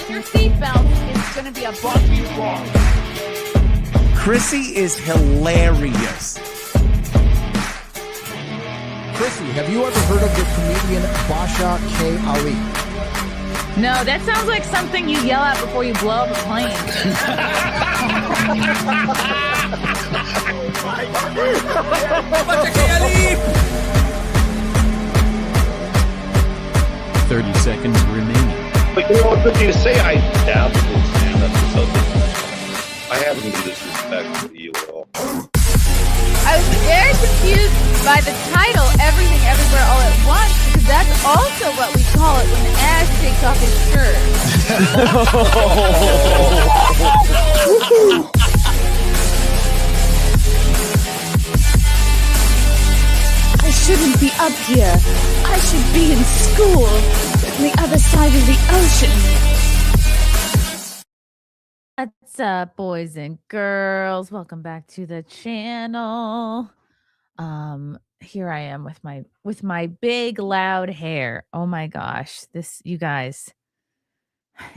on your seatbelt. It's going to be a bumpy ride. Chrissie is hilarious. Chrissie, have you ever heard of the comedian Basha K. Ali? No, that sounds like something you yell out before you blow up a plane. Basha K. Ali! 30 seconds remaining. But you know, what you say I doubt it will stand up to something. I haven't been disrespectful to you at all. I was very confused by the title, Everything Everywhere All at Once, because that's also what we call it when Ash takes off his shirt. I shouldn't be up here. I should be in school on the other side of the ocean. What's up, boys and girls? Welcome back to the channel. Here I am with my big loud hair. Oh my gosh. You guys.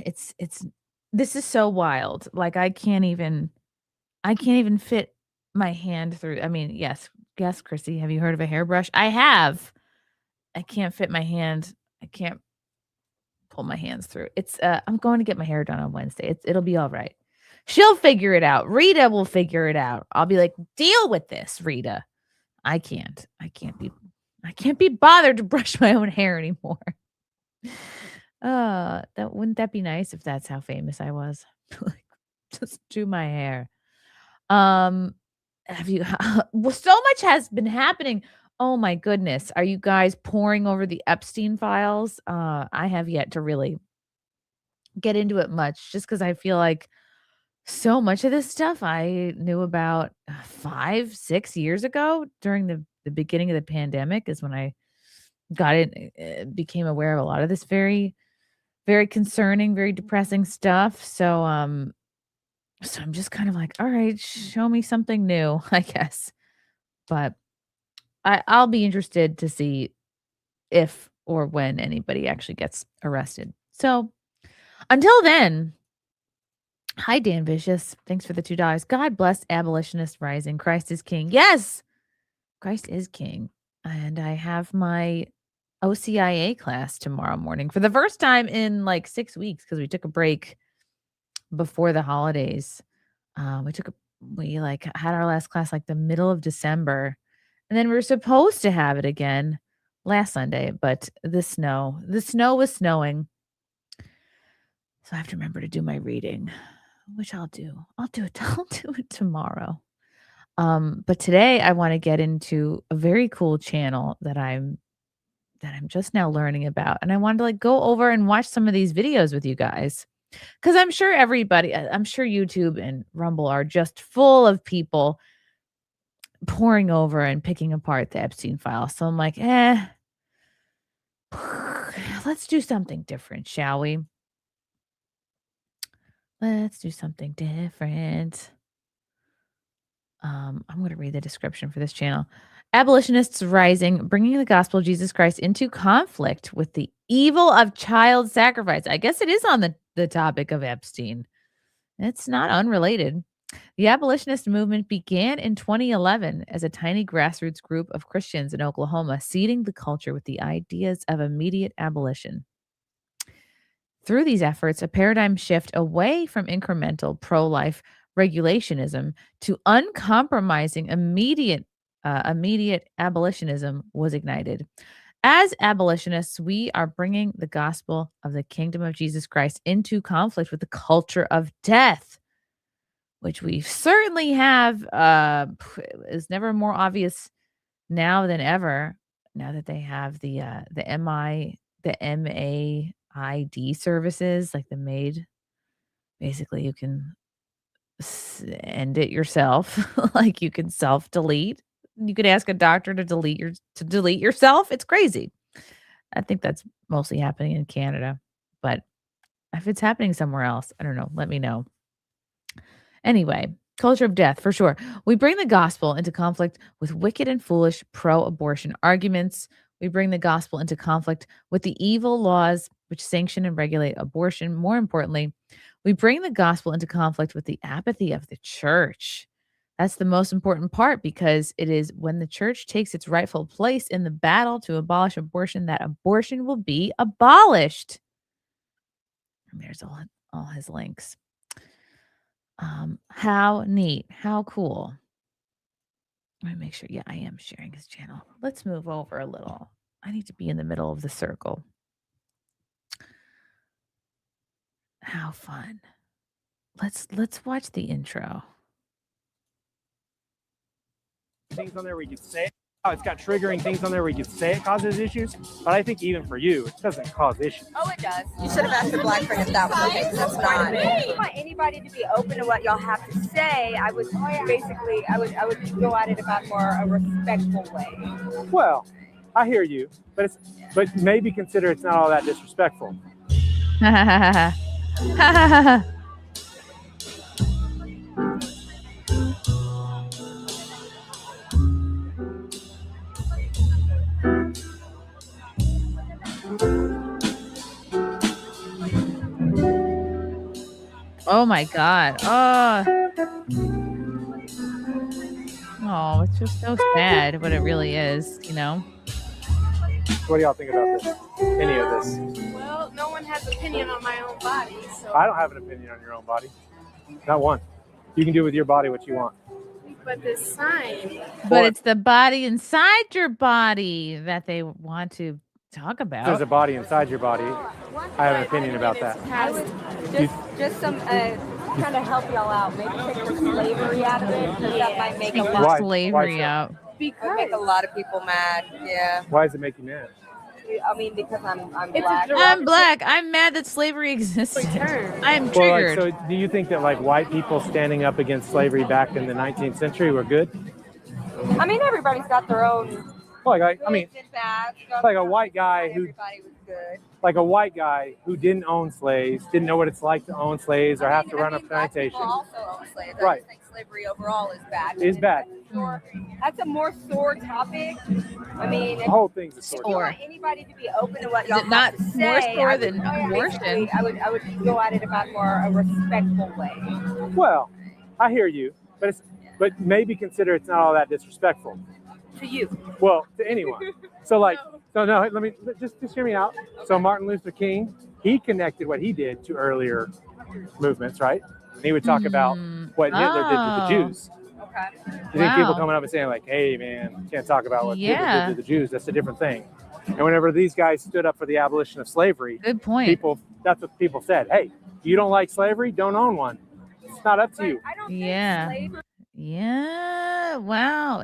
This is so wild. Like I can't even fit my hand through. I mean, yes, Chrissie, have you heard of a hairbrush? I have. I can't fit my hand. I can't pull my hands through. I'm going to get my hair done on Wednesday. It'll be all right. She'll figure it out. Rita will figure it out. I'll be like, deal with this, Rita. I can't be bothered to brush my own hair anymore. Wouldn't that be nice if that's how famous I was? Like, just do my hair. Have you well, so much has been happening. Oh my goodness. Are you guys poring over the Epstein files? I have yet to really get into it much just because I feel like so much of this stuff I knew about 5-6 years ago during the beginning of the pandemic is when I became aware of a lot of this very, very concerning, very depressing stuff. So I'm just kind of like, all right, show me something new, I guess. But I'll be interested to see if or when anybody actually gets arrested. So until then, hi, Dan Vicious. Thanks for the $2. God bless Abolitionist Rising. Christ is King. Yes, Christ is King. And I have my OCIA class tomorrow morning for the first time in like 6 weeks because we took a break before the holidays. We had our last class like the middle of December, and then we were supposed to have it again last Sunday, but the snow was snowing. So I have to remember to do my reading, which I'll do. I'll do it tomorrow. But today I want to get into a very cool channel that I'm just now learning about. And I wanted to go over and watch some of these videos with you guys. Because I'm sure YouTube and Rumble are just full of people pouring over and picking apart the Epstein file. So I'm like, let's do something different, shall we? Let's do something different. I'm going to read the description for this channel. Abolitionists Rising, bringing the gospel of Jesus Christ into conflict with the evil of child sacrifice. I guess it is on the topic of Epstein. It's not unrelated. The abolitionist movement began in 2011 as a tiny grassroots group of Christians in Oklahoma, seeding the culture with the ideas of immediate abolition. Through these efforts, a paradigm shift away from incremental pro-life regulationism to uncompromising immediate abolitionism was ignited. As abolitionists, we are bringing the gospel of the kingdom of Jesus Christ into conflict with the culture of death, which we certainly have, is never more obvious now than ever. Now that they have the MAID services, like the MAID, basically you can end it yourself. Like you can self-delete. You could ask a doctor to delete yourself. It's crazy. I think that's mostly happening in Canada, but if it's happening somewhere else, I don't know. Let me know. Anyway, culture of death for sure. We bring the gospel into conflict with wicked and foolish pro-abortion arguments. We bring the gospel into conflict with the evil laws which sanction and regulate abortion. More importantly, we bring the gospel into conflict with the apathy of the church. That's the most important part because it is when the church takes its rightful place in the battle to abolish abortion that abortion will be abolished. And there's all his links. How neat. How cool. Let me make sure. Yeah, I am sharing his channel. Let's move over a little. I need to be in the middle of the circle. How fun. Let's watch the intro. Things on there where you can say it. Oh, it's got triggering things on there where you can say it causes issues. But I think even for you, it doesn't cause issues. Oh, it does. You should have asked the black friend if that was okay, because that's not. I want anybody to be open to what y'all have to say. I would basically, I would go at it about more a respectful way. Well, I hear you, but maybe consider it's not all that disrespectful. Oh my God. Oh, it's just so sad what it really is, you know? What do y'all think about this? Any of this? Well, no one has opinion on my own body, so. I don't have an opinion on your own body. Not one. You can do with your body what you want. But this sign. But it's the body inside your body that they want to talk about. There's a body inside your body. I have an opinion about that. I would just some kind of help y'all out. Maybe take the slavery out of it, because that might make a lot. Why? Slavery Why so? out. Because it make a lot of people mad. Yeah. Why does it make you mad? I mean, because I'm black. I'm black. I'm mad that slavery existed. I'm Well, triggered. so do you think that like white people standing up against slavery back in the 19th century were good? I mean, everybody's got their own. Like I mean, good and bad stuff. like a white guy who Everybody was good. like a white guy who didn't own slaves, didn't know what it's like to own slaves or have to run a black plantation. people also own slaves. I Right. just think slavery overall is bad. Is bad. That's a more sore topic. I mean, The whole thing's a if sore. you want anybody to be open to what Is y'all it not have to more say, sore I than would abortion? basically- I would go at it about more a respectful way. Well, I hear you, but maybe consider it's not all that disrespectful. To you. Well, to anyone. So no, let me just hear me out. So Martin Luther King, he connected what he did to earlier movements, right? And he would talk about what Hitler did to the Jews. Okay. You think people coming up and saying like, "Hey, man, you can't talk about what Hitler did to the Jews. That's a different thing." And whenever these guys stood up for the abolition of slavery, Good point. that's what people said. Hey, you don't like slavery? Don't own one. It's not up to you. I don't Yeah. think slavery Yeah. Wow.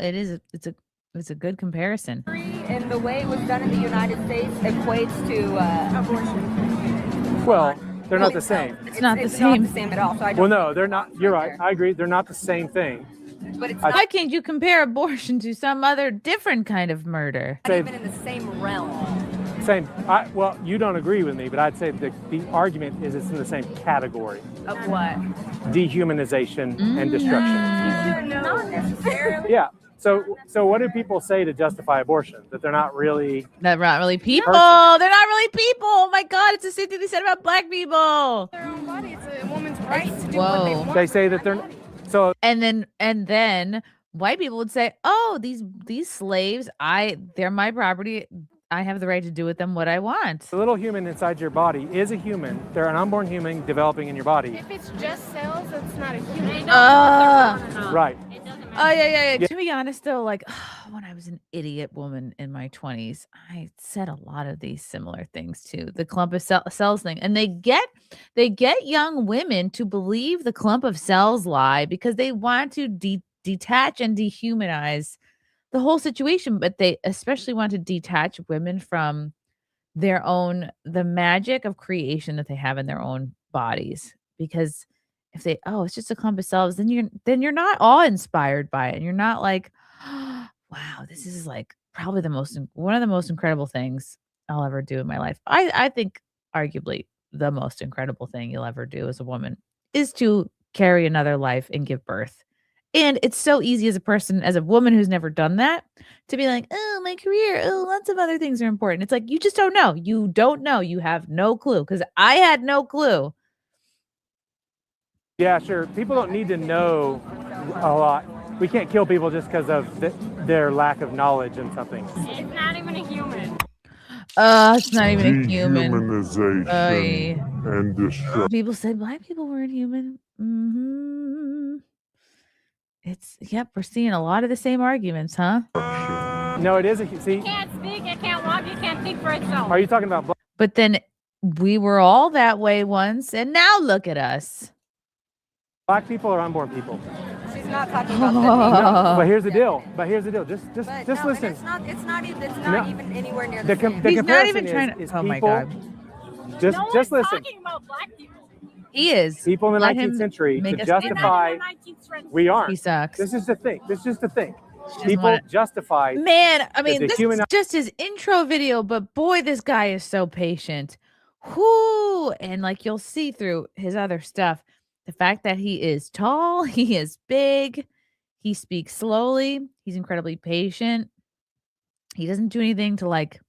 It's a good comparison. and the way it was done in the United States equates to abortion. Well, they're not the same. It's not the It's same. not the same at all. So I don't Well, no, think they're it's not. wrong You're right right. I agree. They're not the same thing. there. But it's Why can't you compare abortion to some other different kind of murder? not even in the same realm. Same. Well, you don't agree with me, but I'd say the argument is it's in the same category: Of what? dehumanization and destruction. Not necessarily. Yeah. So what do people say to justify abortion? That they're not really. They're not really people. Person. They're not really people. Oh my God. It's the same thing they said about black people. Their own body. It's a woman's right to do Whoa. what they want. They say that they're. So And then white people would say, "Oh, these slaves, they're my property. I have the right to do with them what I want." the little human inside your body is a human. They're an unborn human developing in your body. If it's just cells, it's not a human. Right. Oh yeah. To be honest though, like when I was an idiot woman in my 20s, I said a lot of these similar things too. The clump of cells thing. And they get young women to believe the clump of cells lie because they want to detach and dehumanize the whole situation, but they especially want to detach women from the magic of creation that they have in their own bodies. Because if it's just a clump of cells, then you're not awe-inspired by it. And you're not like, wow, this is like probably one of the most incredible things I'll ever do in my life. I think arguably the most incredible thing you'll ever do as a woman is to carry another life and give birth And it's so easy as a person, as a woman who's never done that, to be like, oh, my career, oh, lots of other things are important. It's like, you just don't know. You don't know. You have no clue. Because I had no clue. Yeah, sure. People don't need to know a lot. We can't kill people just because of their lack of knowledge in something. It's not even a human. It's not even a human. Dehumanization and destruction. People said black people weren't human. Yep, we're seeing a lot of the same arguments, huh? No, it is see. It can't speak, it can't walk, it can't think for itself. Are you talking about But then we were all that way once, and now look at us. black people or unborn people? She's not talking about that. No, but here's the deal. Just No, listen. It's not even anywhere near The the same. the He's not comparison even trying to. is Oh my people. God. No Just one's listen. talking about black people. He is. People in the Let 19th him century make to us- justify. They're not in the 19th century. We aren't. He sucks. This is the thing. doesn't People wanna- justify. Man, I mean, the this human- is just his intro video, but boy, this guy is so patient. Whoo! And like you'll see through his other stuff, the fact that he is tall, he is big, he speaks slowly, he's incredibly patient. He doesn't do anything to like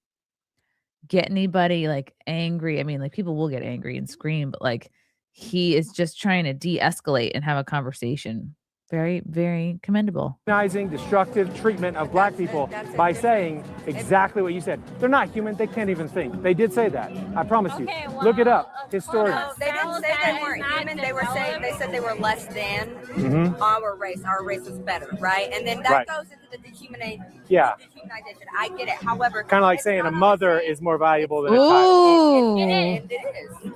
get anybody like angry. I mean, like people will get angry and scream, but like he is just trying to de-escalate and have a conversation. Very, very commendable. Demonizing destructive treatment of black people by saying exactly what you said. They're not human. They can't even think. They did say that. I promise you. Okay, well, Look it up. Historians. No, they didn't say they weren't human. They said they were less than our race. Our race is better, right? And then that Right. goes into the dehumanization. Yeah. I get it. However, Kind of like it's saying a not mother always- is more valuable than a child. Ooh. It is.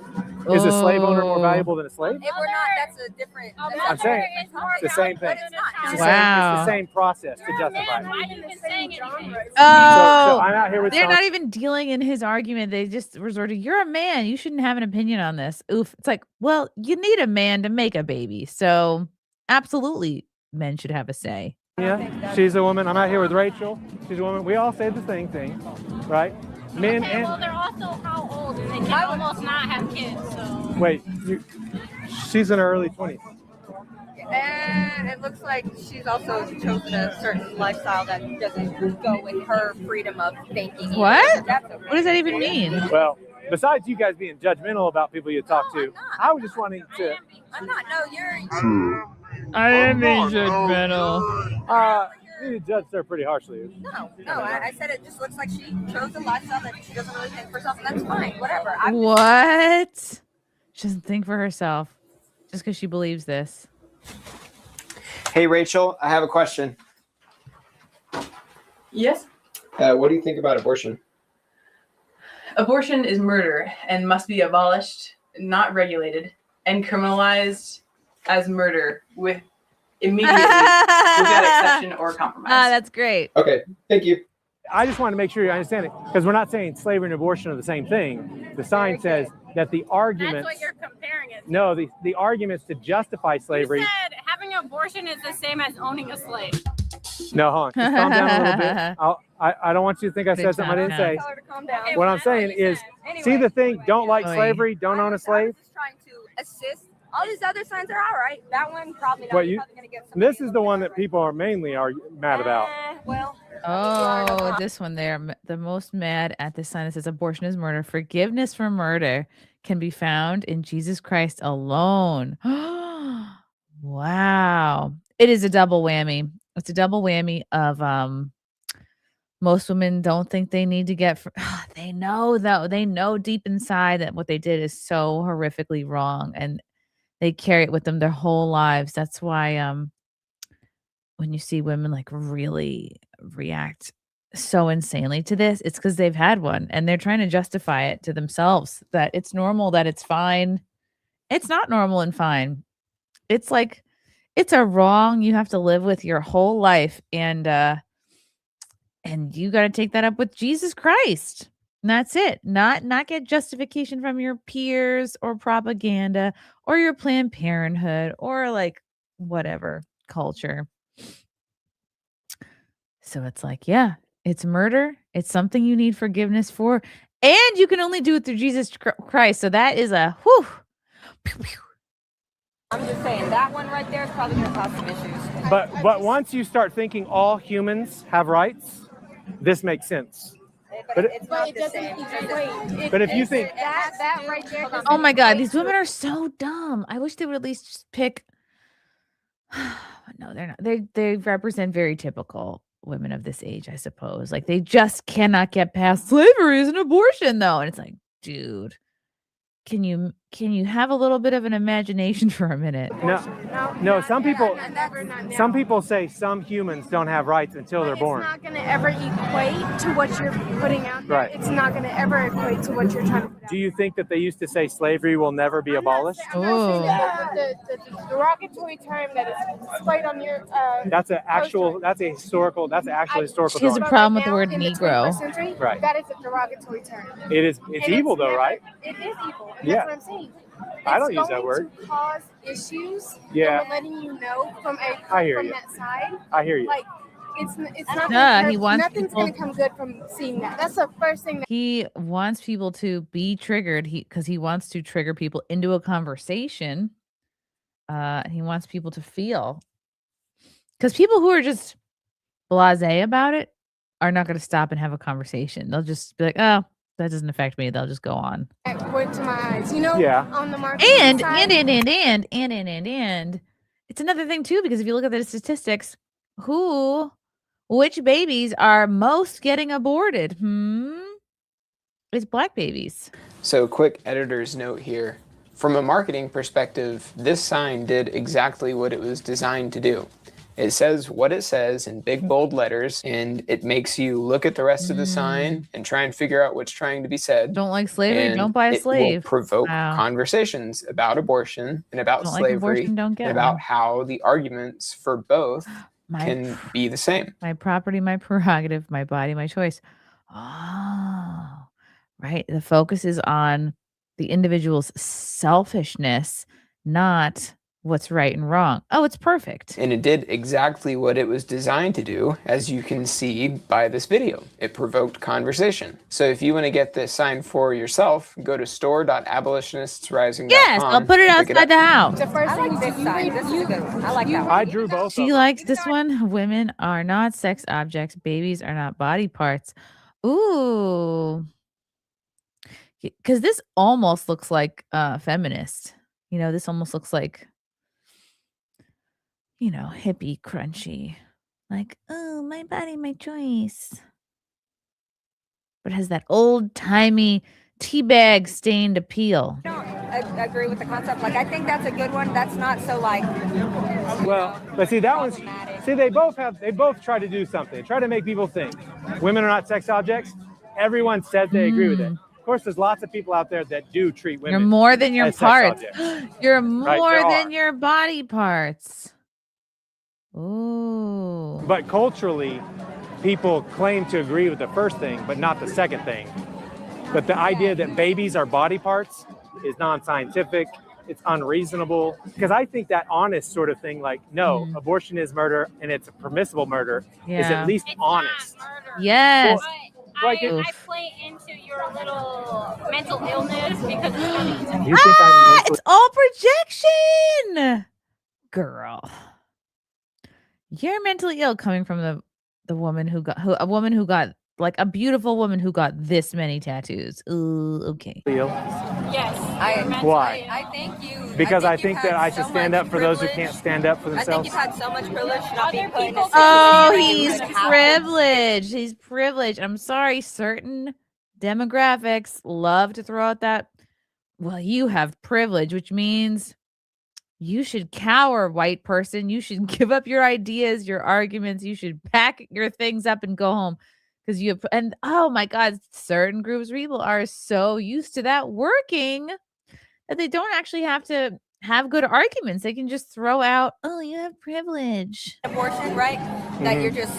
Is a slave owner more valuable than a slave? If we're not, that's a different. I'm saying it's the same thing. But it's not. It's the Wow. same process to justify it. Why are you even saying anything? Oh, So I'm out here with they're some- not even dealing in his argument. They just resorted, you're a man. You shouldn't have an opinion on this. Oof. It's like, well, you need a man to make a baby. So absolutely men should have a say. Yeah, she's a woman. I'm out here with Rachel. She's a woman. We all say the same thing, right? Men Okay, well, they're also how old? And they can almost not have kids, so. wait, she's in her early 20s. And it looks like she's also chosen a certain lifestyle that doesn't go with her freedom of thinking. either. What? That's okay. What does that even mean? Well, besides you guys being judgmental about people you talk to, I was just wanting to. I'm not. No, you're. I am being judgmental. You judged her pretty harshly. No. I said it just looks like she chose a lifestyle that she doesn't really think for herself, and that's fine. Whatever. What? She doesn't think for herself just because she believes this. Hey, Rachel, I have a question. Yes. What do you think about abortion? Abortion is murder and must be abolished, not regulated, and criminalized as murder with immediately without exception or compromise. That's great. Okay, thank you. I just want to make sure you understand it because we're not saying slavery and abortion are the same thing. The sign says that the arguments. That's what you're comparing it to. No, the arguments to justify slavery. You said having an abortion is the same as owning a slave. No, hold on. Just calm down a little bit. I don't want you to think I said something I didn't say. Tell her to calm down. What I'm saying is, see the thing, don't like Oy. slavery, don't own a I slave. was just trying to assist. All these other signs are all right. That one probably not. What You're you- probably gonna get somebody This is the one that people are mainly mad about. Well. Oh, this one there. The most mad at this sign that says abortion is murder. Forgiveness for murder can be found in Jesus Christ alone. Wow. It is a double whammy. It's a double whammy of most women don't think they need to get they know though. They know deep inside that what they did is so horrifically wrong and they carry it with them their whole lives. That's why when you see women like really react so insanely to this, it's because they've had one and they're trying to justify it to themselves that it's normal, that it's fine. It's not normal and fine. It's like it's a wrong you have to live with your whole life, and you got to take that up with Jesus Christ. And that's it. Not get justification from your peers or propaganda or your Planned Parenthood or like whatever culture. So it's like, yeah, it's murder. It's something you need forgiveness for. And you can only do it through Jesus Christ. So that is a whew. Pew, pew. I'm just saying that one right there is probably going to cause some issues. But once you start thinking all humans have rights, this makes sense. But it's not the same. But if you think that right there. Oh my God, these women are so dumb. I wish they would at least just pick. No, they're not. They represent very typical women of this age, I suppose. Like they just cannot get past slavery is an abortion, though, and it's like, dude, can you have a little bit of an imagination for a minute? No. Some people say some humans don't have rights until they're born. It's not going to ever equate to what you're putting out there. Right. It's not going to ever equate to what you're trying to put out. Do you think that they used to say slavery will never be abolished? I'm not saying the derogatory term that is displayed on your That's actually historical. She has a problem with the word in the Negro. 21st century, Right. That is a derogatory term. It's evil though, never, right? It is evil. And Yeah. That's what I'm saying. I don't use that word. It's going to cause issues. Yeah. And we're letting you know from I hear you. that side. I hear you. Like it's not. Duh, he wants nothing's people- going to come good from seeing that. That's the first thing. He wants people to be triggered because he wants to trigger people into a conversation. He wants people to feel. Because people who are just blasé about it are not going to stop and have a conversation. They'll just be like, oh, that doesn't affect me. They'll just go on. That went to my eyes, Yeah. on the market And side. it's another thing too, because if you look at the statistics, which babies are most getting aborted? It's black babies. So, quick editor's note here. From a marketing perspective, this sign did exactly what it was designed to do. It says what it says in big, bold letters, and it makes you look at the rest of the sign and try and figure out what's trying to be said. Don't like slavery? And Don't buy a it slave. will provoke Wow. conversations about abortion and about Don't like slavery abortion, don't get and about one. how the arguments for both can be the same. My property, my prerogative, my body, my choice. Oh, right. The focus is on the individual's selfishness, not what's right and wrong. Oh, it's perfect. And it did exactly what it was designed to do, as you can see by this video. It provoked conversation. So if you want to get this sign for yourself, go to store.abolitionistsrising.com. Yes, I'll put it pick outside the up. house. The first I like this sign. This is a good one. I like that one. I drew both. She likes this one. Women are not sex objects. Babies are not body parts. Ooh. Because this almost looks like feminist. This almost looks like, hippie, crunchy. Like, oh, my body, my choice. But it has that old-timey teabag stained appeal. I agree with the concept. Like, I think that's a good one. That's not so like. Well, but see, that one's. See, they both try to do something. They try to make people think women are not sex objects. Everyone says they agree with it. Of course, there's lots of people out there that do treat women. You're more than your as sex parts. objects. You're Right, more there than are. your body parts. Ooh. But culturally, people claim to agree with the first thing, but not the second thing. But the idea that babies are body parts is non-scientific. It's unreasonable. Because I think that honest sort of thing, like, no, abortion is murder and it's a permissible murder, is Yeah. at least honest. Yes. Like I play into your little mental illness because You think I'm It's all projection. Girl. You're mentally ill coming from the woman who got like a beautiful woman who got this many tattoos. Ooh, okay. yes. Why? I think you. Because I think you've that had I should so stand much up for those who privilege. can't stand up for I think themselves. you've had so much privilege to not be put in a situation Oh, where you he's could have- privileged. He's privileged. I'm sorry. Certain demographics love to throw out that, well, you have privilege, which means you should cower, white person. You should give up your ideas, your arguments. You should pack your things up and go home. Because and oh my God, certain groups of people are so used to that working that they don't actually have to have good arguments. They can just throw out, oh, you have privilege. abortion, right? That you're just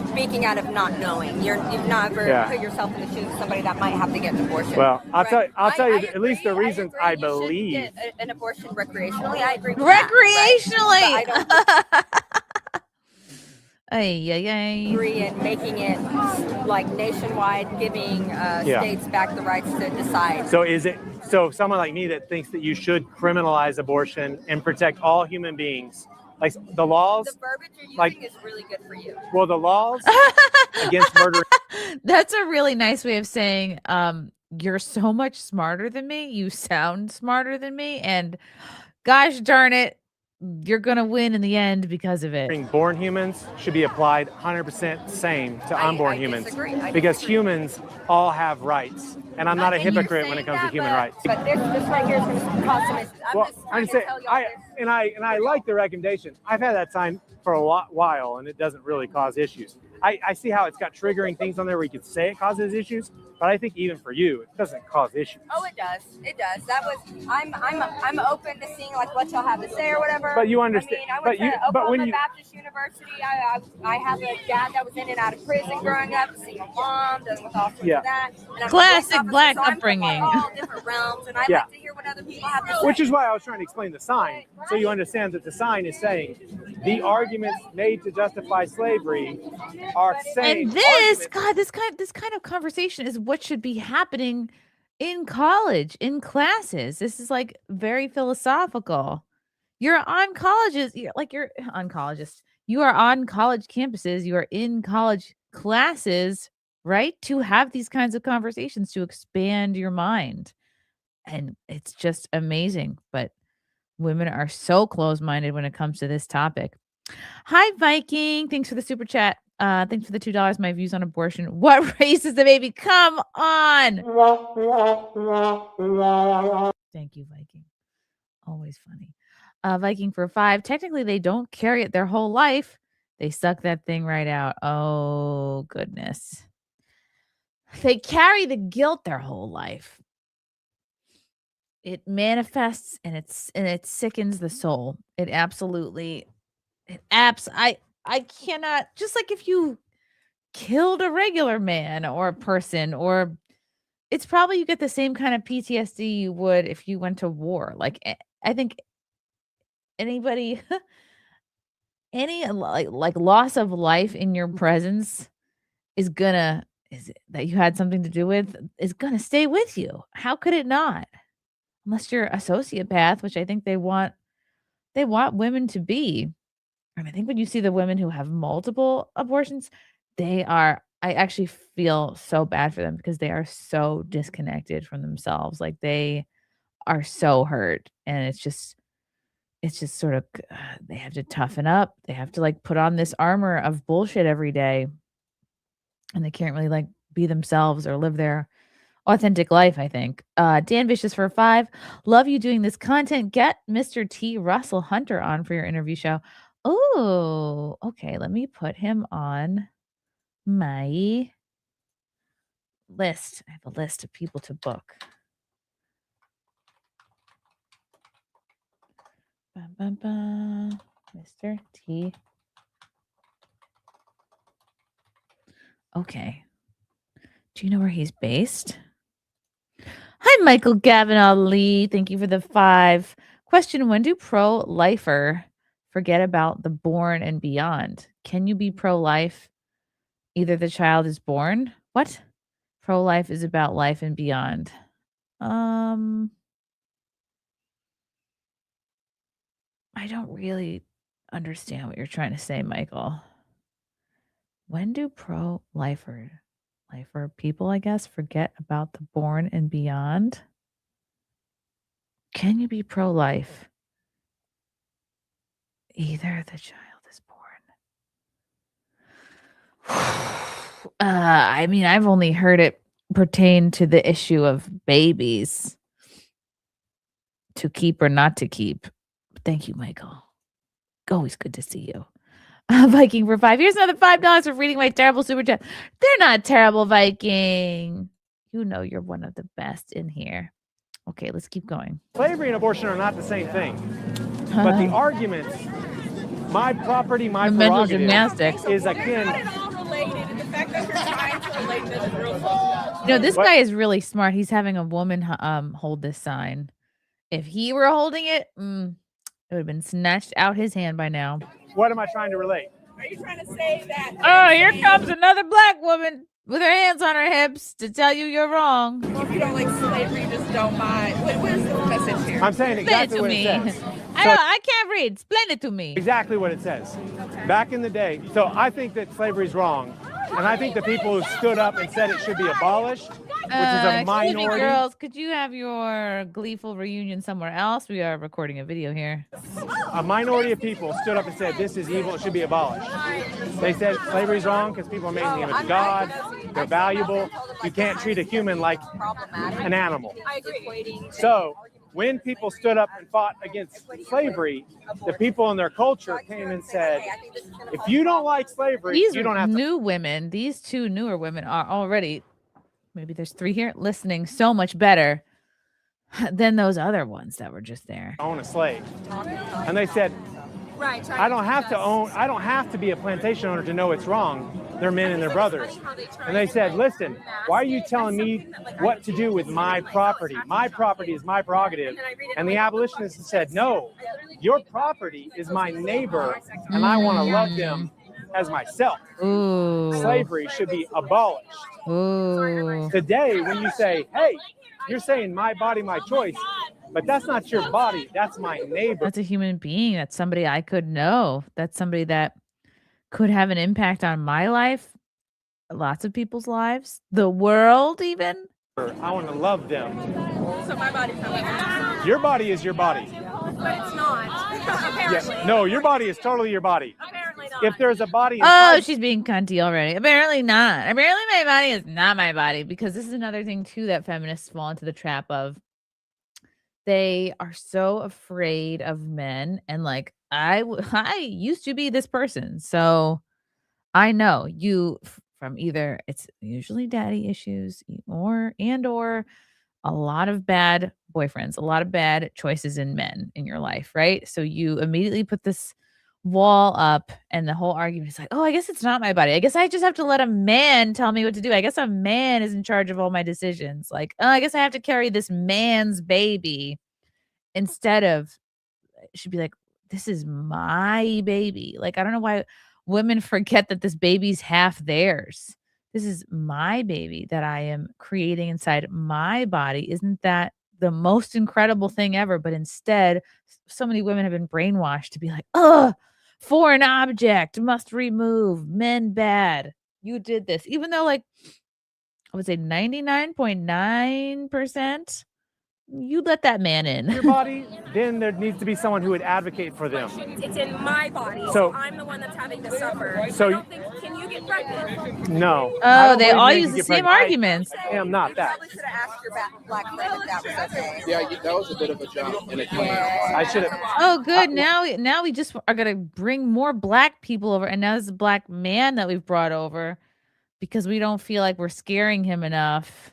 speaking out of not knowing. You've never Yeah. put yourself in the shoes of somebody that might have to get an abortion. Well, I'll tell you I at least the agree. reasons agree I you should believe. get an abortion recreationally. I agree with that, right? Recreationally. But I don't and making it like nationwide, giving states back the rights to decide. So is it so someone like me that thinks that you should criminalize abortion and protect all human beings, like the laws? The verbiage you're using is really good for you. Well, the laws against murder. That's a really nice way of saying you're so much smarter than me. You sound smarter than me, and gosh darn it, you're gonna win in the end because of it. Born humans should be applied 100% same to unborn humans, because humans all have rights, and I'm not a hypocrite when it comes to human rights. But this right here is going to cause some issues. I'm just saying, I like the recommendation. I've had that sign for a while, and it doesn't really cause issues. I see how it's got triggering things on there where you could say it causes issues, but I think even for you, it doesn't cause issues. Oh, it does. It does. That was. I'm open to seeing like what y'all have to say or whatever. But you understand. I went to Oklahoma Baptist University. I have a dad that was in and out of prison growing up. Seeing a mom, dealing with all sorts of that. And I'm classic black upbringing. I'm from all different realms, and I like to hear what other people have to say. Which is why I was trying to explain the sign, so you understand that the sign is saying the arguments made to justify slavery are saying. And this, God, this kind of conversation is what should be happening in college, in classes. This is like very philosophical. You're on colleges, you're on colleges. You are on college campuses, you are in college classes, right? To have these kinds of conversations, to expand your mind. And it's just amazing. But women are so close-minded when it comes to this topic. Hi, Viking. Thanks for the super chat. Thanks for the $2. My views on abortion. What race is the baby? Come on. Thank you, Viking. Always funny. Viking for 5. Technically, they don't carry it their whole life. They suck that thing right out. Oh, goodness. They carry the guilt their whole life. It manifests and it sickens the soul. It absolutely, I cannot, just like if you killed a regular man or a person, or it's probably you get the same kind of PTSD you would if you went to war. Like, I think anybody, any like loss of life in your presence that you had something to do with is gonna stay with you. How could it not? Unless you're a sociopath, which I think they want women to be. And I think when you see the women who have multiple abortions, I actually feel so bad for them because they are so disconnected from themselves. Like they are so hurt. And it's just sort of, they have to toughen up. They have to like put on this armor of bullshit every day. And they can't really like be themselves or live their authentic life, I think. Dan Vicious for 5. Love you doing this content. Get Mr. T. Russell Hunter on for your interview show. Oh, okay. Let me put him on my list. I have a list of people to book. Mr. T. Okay. Do you know where he's based? Hi, Michael Gavin Ali. Thank you for the 5. Question: when do pro-lifer forget about the born and beyond? Can you be pro-life? Either the child is born. What? Pro-life is about life and beyond. I don't really understand what you're trying to say, Michael. When do pro-lifer people, I guess, forget about the born and beyond? Can you be pro-life? Either the child is born. I mean, I've only heard it pertain to the issue of babies to keep or not to keep. Thank you, Michael. Always good to see you. Viking for 5. Here's another $5 for reading my terrible super chat. They're not terrible, Viking. You know you're one of the best in here. Okay, let's keep going. Slavery and abortion are not the same thing. But the arguments, my property, my mental prerogative, gymnastics is akin. You know, this guy is really smart. He's having a woman hold this sign. If he were holding it, it would have been snatched out his hand by now. What am I trying to relate? Are you trying to say that? Oh, here comes another black woman with her hands on her hips to tell you you're wrong. Well, if you don't like slavery, you just don't mind. What is the message here? I'm saying exactly what it says. I can't read. Explain it to me. Exactly what it says. Back in the day. So I think that slavery is wrong. And I think the people who stood up and said it should be abolished, which is a minority. Excuse me, girls, could you have your gleeful reunion somewhere else? We are recording a video here. A minority of people stood up and said this is evil, it should be abolished. They said slavery is wrong because people are made in the image of God. They're valuable. You can't treat a human like an animal. So when people stood up and fought against slavery, the people in their culture came and said, if you don't like slavery, you don't have to. New women, these two newer women are already, maybe there's 3 here, listening so much better than those other ones that were just there. Own a slave. And they said, I don't have to be a plantation owner to know it's wrong. They're men and their brothers. And they said, listen, why are you telling me what to do with my property? My property is my prerogative. And the abolitionists said, no, your property is my neighbor, and I want to love them as myself. Ooh. Slavery should be abolished. Ooh. Today, when you say, hey, you're saying my body, my choice, but that's not your body. That's my neighbor. That's a human being. That's somebody I could know. That's somebody that could have an impact on my life, lots of people's lives, the world even. I want to love them. So my body's not my body. Your body is your body. But it's not. Yes. No, your body is totally your body. Apparently not. If there's a body inside, she's being cunty already. Apparently not. Apparently my body is not my body, because this is another thing too that feminists fall into the trap of. They are so afraid of men, and like I used to be this person, so I know you from either it's usually daddy issues or a lot of bad boyfriends, a lot of bad choices in men in your life, right? So you immediately put this wall up, and the whole argument is like, oh, I guess it's not my body. I guess I just have to let a man tell me what to do. I guess a man is in charge of all my decisions. Like, oh, I guess I have to carry this man's baby, instead of it should be like, this is my baby. Like, I don't know why women forget that this baby's half theirs. This is my baby that I am creating inside my body. Isn't that the most incredible thing ever? But instead, so many women have been brainwashed to be like, ugh, foreign object, must remove, men bad. You did this. Even though, like, I would say 99.9%, you let that man in. Your body, then there needs to be someone who would advocate for them. It's in my body, so I'm the one that's having to suffer. So I don't think, can you get pregnant? No. Oh, they all use the same arguments. I am not that. You probably should have asked your black friend if that was okay. Yeah, that was a bit of a jump in a claim. I should have. Oh, good. Now we just are gonna bring more black people over, and now there's a black man that we've brought over because we don't feel like we're scaring him enough.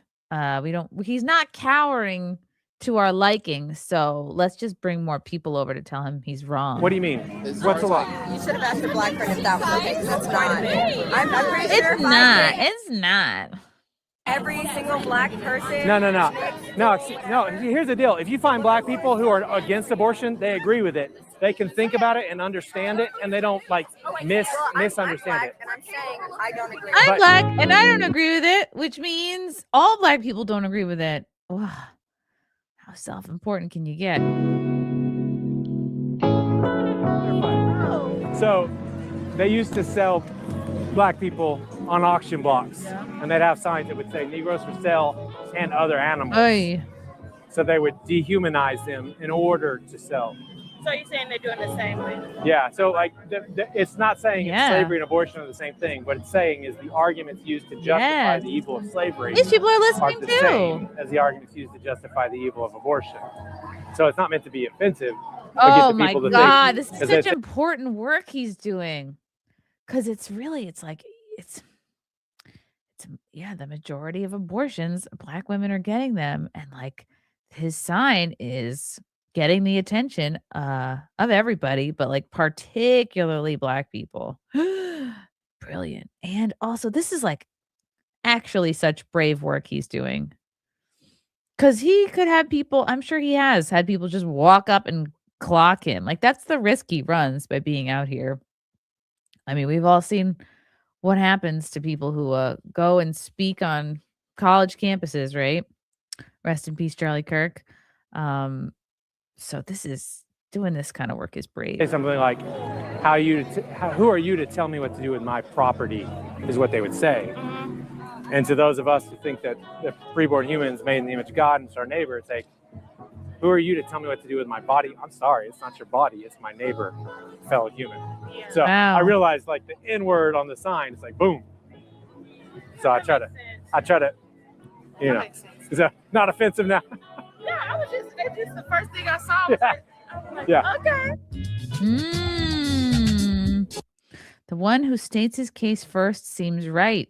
He's not cowering to our liking, so let's just bring more people over to tell him he's wrong. What do you mean? What's a lot? You should have asked your black friend if that was okay, because that's not. I'm pretty sure It's not. Every single black person. No. Here's the deal. If you find black people who are against abortion, they agree with it. They can think about it and understand it, and they don't like misunderstand it. And I'm saying I don't agree. I'm black, and I don't agree with it, which means all black people don't agree with it. Wow. How self-important can you get? So they used to sell black people on auction blocks, and they'd have signs that would say Negroes for sale and other animals. Oy. So they would dehumanize them in order to sell. So you're saying they're doing the same way? Yeah, so like it's not saying slavery and abortion are the same thing. What it's saying is the arguments used to justify the evil of slavery These people are listening the too. same as the arguments used to justify the evil of abortion. So it's not meant to be offensive. Oh my God, this is such important work he's doing. Because it's the majority of abortions, black women are getting them. And like his sign is getting the attention of everybody, but like particularly black people. Brilliant. And also, this is like actually such brave work he's doing. Because he could have people, I'm sure he has had people just walk up and clock him. Like, that's the risk he runs by being out here I mean, we've all seen what happens to people who go and speak on college campuses, right? Rest in peace, Charlie Kirk. So doing this kind of work is brave. Say something like, who are you to tell me what to do with my property, is what they would say. And to those of us who think that the freeborn humans made in the image of God and it's our neighbor, it's like, who are you to tell me what to do with my body? I'm sorry, it's not your body, it's my neighbor, fellow human. So Wow. I realized like the N word on the sign, it's like boom. So I try to, you know, is that not offensive now? Yeah, it's just the first thing I saw. Was like, Yeah. Okay. The one who states his case first seems right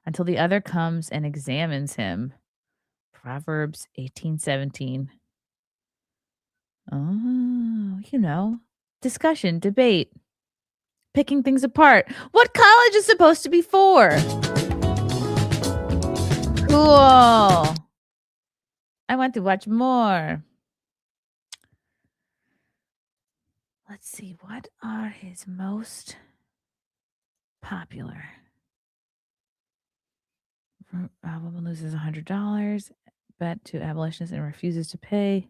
until the other comes and examines him. Proverbs 18:17. Oh, discussion, debate, picking things apart. What college is supposed to be for? Cool. I want to watch more. Let's see. What are his most popular? Woman loses $100. Bet to abolitionists and refuses to pay.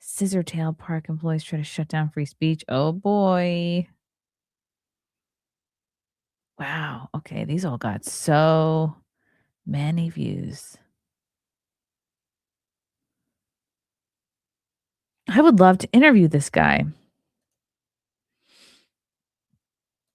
Scissortail Park employees try to shut down free speech. Oh boy. Wow. Okay. These all got so many views. I would love to interview this guy.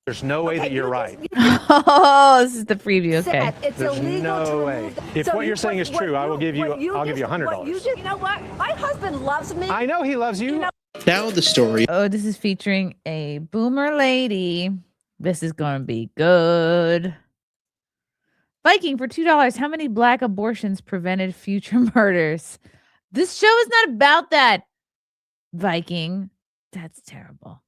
There's no way that you're right. Oh, this is the preview. Okay. There's no way. If what you're saying is true, I'll give you $100. You know what? My husband loves me. I know he loves you. Now the story. Oh, this is featuring a boomer lady. This is going to be good. Viking for $2. How many black abortions prevented future murders? This show is not about that, Viking. That's terrible.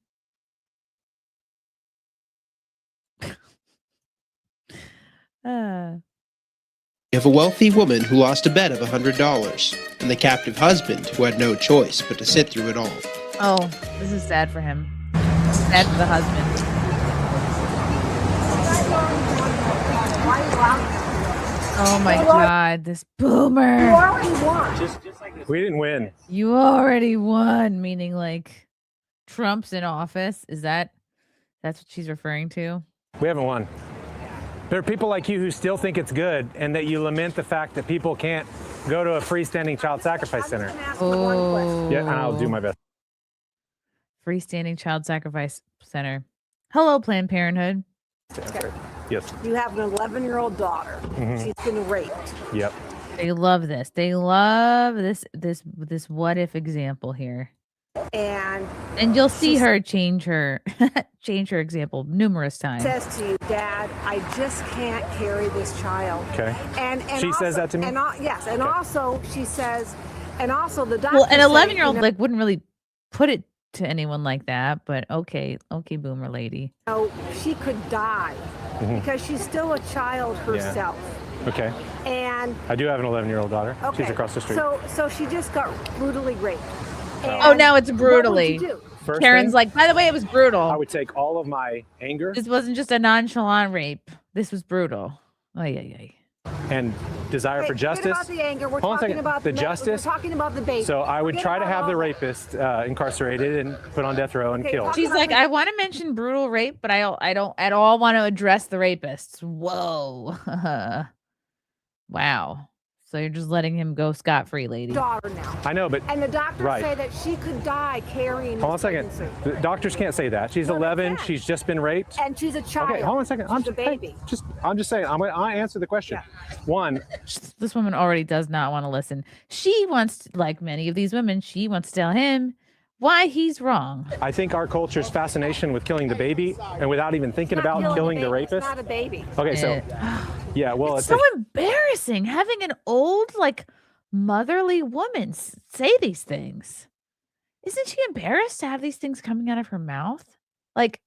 You have a wealthy woman who lost a bet of $100, and the captive husband who had no choice but to sit through it all. Oh, this is sad for him. Sad for the husband. Oh my God, this boomer. You already won. We didn't win. You already won, meaning like Trump's in office. That's what she's referring to? We haven't won. There are people like you who still think it's good and that you lament the fact that people can't go to a freestanding child sacrifice center. Oh. Yeah, and I'll do my best. Freestanding child sacrifice center. Hello, Planned Parenthood. Yes. You have an 11-year-old daughter. Mhm. She's been raped. Yep. They love this. They love this what if example here. And you'll see her change her example numerous times. says to you, Dad, I just can't carry this child. Okay. And She also, says that to me? And yes, and also she says, and also the doctor. Well, an said, 11-year-old you know, wouldn't really put it to anyone like that, but okay, boomer lady. she could die because she's still a child herself. Okay. And I do have an 11-year-old daughter. okay, She's across the street. So she just got brutally raped. Oh, now it's brutally. What would you do? First Karen's thing, like, by the way, it was brutal. I would take all of my anger This wasn't just a nonchalant rape. This was brutal. and desire for Forget justice. about the anger. We're Hold on a talking second. about The we're justice. talking about the baby. So I would Forget try to about have the all that. rapist incarcerated and put on death row and Okay, killed. She's like, I want to mention brutal rape, but I don't at all want to address the rapists. Whoa. Wow. So you're just letting him go scot-free, lady. Daughter now. I know, but And the doctors Right. say that she could die carrying hold on a this second. pregnancy. The doctors can't say that. She's No, they 11. can't. She's just been raped. And she's a child. Okay, hold on a second. She's a baby. I'm just saying. I answer the question. One, This woman already does not want to listen. She wants, like many of these women, she wants to tell him why he's wrong. I think our culture's fascination with killing the baby and without even thinking It's not about killing the baby. It's rapist. not a baby. Okay, so yeah, well, It's so embarrassing having an old, like, motherly woman say these things. Isn't she embarrassed to have these things coming out of her mouth? Like,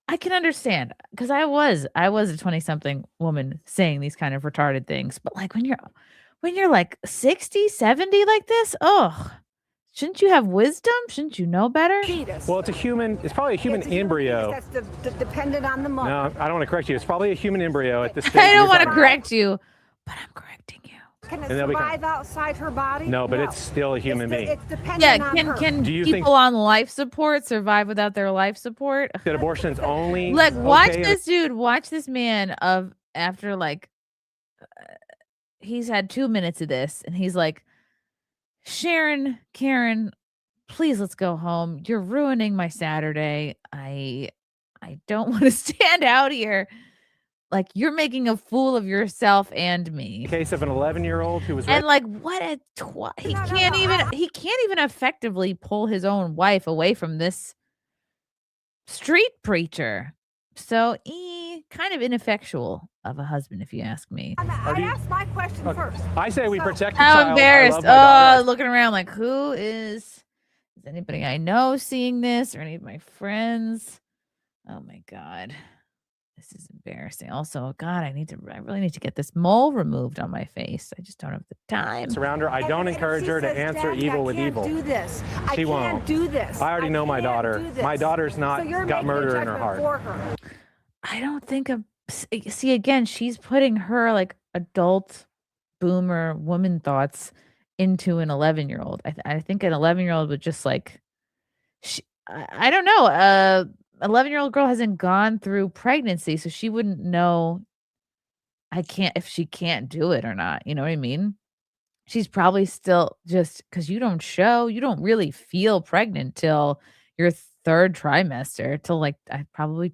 I can understand because I was a 20-something woman saying these kind of retarded things, but like when you're like 60, 70 like this, oh, Shouldn't you have wisdom? Shouldn't you know better? Well, it's probably a human embryo. That's dependent on the mother. No, I don't want to correct you. It's probably a human embryo at this stage. I don't want to correct you, but I'm correcting you. Can it survive outside her body? No, but it's still a human being. It's dependent on her. Can people on life support survive without their life support? That abortion's only Like, watch this dude. Watch this man after like he's had 2 minutes of this, and he's like, Sharon, Karen, please let's go home. You're ruining my Saturday. I don't want to stand out here. Like, you're making a fool of yourself and me. The case of an 11-year-old who was And like, what a he can't even effectively pull his own wife away from this street preacher. So kind of ineffectual of a husband, if you ask me. I asked my question first. I say we protect the How child. embarrassed. I love my Looking around like, is anybody I know seeing this, or any of my friends? Oh my God. This is embarrassing. Also, God, I really need to get this mole removed on my face. I just don't have the time. Surround her. I don't encourage her to answer evil with evil. Do this. She won't. Do this. I already know my daughter. My daughter's not got murder in her heart. I don't think see, again, she's putting her like adult boomer woman thoughts into an 11-year-old. I think an 11-year-old would just like, I don't know. 11-year-old girl hasn't gone through pregnancy, so she wouldn't know if she can't do it or not. You know what I mean? She's probably still just because you don't really feel pregnant till your third trimester, till like probably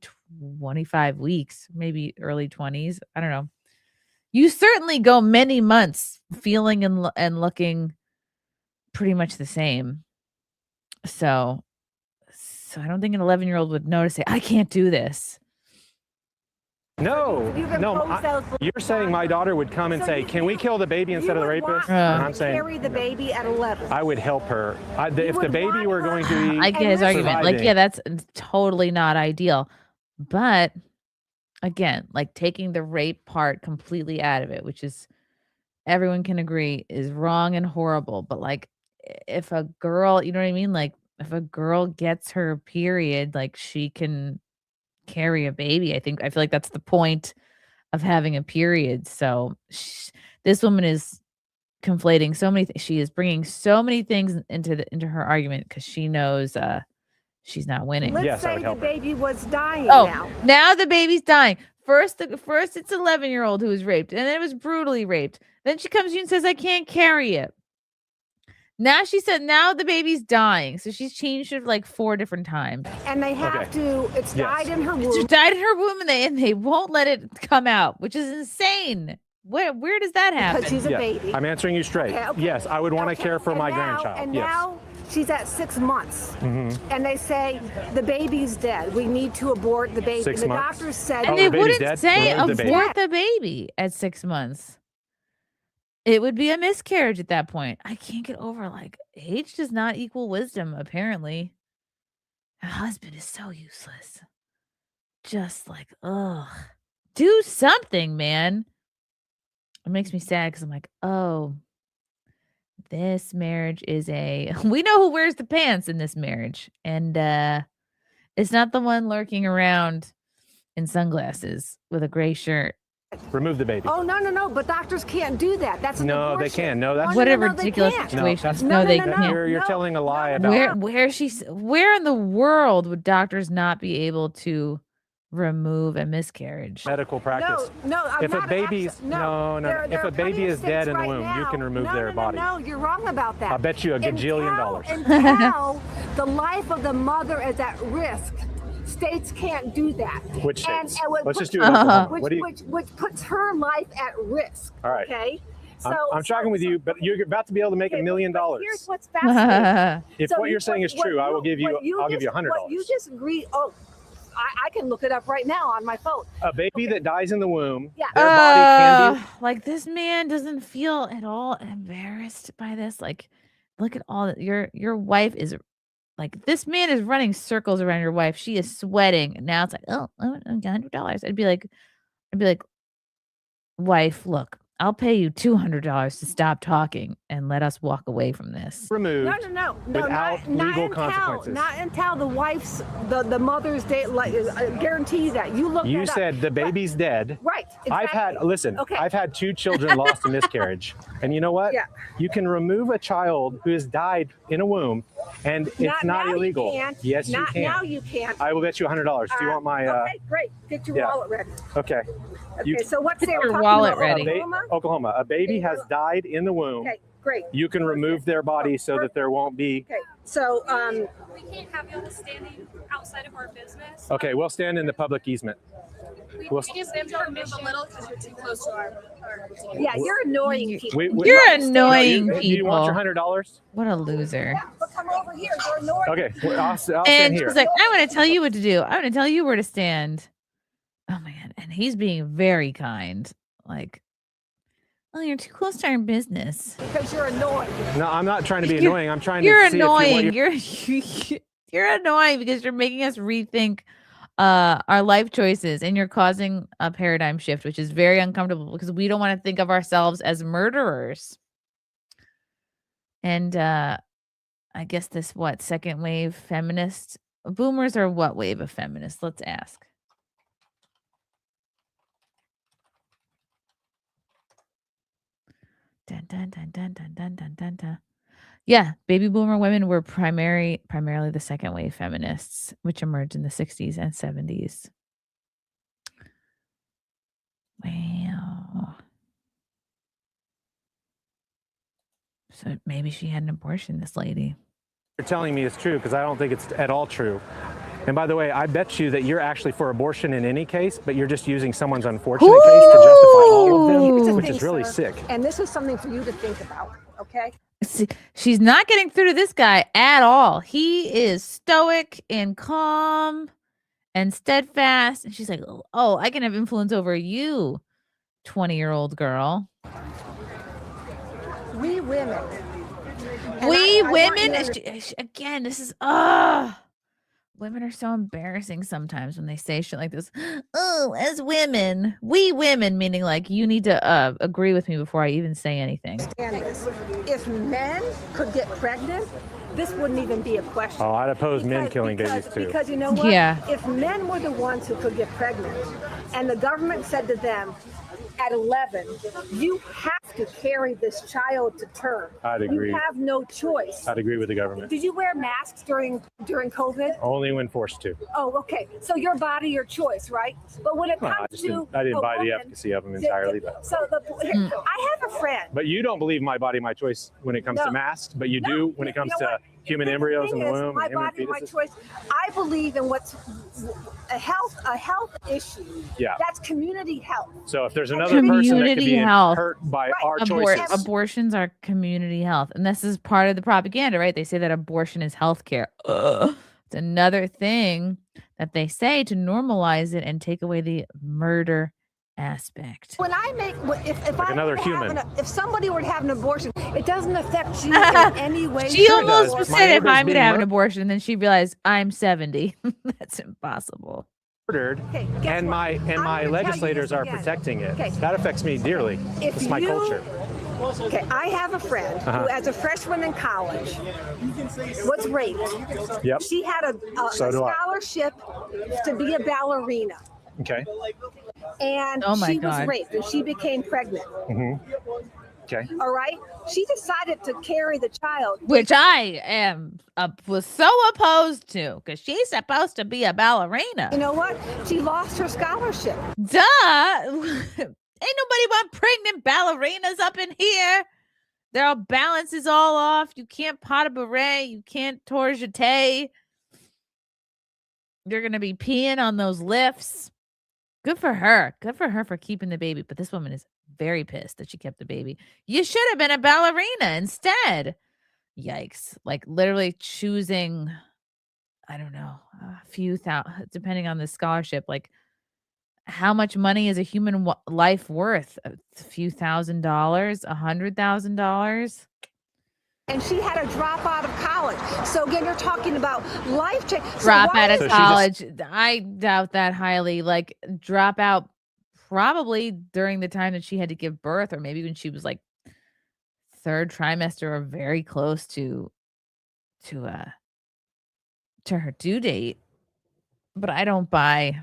25 weeks, maybe early 20s. I don't know. You certainly go many months feeling and looking pretty much the same. So I don't think an 11-year-old would notice it. I can't do this. No. You're saying my daughter would come and say, "Can we kill the baby instead of the rapist?" And I'm saying, carry the baby at 11. I would help her. If the baby were going to be, I get his argument. Like, yeah, that's totally not ideal. But again, like taking the rape part completely out of it, which is everyone can agree is wrong and horrible. But like, if a girl, you know what I mean? Like, if a girl gets her period, like she can carry a baby. I feel like that's the point of having a period. So this woman is conflating so many things. She is bringing so many things into her argument because she knows she's not winning. Let's say the baby was dying now. Now the baby's dying. First it's 11-year-old who was raped, and then it was brutally raped. Then she comes to you and says, I can't carry it. Now she said, now the baby's dying. So she's changed it like 4 different times. And they have to, it's died in her womb. It's died in her womb, and they won't let it come out, which is insane. Where does that happen? Because she's a baby. I'm answering you straight. Okay. Yes, I would want to care for my grandchild. And yes. now she's at 6 months. And they say, the baby's dead. We need to abort the baby. 6 the months. doctor said, and they wouldn't say abort the baby at 6 months. It would be a miscarriage at that point. I can't get over, like, age does not equal wisdom, apparently. A husband is so useless. Just like, ugh. Do something, man. It makes me sad because I'm like, oh, this marriage is we know who wears the pants in this marriage. And it's not the one lurking around in sunglasses with a gray shirt. Remove the baby. Oh, no. But doctors can't do that. That's an no, abortion. they can. No, that's what a ridiculous situation. No, they can't. You're telling a lie about where in the world would doctors not be able to remove a miscarriage? Medical practice. No. If a baby's if a baby is dead in the womb, you can remove their body. No, you're wrong about that. I'll bet you a gajillion dollars. Until the life of the mother is at risk. States can't do that. Which states? Let's just do it. Which puts her life at risk. All right. Okay. So I'm talking with you, but you're about to be able to make $1 million. Here's what's fascinating. If what you're saying is true, I'll give you $100. You just agree. Oh, I can look it up right now on my phone. A baby that dies in the womb, yeah. Their body can be. Like, this man doesn't feel at all embarrassed by this. Like, look at all that. Your wife is. Like, this man is running circles around your wife. She is sweating. Now it's like, oh, $100. I'd be like, wife, look, I'll pay you $200 to stop talking and let us walk away from this. Removed No, without legal consequences. Not until the wife's, the mother's day, guarantee that. You look You that up. said the baby's dead. Right. Exactly. I've had 2 children lost to miscarriage. And you know what? Yeah. You can remove a child who has died in a womb, and it's not illegal. Yes, you can. Now you can't. I will bet you $100. Do you want my... okay, great. Get your wallet ready. Okay. Okay, so what's there? Your wallet ready. Oklahoma. A baby has died in the womb. Okay, great. You can remove their body so that there won't be... Okay, so... we can't have y'all standing outside of our business. Okay, we'll stand in the public easement. We just have to remove a little because you're too close to our yeah, you're annoying people. You're annoying people. Do you want your $100? What a loser. But come over here. You're annoying. Okay, well, I'll stand And here. she's like, I'm going to tell you what to do. I'm going to tell you where to stand. Oh my God. And he's being very kind. Like, well, you're too close to our business. Because you're annoying. No, I'm not trying to be annoying. I'm trying to see annoying. If You're annoying because you're making us rethink our life choices, and you're causing a paradigm shift, which is very uncomfortable because we don't want to think of ourselves as murderers. And I guess this second wave feminist boomers are what wave of feminists? Let's ask. Dun, dun, dun, dun, dun, dun, dun, dun, dun. Yeah, baby boomer women were primarily the second wave feminists, which emerged in the 60s and 70s. Wow. So maybe she had an abortion, this lady. you're telling me is true, because I don't think it's at all true. And by the way, I bet you that you're actually for abortion in any case, but you're just using someone's unfortunate case to justify all of them, which is really sick. And this is something for you to think about, okay? See, she's not getting through to this guy at all. He is stoic and calm and steadfast. And she's like, oh, I can have influence over you, 20-year-old girl. We women. Again, this is, women are so embarrassing sometimes when they say shit like this. Oh, as women, we women, meaning like you need to agree with me before I even say anything. If men could get pregnant, this wouldn't even be a question. Oh, I'd oppose men killing babies too. Because you know what? Yeah. If men were the ones who could get pregnant, and the government said to them, at 11, you have to carry this child to term. I'd agree. You have no choice. I'd agree with the government. Did you wear masks during COVID? Only when forced to. Oh, okay. So your body, your choice, right? But when it comes I didn't buy the efficacy of them entirely. But. So I have a friend. But you don't believe my body, my choice when it comes to masks, but you do when it comes to human embryos in the womb. My body, my choice. I believe in what's a health issue. Yeah. That's community health. So if there's another person that could be hurt by our choices. Abortions are community health. And this is part of the propaganda, right? They say that abortion is healthcare. It's another thing that they say to normalize it and take away the murder aspect. When I make, if like I another human, if somebody were to have an abortion, it doesn't affect you in any way. She almost said if I'm going to have an abortion, and then she realized I'm 70. That's impossible. Murdered, and my legislators are protecting it. That affects me dearly. It's my culture. Okay, I have a friend who, as a freshman in college, was raped. Yep. She had a scholarship to be a ballerina. Okay. And she was raped, and she became pregnant. Mm-hmm. Okay. All right. She decided to carry the child, which I was so opposed to, because she's supposed to be a ballerina. You know what? She lost her scholarship. Duh. Ain't nobody want pregnant ballerinas up in here. Their balance is all off. You can't pas de bourrée. You can't tour jeté. You're gonna be peeing on those lifts. Good for her. Good for her for keeping the baby. But this woman is very pissed that she kept the baby. You should have been a ballerina instead. Yikes. Like literally choosing, I don't know, a few thousand, depending on the scholarship. Like how much money is a human life worth? A few $1,000, $100,000. And she had to drop out of college. So again, you're talking about life change. Drop out of college. I doubt that highly. Like drop out probably during the time that she had to give birth, or maybe when she was like 3rd trimester or very close to her due date. But I don't buy.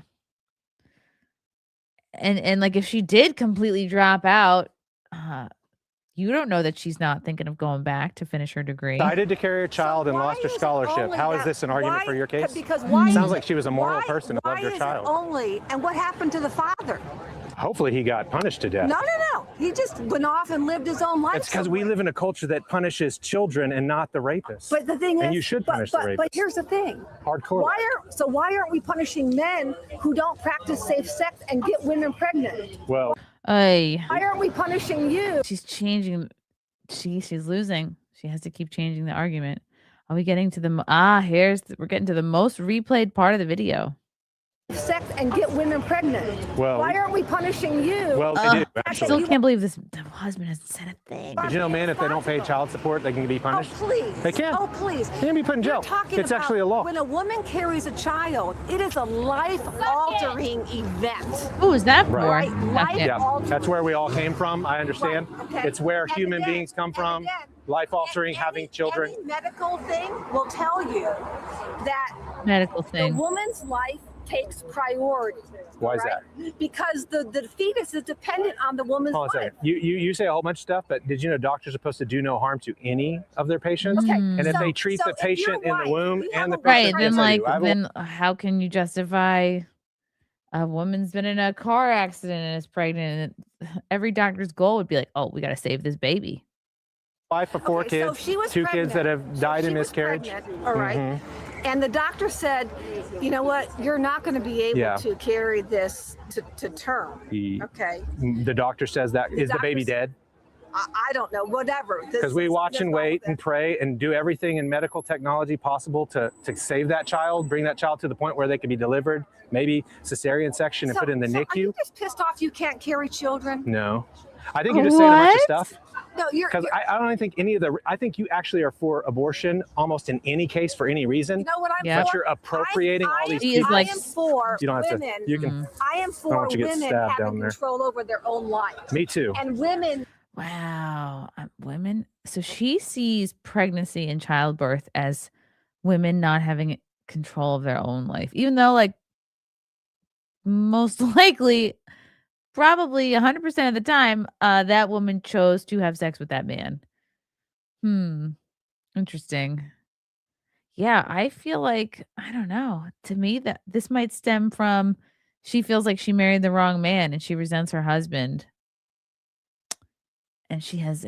And like if she did completely drop out, you don't know that she's not thinking of going back to finish her degree. Decided to carry a child and lost her scholarship. How is this an argument for your case? Because why? Sounds like she was a moral person who loved her Why is child. it only? And what happened to the father? Hopefully he got punished to death. No. He just went off and lived his own life. It's because we live in a culture that punishes children and not the rapists. But the thing is, and you should punish the rapists. But here's the thing. Hardcore. Why aren't we punishing men who don't practice safe sex and get women pregnant? Well, why aren't we punishing you? She's changing. She's losing. She has to keep changing the argument. Are we getting to the we're getting to the most replayed part of the video. Sex and get women pregnant. Well, why aren't we punishing you? Well, they do, I actually. still can't believe the husband hasn't said a thing. Did you know, man, if they don't pay child support, they can be punished? Oh, please. They can. Oh, please. They can be put in jail. It's actually a law. When a woman carries a child, it is a life-altering event. Who is that for? Right. Yeah, that's where we all came from. I understand. Right. Okay. It's where human beings come from. Life-altering, having children. Any medical thing will tell you that the woman's life takes priority. Why is that? Because the fetus is dependent on the woman's Hold on a life. second. You say a whole bunch of stuff, but did you know doctors are supposed to do no harm to any of their patients? Okay, And if they treat the patient in the womb and the patient, then how can you justify a woman's been in a car accident and is pregnant? Every doctor's goal would be like, oh, we got to save this baby. Wife of 4 kids, she was 2 pregnant. kids that have died in miscarriage. All right. And the doctor said, you know what, you're not going to be able to carry this to term. Okay. The doctor says that. Is the baby dead? I don't know, whatever. Because we watch and wait and pray and do everything in medical technology possible to save that child, bring that child to the point where they can be delivered, maybe cesarean section and put in the NICU. Are you just pissed off you can't carry children? No. I think you're just saying a bunch of stuff. No, because I don't think any of the. I think you actually are for abortion almost in any case for any reason. You know what I'm But for? you're appropriating all these. I am for you don't have women. to. You can. I am for women having control over their own life. Me too. And women. Wow, women. So she sees pregnancy and childbirth as women not having control of their own life, even though, like, most likely. Probably 100% of the time, that woman chose to have sex with that man. Interesting. Yeah, I feel like, I don't know. To me, that this might stem from she feels like she married the wrong man and she resents her husband. And she has,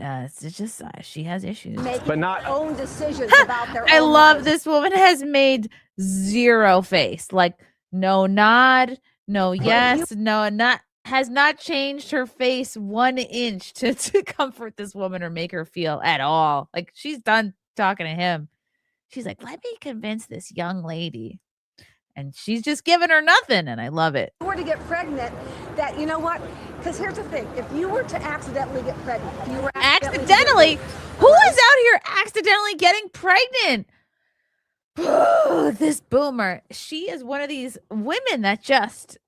she has issues. But not their own decisions about their I own love lives. this woman has made zero face. Like, no nod, no yes, no not. Has not changed her face 1 inch to comfort this woman or make her feel at all. Like, she's done talking to him. She's like, let me convince this young lady. And she's just giving her nothing. And I love it. If you were to get pregnant, that, you know what? Because here's the thing. If you were to accidentally get pregnant. If you were accidentally? Who is out here accidentally getting pregnant? This boomer. She is one of these women that just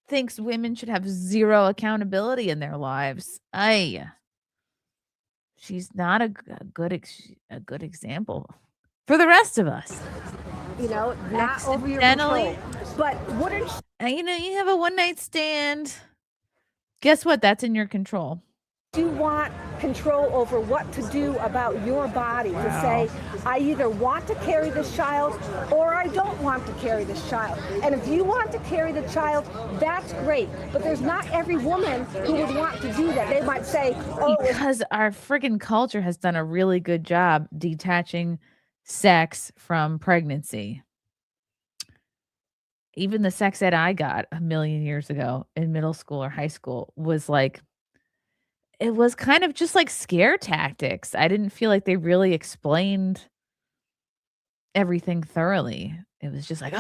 thinks women should have zero accountability in their lives. She's not a good example for the rest of us. You know, not over your control. But wouldn't you have a one-night stand? Guess what? That's in your control. You want control over what to do about your body to say, I either want to carry this child or I don't want to carry this child. And if you want to carry the child, that's great. But there's not every woman who would want to do that. They might say, oh, because our friggin' culture has done a really good job detaching sex from pregnancy. Even the sex ed I got a million years ago in middle school or high school was like, it was kind of just like scare tactics. I didn't feel like they really explained everything thoroughly. It was just like,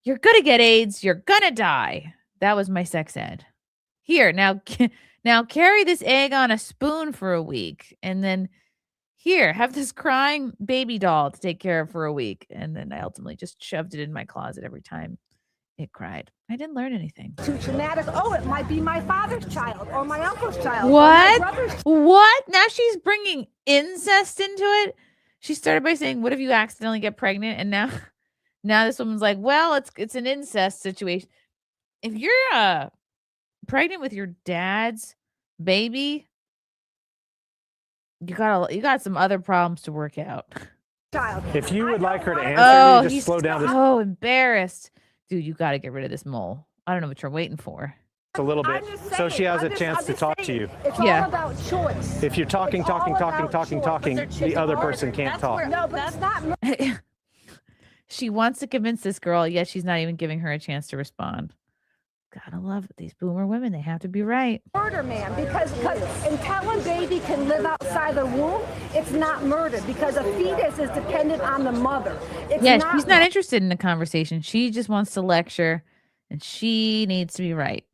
you're going to get AIDS. You're going to die. That was my sex ed. Here, now carry this egg on a spoon for a week. And then here, have this crying baby doll to take care of for a week. And then I ultimately just shoved it in my closet every time It cried. I didn't learn anything. Too traumatic. Oh, it might be my father's child or my uncle's child. What? Or my brother's What? Now she's bringing incest into it. She started by saying, "What if you accidentally get pregnant?" And now this woman's like, "Well, it's an incest situation." If you're pregnant with your dad's baby, you got some other problems to work out. child. If you would like her to answer, just he's slow down just so embarrassed. Dude, you got to get rid of this mole. I don't know what you're waiting for. a little bit, so she has a chance to talk to you. It's all about choice. If you're talking, the other person can't talk. No, but it's not. She wants to convince this girl, yet she's not even giving her a chance to respond. Gotta love it. These boomer women, they have to be right. Murder, man, because until a baby can live outside the womb, it's not murder because a fetus is dependent on the mother. She's not interested in a conversation. She just wants to lecture, and she needs to be right.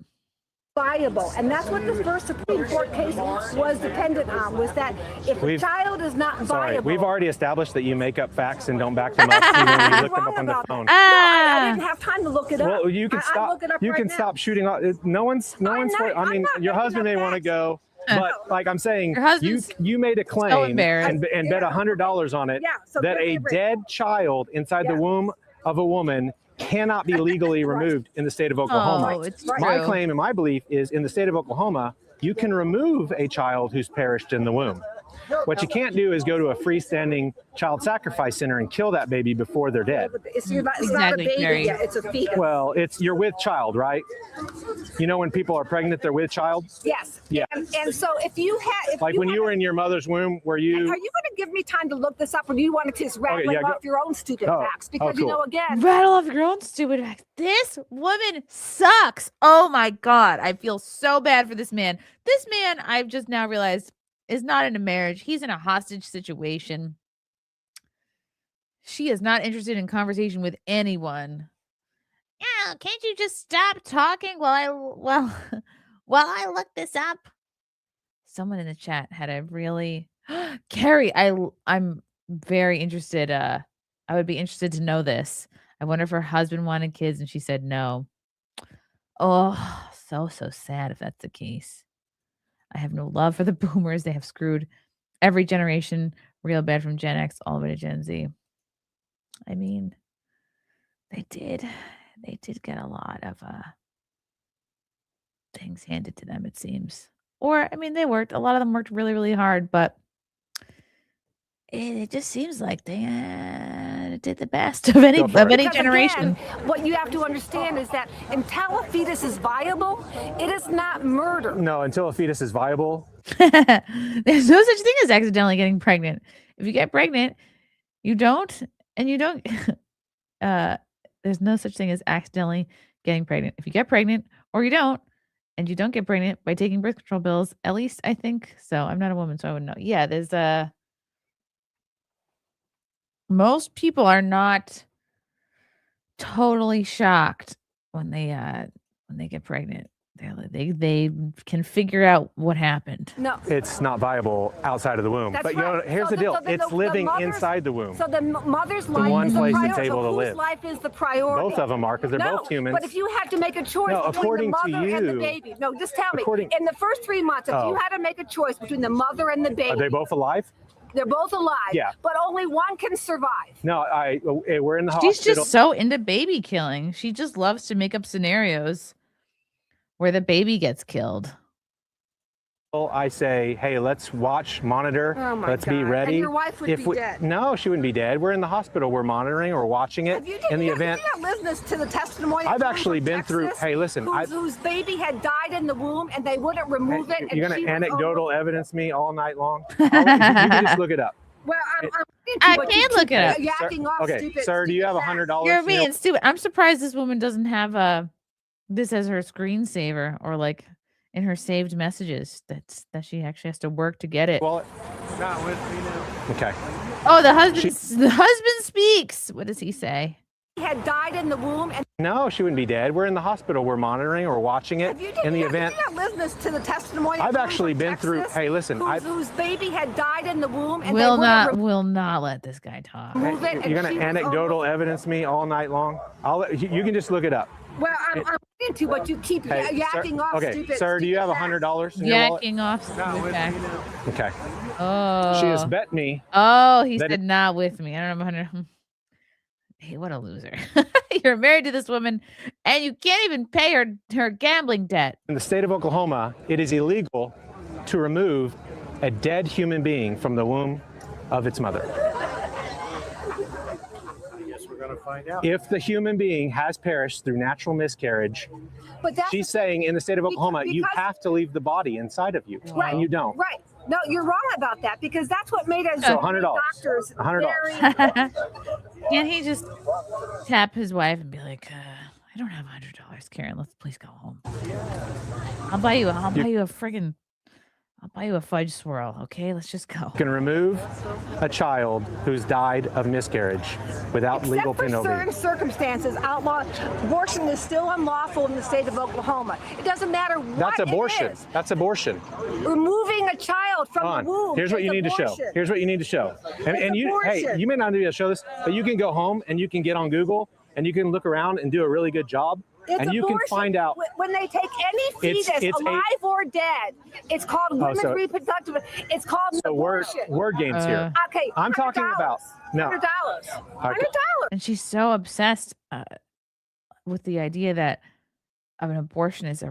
Viable, and that's what the first Supreme Court case was dependent on, was that if a child is not viable. We've already established that you make up facts and don't back them up. Even when you look them up on the phone. No, I didn't have time to look it up. Well, you can stop. You can stop shooting. No one's. I mean, your husband may want to go, but like I'm saying, you made a claim and bet $100 on it that a dead child inside the womb of a woman cannot be legally removed in the state of Oklahoma. My claim and my belief is in the state of Oklahoma, you can remove a child who's perished in the womb. What you can't do is go to a freestanding child sacrifice center and kill that baby before they're dead. It's not a baby yet, it's a fetus. Well, you're with child, right? You know when people are pregnant, they're with child? Yes. Yeah. And so if you had... when you were in your mother's womb, were you... Are you going to give me time to look this up, or do you want to just rattle off your own stupid facts? Because, cool. Again... Rattle off your own stupid facts. This woman sucks. Oh, my God. I feel so bad for this man. This man, I've just now realized, is not in a marriage. He's in a hostage situation. She is not interested in conversation with anyone. Yeah, can't you just stop talking while I look this up? Someone in the chat had a really Carrie, I'm very interested. I would be interested to know this. I wonder if her husband wanted kids and she said no. Oh, so sad if that's the case. I have no love for the boomers. They have screwed every generation real bad, from Gen X all the way to Gen Z. I mean, they did get a lot of things handed to them, it seems. Or, I mean, a lot of them worked really, really hard, but it just seems like they did the best of any generation. Again, what you have to understand is that until a fetus is viable, it is not murder. No, until a fetus is viable. There's no such thing as accidentally getting pregnant. If you get pregnant, you don't. There's no such thing as accidentally getting pregnant. If you get pregnant or you don't, and you don't get pregnant by taking birth control pills, at least I think so. I'm not a woman, so I wouldn't know. Yeah, there's most people are not totally shocked when they get pregnant. They can figure out what happened. No, it's not viable outside of the womb. That's but right. Here's the deal: it's living inside the womb. So the mother's life one is the place priority. it's able to whose live. life is the priority? Both of them are, because they're both humans. But if you had to make a choice between the mother and the baby, no, just tell me. In the first 3 months, if you had to make a choice between the mother and the baby, are they both alive? They're both alive. Yeah. But only one can survive. No, we're in the hospital. She's just so into baby killing. She just loves to make up scenarios where the baby gets killed. I say, hey, let's watch, monitor, let's be ready. And your wife would be dead. No, she wouldn't be dead. We're in the hospital. We're monitoring or watching it in the event. Have you not listened to the testimony? I've actually been through. Hey, listen, whose baby had died in the womb and they wouldn't remove it. You're going to anecdotal evidence me all night long? You can just look it up. Well, I can't look it up. You're acting off stupid. Sir, do you have $100? You're being stupid. I'm surprised this woman doesn't have this as her screensaver, or like in her saved messages that she actually has to work to get it. Well, not with me now. Okay. Oh, the husband speaks. What does he say? had died in the womb and No, she wouldn't be dead. We're in the hospital. We're monitoring or watching it in the event. Did you not listen to the testimony? I've actually been through. Hey, listen. Whose baby had died in the womb and will not let this guy talk. Move it, You're and gonna she was anecdotal evidence me all night long. You can just look it up. Well, I'm going to, but you keep yakking off. Okay, stupid. sir, do you have $100 in your wallet? Yakking off. Okay. Oh. She has bet me. Oh, he said not with me. I don't have 100. Hey, what a loser. You're married to this woman and you can't even pay her gambling debt. In the state of Oklahoma, it is illegal to remove a dead human being from the womb of its mother. We're going to find out. If the human being has perished through natural miscarriage, she's saying in the state of Oklahoma, you have to leave the body inside of you, and you don't. Right. No, you're wrong about that because that's what made us So $100. doctors $100. Can't he just tap his wife and be like, I don't have $100, Karen. Let's please go home. I'll buy you a fudge swirl, okay? Let's just go. You can remove a child who's died of miscarriage without legal penalty. Certain circumstances, abortion is still unlawful in the state of Oklahoma. It doesn't matter what That's abortion. it is. That's abortion. Removing a child from the womb. Here's what you need to show. Here's what you need to show. And you, hey, you may not be able to show this, but you can go home and you can get on Google and you can look around and do a really good job. And you can find out when they take any fetus, alive or dead. It's called women's reproductive. It's called an abortion. Word games here. Okay, I'm talking about $100. $100. And she's so obsessed with the idea that an abortion is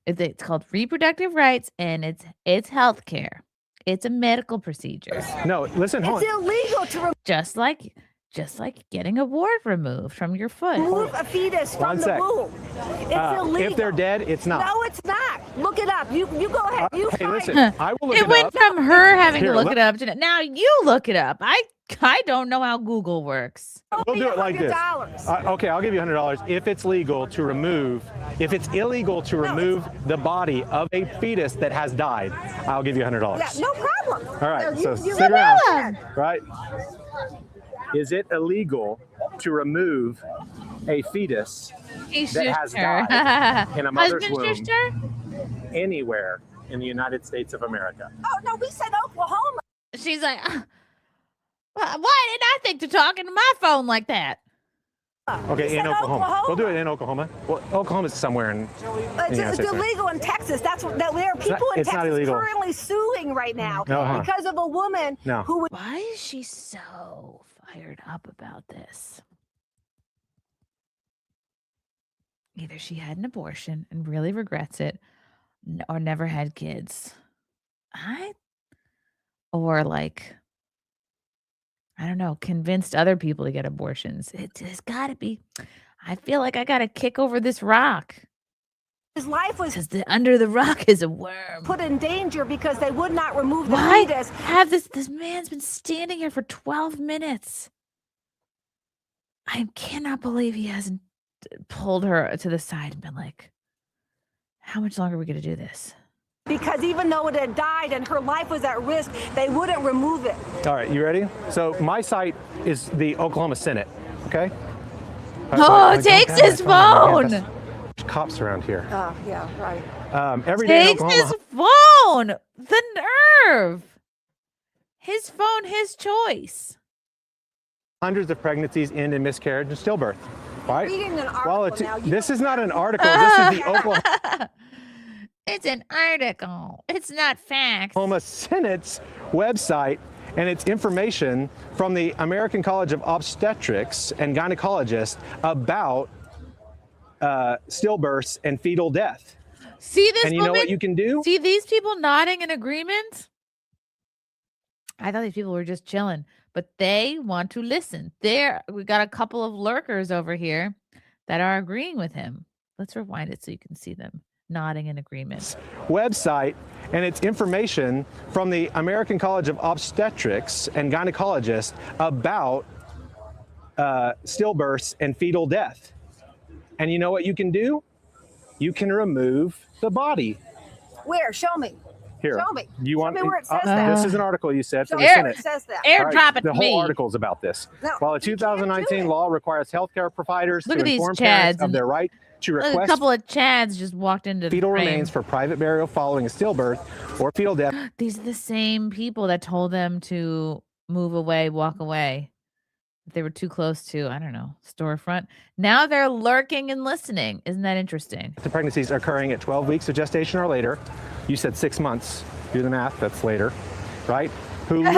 it's called reproductive rights and it's health care. It's a medical procedure. No, listen, hold on. It's illegal to just like getting a wart removed from your foot. remove a fetus from the womb. It's illegal. If they're dead, it's not. No, it's not. Look it up. You go ahead. You hey, find listen, it. I will look It went from her having to look look. it up to now you look it up. I don't know how Google works. We'll do it like this. Okay, I'll give you $100 if it's illegal to remove the body of a fetus that has died. I'll give you $100. Yeah, no problem. All right, No, so you stick around. ahead. Right? Is it illegal to remove a fetus that has died in a mother's womb anywhere in the United States of America? Oh no, we said Oklahoma. She's like, why did I think to talk into my phone like that? Okay, in Oklahoma. We'll do it in Oklahoma. Well, Oklahoma's somewhere in the United It's States. illegal in Texas. There are people in it's not Texas illegal. currently suing right now No, because of a woman who would. Why is she so fired up about this? Either she had an abortion and really regrets it, or never had kids. Or like, I don't know, convinced other people to get abortions. It's got to be. I feel like I got to kick over this rock. His life was under the rock is a worm. Put in danger because they would not remove the Why fetus. have this man's been standing here for 12 minutes. I cannot believe he hasn't pulled her to the side and been like, how much longer are we going to do this? Because even though it had died and her life was at risk, they wouldn't remove it. All right, you ready? So my site is the Oklahoma Senate, okay? Takes his phone. There's cops around here. Oh, yeah, right. Every day in Takes Oklahoma. his phone. The nerve. His phone, his choice. Hundreds of pregnancies end in miscarriage and stillbirth, right? Reading an article now. This is not an article. This is the Oklahoma It's an article. It's not facts. Senate's website, and it's information from the American College of Obstetrics and Gynecologists about stillbirths and fetal death. See this and you woman? know what you can do? See these people nodding in agreement? I thought these people were just chilling, but they want to listen. We got a couple of lurkers over here that are agreeing with him. Let's rewind it so you can see them nodding in agreement. Website, and it's information from the American College of Obstetrics and Gynecologists about stillbirths and fetal death. And you know what you can do? You can remove the body. Where? Show me. Here. Show me. You want Show me where it says that. This is an article you said from Show the me Senate. where it says that. Airdrop it The to whole me. article is about this. No, While a 2019 law requires healthcare providers Look to at these inform Chads parents of and- their right to Look, a request couple of Chads just walked into the fetal frame. remains for private burial following a stillbirth or fetal death. These are the same people that told them to move away, walk away. If they were too close to, I don't know, storefront. Now they're lurking and listening. Isn't that interesting? The pregnancies occurring at 12 weeks of gestation or later. You said 6 months. Do the math. That's later, right? Who lose a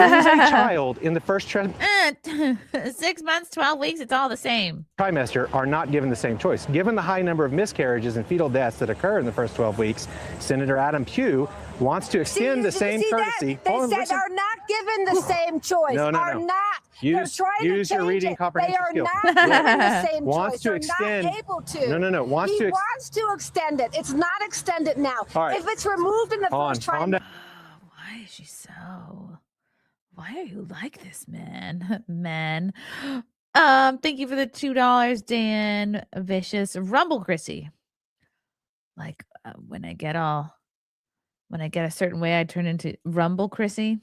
child in the first 6 months, 12 weeks, it's all the same. trimester are not given the same choice. Given the high number of miscarriages and fetal deaths that occur in the first 12 weeks, Senator Adam Pugh wants to extend the same courtesy. They Hold on, said listen. are not given the same choice. No, no, are no. not. They're Use trying your to change reading it. comprehension They are skills. not given the same Wants choice. to They're extend. not able to. No. Wants he to. wants to extend it. It's not extended now. All right. If it's removed in the Hold on, first calm trimester. down. Why is she so? Why are you like this, man? Man. Thank you for the $2, Dan Vicious. Rumble Chrissy. Like when I get a certain way, I turn into Rumble Chrissy.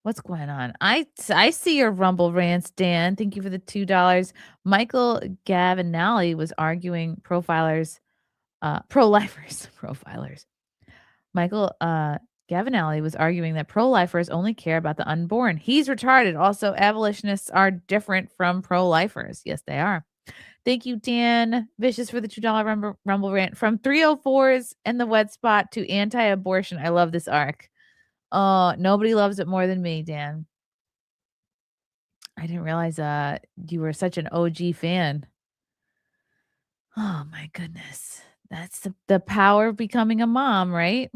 What's going on? I see your Rumble rants, Dan. Thank you for the $2. Michael Gavinelli was arguing pro-lifers. Michael Gavinelli was arguing that pro-lifers only care about the unborn. He's retarded. Also, abolitionists are different from pro-lifers. Yes, they are. Thank you, Dan Vicious, for the $2 Rumble rant. From 304s and the wet spot to anti-abortion. I love this arc. Nobody loves it more than me, Dan. I didn't realize you were such an OG fan. Oh my goodness. That's the power of becoming a mom, right?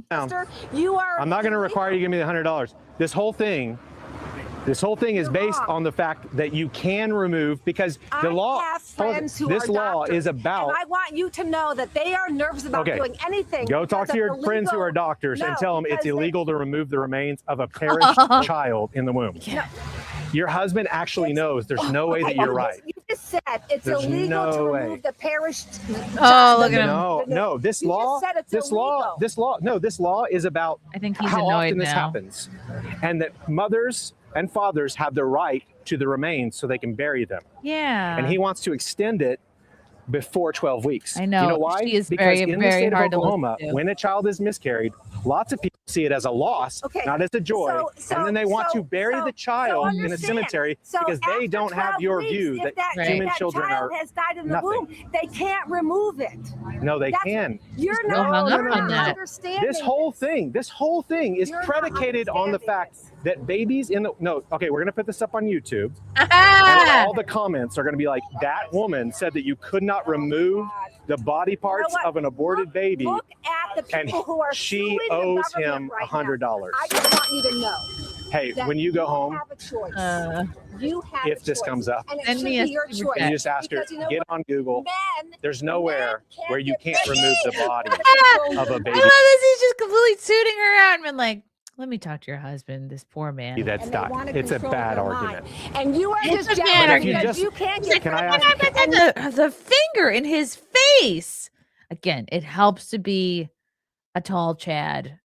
You are. I'm not going to require you to give me the $100. This whole thing is based on the fact that you can remove, because the law. I have friends who this are law doctors, is about. And I want you to know that they are nervous about Okay. doing anything. Go talk because to of your the friends who legal- are doctors and No, tell them it's because they- illegal to remove the remains of a perished child in the womb. Yeah. Your husband actually knows there's no way that you're right. You just said it's There's illegal to no remove way. the perished. Oh, look at him. No, this You just law, said it's this law is about I think he's how annoyed often this now. happens, and that mothers and fathers have the right to the remains so they can bury them. Yeah. And he wants to extend it before 12 weeks. I know. You know why? She is because very, in the very state of hard to listen Oklahoma, to. when a child is miscarried, lots of people see it as a loss, Okay, not as a joy, and then they want to bury the child in a understand. cemetery So because they after don't have 12 your weeks, view if that if human that children child are has died in the nothing. womb, they can't remove it. No, they That's- can. You're Still not, hung up you're on not that. understanding. This whole thing is You're not predicated on the fact that babies in the okay, we're gonna put this up on YouTube. Ah! And all the comments are gonna be like, that woman said that you could not remove the body parts what? of an aborted baby, Look at the and people who are she suing the owes government him right $100. now. I just want you to know. Hey, that when you go home, have a choice. You have if a this choice. comes up, and it Send should me be a your super choice. you just ask her, Because you know get what? on Google. Men, There's nowhere can't where you get can't remove the body pregnant. of a I baby. love this. He's just completely tooting her out and been like, let me talk to your husband, this poor man. That's And they not. wanna It's a control bad their argument. mind. And you are It's just a bad jealous argument. because you can't get Can I pregnant. ask? the finger in his face. Again, it helps to be a tall Chad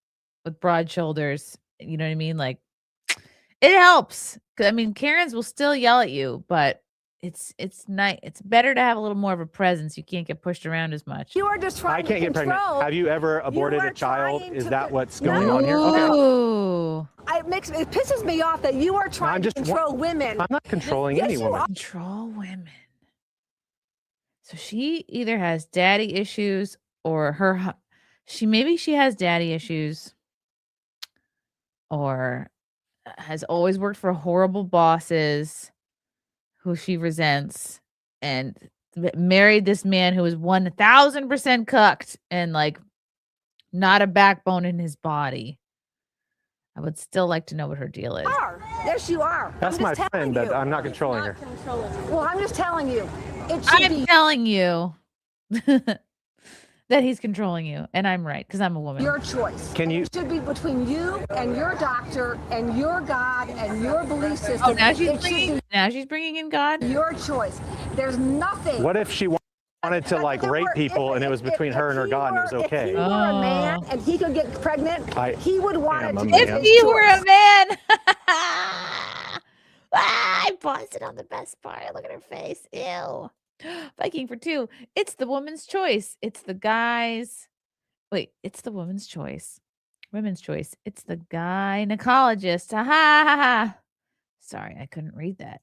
with broad shoulders. You know what I mean? Like, it helps. 'Cause, I mean, Karens will still yell at you, but it's nice. It's better to have a little more of a presence. You can't get pushed around as much. You are just trying I can't to get pregnant. control. Have you ever aborted are a child? trying Is to that con- what's No. going on here? Okay. Ooh. It pisses me off that you are trying to control women. I'm not controlling Yes, any you woman. are. Control women. So she either has daddy issues or maybe she has daddy issues or has always worked for horrible bosses who she resents and married this man who is 1000% cucked and like not a backbone in his body. I would still like to know what her deal is. Yes, you are. That's I'm my just friend, telling but you. I'm not controlling her. Well, I'm just telling you. It should I'm be telling you that he's controlling you, and I'm right because I'm a woman. your choice. Can you? It should be between you and your doctor and your God and your belief system. Oh, now It should she's bringing in God. be your choice. There's nothing. What if she wants wanted to like rape people and it was between her and her God and it was okay. If he were a man and he could get pregnant, he would want it to be If he were a man. I paused it on the best part. Look at her face. Ew. Viking for 2. It's the woman's choice. It's the guy's. Wait, it's the woman's choice. Women's choice. It's the gynecologist. Ha ha ha ha. Sorry, I couldn't read that.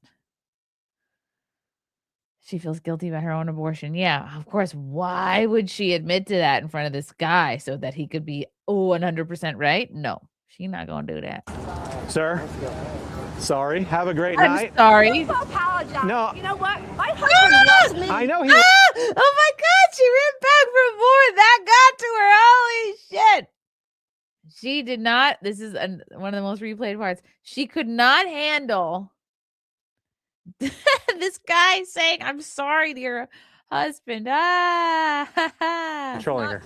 She feels guilty about her own abortion. Yeah, of course. Why would she admit to that in front of this guy so that he could be 100% right? No, she's not going to do that. Sir, sorry. Have a great I'm night. sorry. Apologize. No. You know what? My husband loves me. I know he. Oh my God, she ran back for more. That got to her. Holy shit. She did not. This is one of the most replayed parts. She could not handle this guy saying, "I'm sorry to your husband." Controlling her.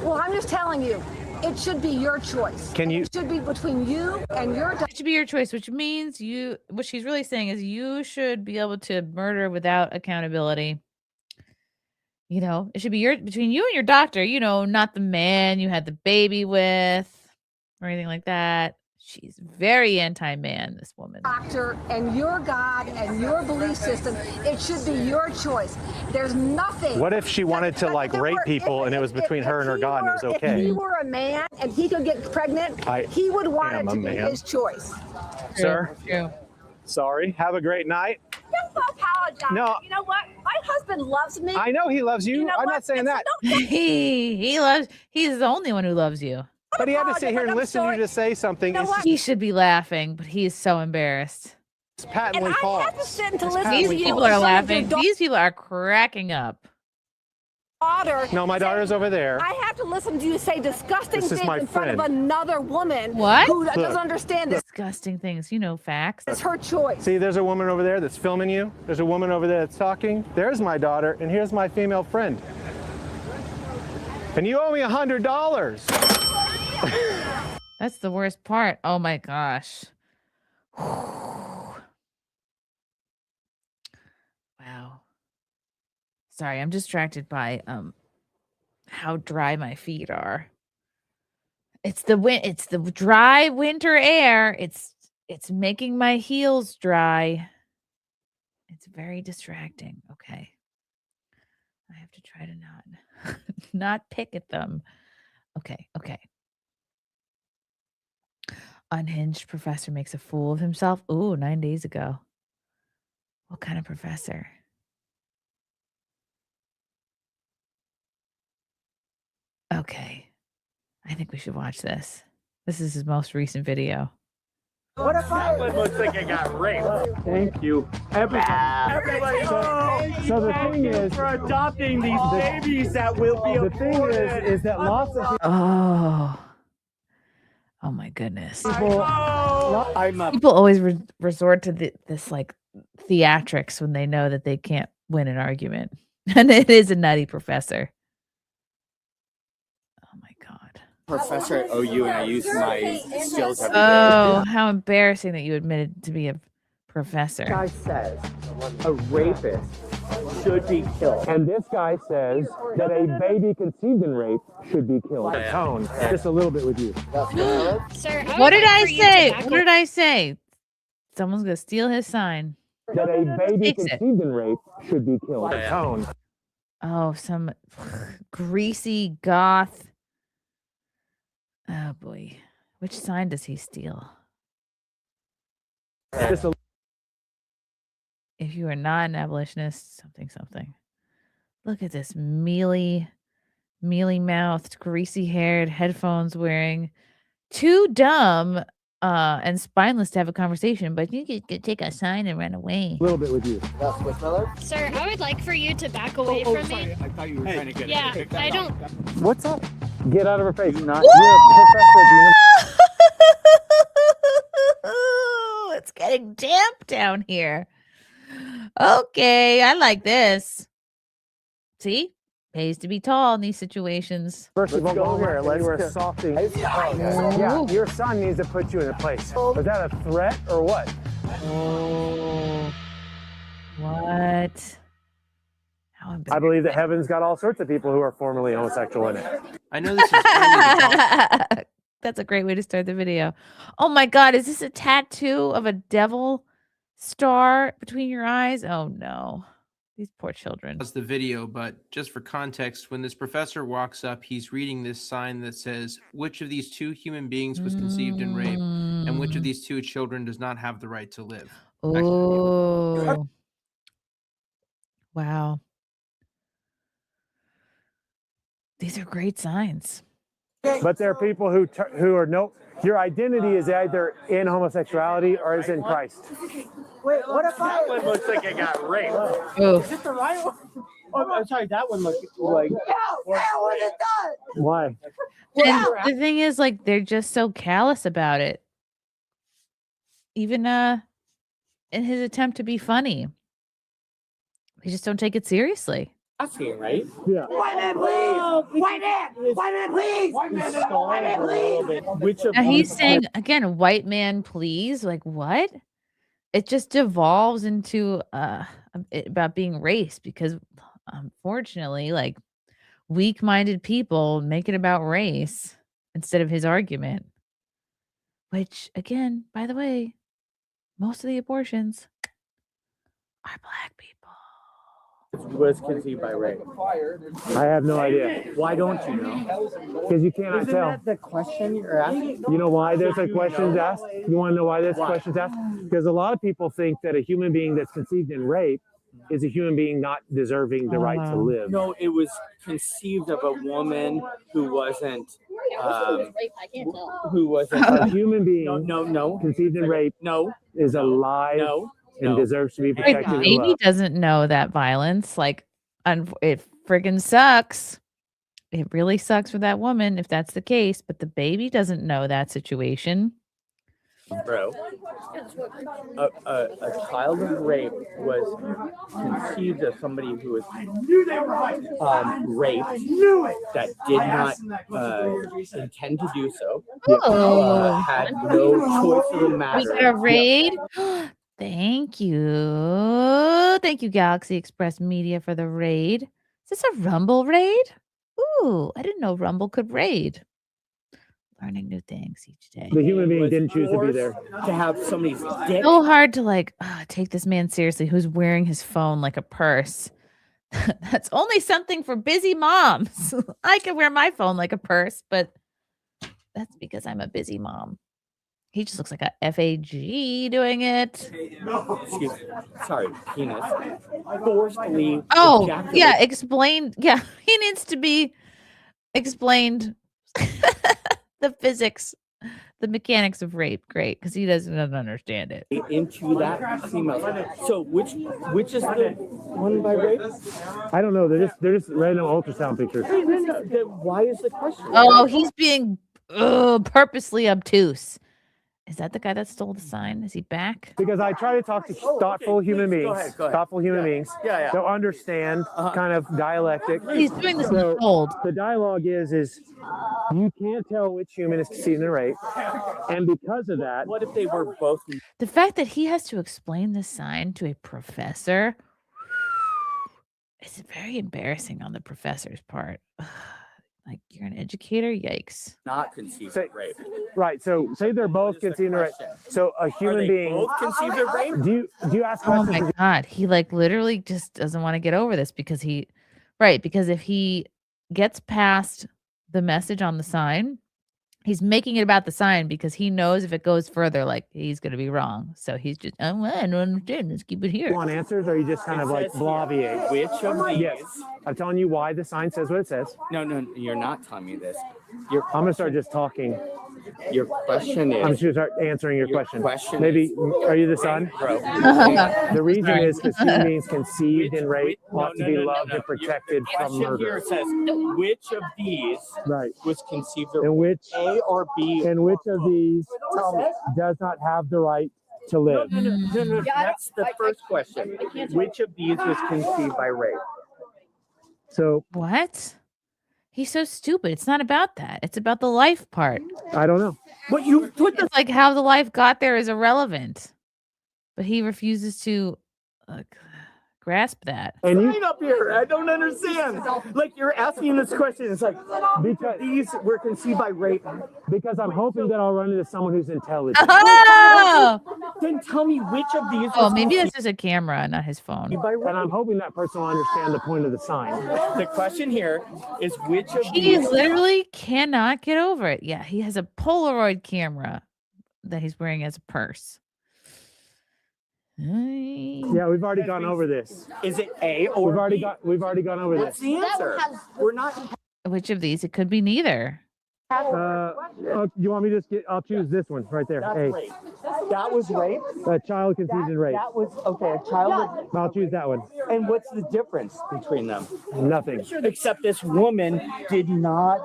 Well, I'm just telling you, it should be your choice. Can you? It should be between you and your It should be your choice, which means what she's really saying is you should be able to murder without accountability. You know, it should be between you and your doctor, you know, not the man you had the baby with or anything like that. She's very anti-man, this woman. doctor and your God and your belief system. It should be your choice. There's nothing. What if she wanted to like rape people and it was between her and her God and it was If okay? he were a man and he could get pregnant, he would want it to be his choice. Sir, sorry. Have a great night. Don't apologize. No. You know what? My husband loves me. I know he loves you. You know I'm what? not saying that. He's the only one who loves you. But he had to sit here and listen to you to say something. You know what? He should be laughing, but he's so embarrassed. It's patently false. I have to sit to It's listen These to you. people are Some of laughing. your These people are cracking up. daughter. No, my daughter's over there. I have to listen to you say disgusting This is things my in front of friend. another woman What? who doesn't understand this. Disgusting things. You know facts. It's her choice. See, there's a woman over there that's filming you. There's a woman over there that's talking. There's my daughter, and here's my female friend. And you owe me $100. That's the worst part. Oh my gosh. Wow. Sorry, I'm distracted by how dry my feet are. It's the dry winter air. It's making my heels dry. It's very distracting. Okay. I have to try to not pick at them. Okay. Unhinged professor makes a fool of himself. Ooh, 9 days ago. What kind of professor? Okay. I think we should watch this. This is his most recent video. What if I looks like I got raped? Thank you. Everybody, So the thing is, for adopting these babies that will be the thing is that lots of people. Oh my goodness. People always resort to this like theatrics when they know that they can't win an argument. And it is a nutty professor. Oh my God. Professor at OU and I use my skills every day. Oh, how embarrassing that you admitted to be a professor. This guy says a rapist should be killed. And this guy says that a baby conceived in rape should be killed. Tone, just a little bit with you. Sir, What did I say? What did I say? Someone's gonna steal his sign. That a baby Fix it. conceived in rape should be killed. Tone. Oh, some greasy goth. Oh boy. Which sign does he steal? Just a If you are not an abolitionist, something. Look at this mealy mouthed, greasy haired, headphones wearing, too dumb and spineless to have a conversation, but you could take a sign and run away. little bit with you. Sir, I would like for you to back away from me. I thought you were trying to get Yeah, I don't. What's up? Get out of her face. You're a professor at the It's getting damp down here. Okay, I like this. See? Pays to be tall in these situations. First of all, go here. Let's softing. Yeah, your son needs to put you in a place. Was that a threat or what? Oh, what? How I believe that heaven's got all sorts of people who are formerly homosexual in it. I know this is kind of That's a great way to start the video. Oh my God, is this a tattoo of a devil star between your eyes? Oh no, these poor children. the video, but just for context, when this professor walks up, he's reading this sign that says, which of these two human beings was conceived in rape, and which of these two children does not have the right to live? Oh. Wow. These are great signs. But there are people who are your identity is either in homosexuality or is in Christ. Wait, what if that one looks like it got raped? Oh. Is it the right one? Oh, I'm sorry, that one looks like. Why? And the thing is, like, they're just so callous about it. Even in his attempt to be funny. They just don't take it seriously. That's it, right? Yeah. White man, please! White man! White man, please! White man, please! Which of Now he's these- saying again, white man, please. Like what? It just devolves into about being race because unfortunately, like weak-minded people make it about race instead of his argument. Which again, by the way, most of the abortions are black people. Was conceived by rape. I have no idea. Why don't you know? Because you cannot Isn't tell. that the question you're asking? You know why there's like questions asked? You want to know why there's questions asked? Because a lot of people think that a human being that's conceived in rape is a human being not deserving the right to live. No, it was conceived of a woman who wasn't. Who wasn't A human being no conceived in rape is alive and deserves to be Wait, protected the and baby loved. doesn't know that violence. Like, it friggin' sucks. It really sucks for that woman if that's the case. But the baby doesn't know that situation. Bro, a child of rape was conceived as somebody who was raped that did not intend to do so. Oh. Had no choice of the matter. We got a raid. Thank you. Thank you, Galaxy Express Media, for the raid. Is this a Rumble raid? Ooh, I didn't know Rumble could raid. Learning new things each day. The human being didn't choose to be there. To have somebody's dick. So hard to like take this man seriously who's wearing his phone like a purse. That's only something for busy moms. I can wear my phone like a purse, but that's because I'm a busy mom. He just looks like a FAG doing it. Excuse me. Sorry, penis. Forcefully. Oh, ejaculated. yeah, explain. Yeah, he needs to be explained. The physics, the mechanics of rape. Great, because he doesn't understand it. Into that female. So which is the one by rape? I don't know. They're just random ultrasound pictures. Why is the question? Oh, he's being purposely obtuse. Is that the guy that stole the sign? Is he back? Because I try to talk to thoughtful human beings, Go ahead. thoughtful human beings Yeah. that understand kind of dialectic. He's doing this in cold. The dialogue is you can't tell which human is conceived in rape, and because of that, What if they were both? The fact that he has to explain this sign to a professor is very embarrassing on the professor's part. Like, you're an educator? Yikes. Not conceived of rape. right? So say they're both conceived in rape. So a human being both conceived of rape? Do you ask Oh questions? my God. He like literally just doesn't want to get over this because because if he gets past the message on the sign, he's making it about the sign because he knows if it goes further, like he's going to be wrong. So he's just, I don't understand. Let's keep it here. You want answers, or are you just kind of like bloviate? Which of these? Yes, I'm telling you why the sign says what it says. No, you're not telling me this. I'm gonna start just talking. Your question is. I'm just gonna start answering your question. Question Maybe are you the son? Bro. The reason is because human beings conceived in rape ought to be loved and protected from Question here murder. says, which of these was conceived of And which A or B? and which of these does not have the right to live? No. That's the first question. Which of these was conceived by rape? So What? He's so stupid. It's not about that. It's about the life part. I don't know. But you put It's like how the life got there is irrelevant. But he refuses to grasp that. And you up here, I don't understand. Like you're asking this question, it's like because these were conceived by rape. Because I'm hoping that I'll run into someone who's intelligent. Oh, Then tell me which of these. oh, maybe that's just a camera, not his phone. And I'm hoping that person will understand the point of the sign. The question here is which of He these. literally cannot get over it. Yeah, he has a Polaroid camera that he's wearing as a purse. Yeah, we've already gone over this. Is it A or We've already gone over What's this. the answer? We're not. Which of these? It could be neither. You want me to just I'll choose this one right there. That's A. rape. That was rape. A child conceived in rape. That was okay. A child. I'll choose that one. And what's the difference between them? Nothing. Except this woman did not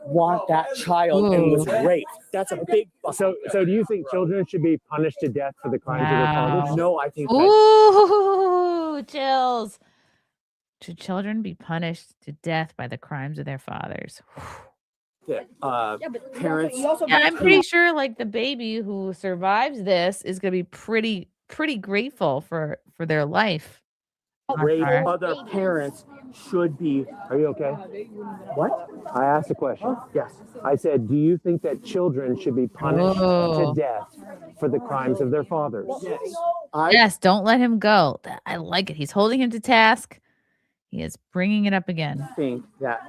want that child and was raped. That's a big. So do you think children should be punished to death for the crimes of their fathers? No, I think. Ooh, chills. Should children be punished to death by the crimes of their fathers? Parents. Yeah, I'm pretty sure like the baby who survives this is gonna be pretty grateful for their life. Rape other parents should be. Are you okay? What? I asked a question. Yes. I said, do you think that children should be punished to death for the crimes of their fathers? Yes. Yes, don't let him go. I like it. He's holding him to task. He is bringing it up again. I think that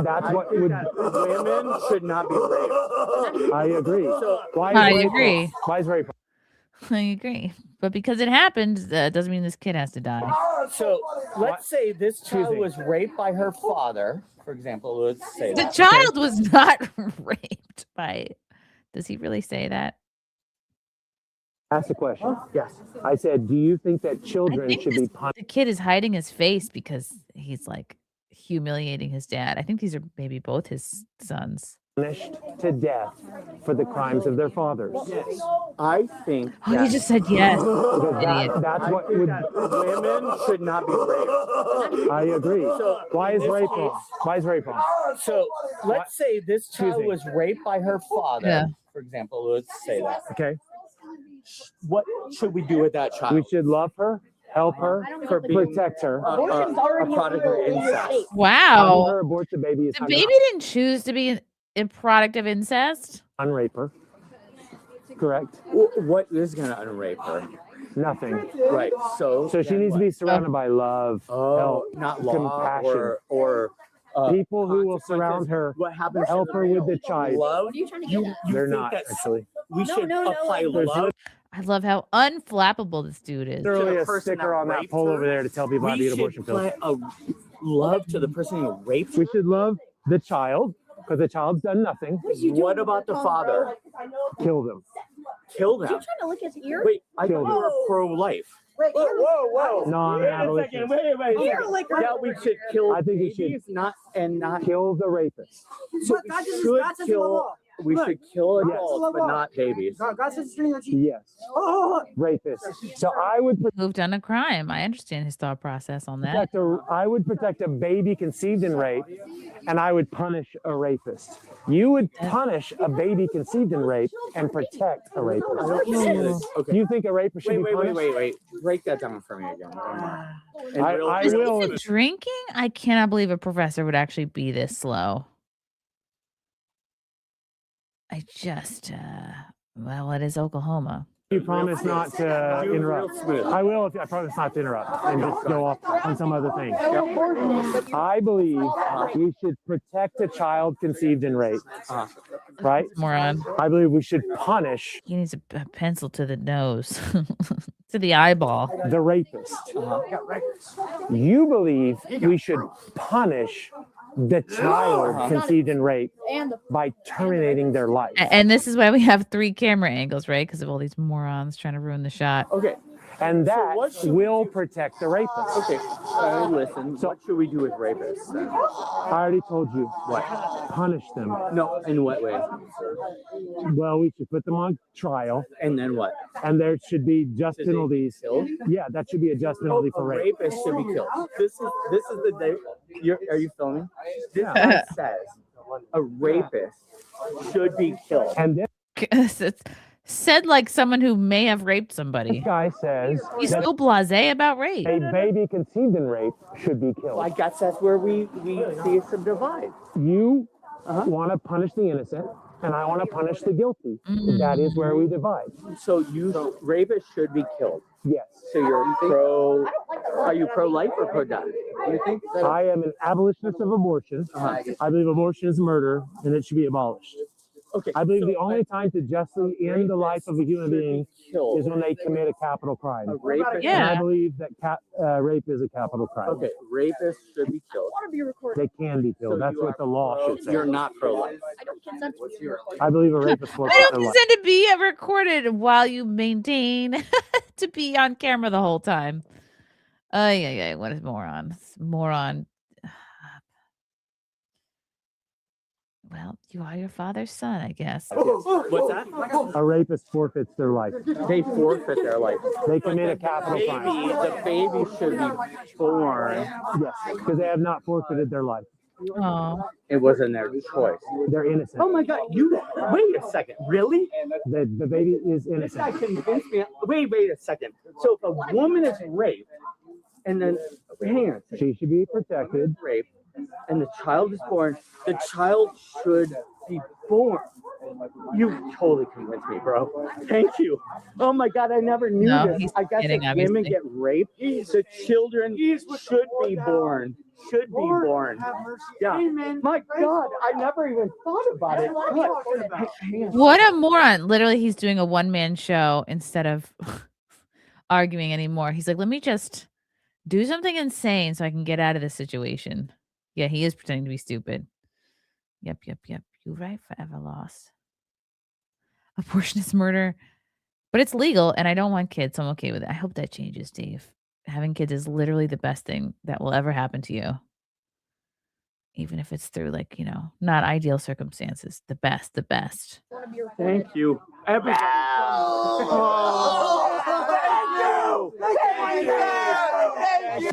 that's what would women should not be raped. I agree. So, I agree. Why is rape? I agree. But because it happened, doesn't mean this kid has to die. So let's say this child was raped by her father, for example. Let's say The child was not raped by. Does he really say that? Ask the question. Yes. I said, do you think that children should be punished? The kid is hiding his face because he's like humiliating his dad. I think these are maybe both his sons. Punished to death for the crimes of their fathers. Yes. I think. Oh, you just said yes. That's what would women should not be raped. I agree. So, why is rape wrong? Why is rape wrong? So let's say this child was raped by her father, for example. Let's say that. Okay. What should we do with that child? We should love her, help her, protect her. A product of incest. Wow. Having her abort the baby is The baby didn't choose to be a product of incest. unrape her. Correct. What is going to unrape her? Nothing. Right. So she needs to be surrounded by love, help, not law compassion, or people who will surround her, help her with the child. Love? They're not actually. We should apply love. I love how unflappable this dude is. Literally a sticker on that pole over there to tell people how to eat abortion pills. Love to the person who raped. We should love the child because the child's done nothing. What about the father? Kill them. Kill them. You trying to lick his ear? Wait, I Kill thought you were pro-life. Wait, Whoa. No, I'm an abolitionist. Wait. Yeah, we should kill. I think we should not kill the rapist. So we should kill adults, but not babies. Yes. Rapist. So I would Who've done a crime. I understand his thought process on that. I would protect a baby conceived in rape, and I would punish a rapist. You would punish a baby conceived in rape and protect a rapist. Okay. You think a rapist should be punished? Wait. Break that down for me again. I Is will. it drinking? I cannot believe a professor would actually be this slow. I just, well, it is Oklahoma. You promise not to interrupt. I will if I promise not to interrupt and just go off on some other thing. I believe we should protect a child conceived in rape. Right? Moron. I believe we should punish. He needs a pencil to the nose, to the eyeball. The rapist. You believe we should punish the child conceived in rape by terminating their life. And this is why we have 3 camera angles, right? Because of all these morons trying to ruin the shot. Okay. And that will protect the rapist. Okay, listen. So what should we do with rapists then? I already told you. What? Punish them. No, in what way? Well, we should put them on trial. And then what? And there should be just penalties. Killed? Yeah, that should be a just penalty for rape. Rapist should be killed. This is the day. Are you filming? This says a rapist should be killed. And then Said like someone who may have raped somebody. This guy says He's that so blasé about rape. a baby conceived in rape should be killed. I guess that's where we see some divide. You want to punish the innocent, and I want to punish the guilty. That is where we divide. So rapists should be killed. Yes. So are you pro-life or pro-death? You think? I am an abolitionist of abortion. I believe abortion is murder, and it should be abolished. Okay. I believe the only time to justly end the life of a human being is when they commit a capital crime. And I believe that rape is a capital crime. Okay, rapists should be killed. They can be killed. That's what the law should say. You're not pro-life. I believe a rapist I forfeits don't their life. consent to be recorded while you maintain to be on camera the whole time. Yeah. What is moron? Moron. Well, you are your father's son, I guess. What's that? A rapist forfeits their life. They forfeit their life. They commit a capital crime. The baby should be born. Yes, because they have not forfeited their life. Oh. It wasn't their choice. They're innocent. Oh my God! Wait a second. Really? The baby is This guy innocent. convinced me. Wait a second. So if a woman is raped, and then hang on, She should be protected. Raped, and the child is born, the child should be born. You totally convinced me, bro. Thank you. Oh my God, I never knew this. he's I guess kidding, if women obviously. get raped, the children should be born. Should be born. Yeah. My God, I never even thought about it. What a moron. Literally, he's doing a one-man show instead of arguing anymore. He's like, let me just do something insane so I can get out of this situation. Yeah, he is pretending to be stupid. Yep. You right, forever lost. Abortion is murder. But it's legal, and I don't want kids, so I'm okay with it. I hope that changes, Dave. Having kids is literally the best thing that will ever happen to you. Even if it's through, like, not ideal circumstances. The best. Thank you. Everybody.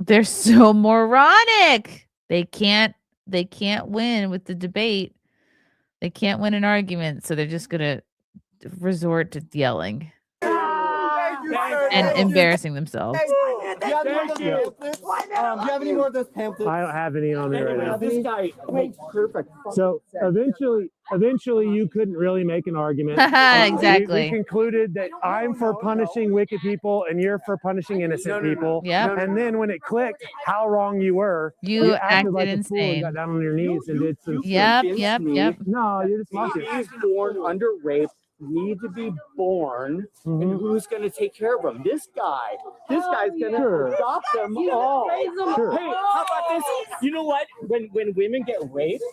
They're so moronic. They can't win with the debate. They can't win an argument, so they're just gonna resort to yelling and embarrassing themselves. Thank you. Do you have any more of those pamphlets? I don't have any on me right now. This guy makes perfect. So eventually you couldn't really make an argument. Exactly. We concluded that I'm for punishing wicked people and you're for punishing innocent people. Yep. And then when it clicked how wrong you were, You acted like a fool and insane. got down on your knees and did some Yep. No, you're just lucky. Babies born under rape need to be born, and who's going to take care of them? This guy's going to adopt them all. Sure. Hey, how about this? You know what? When women get raped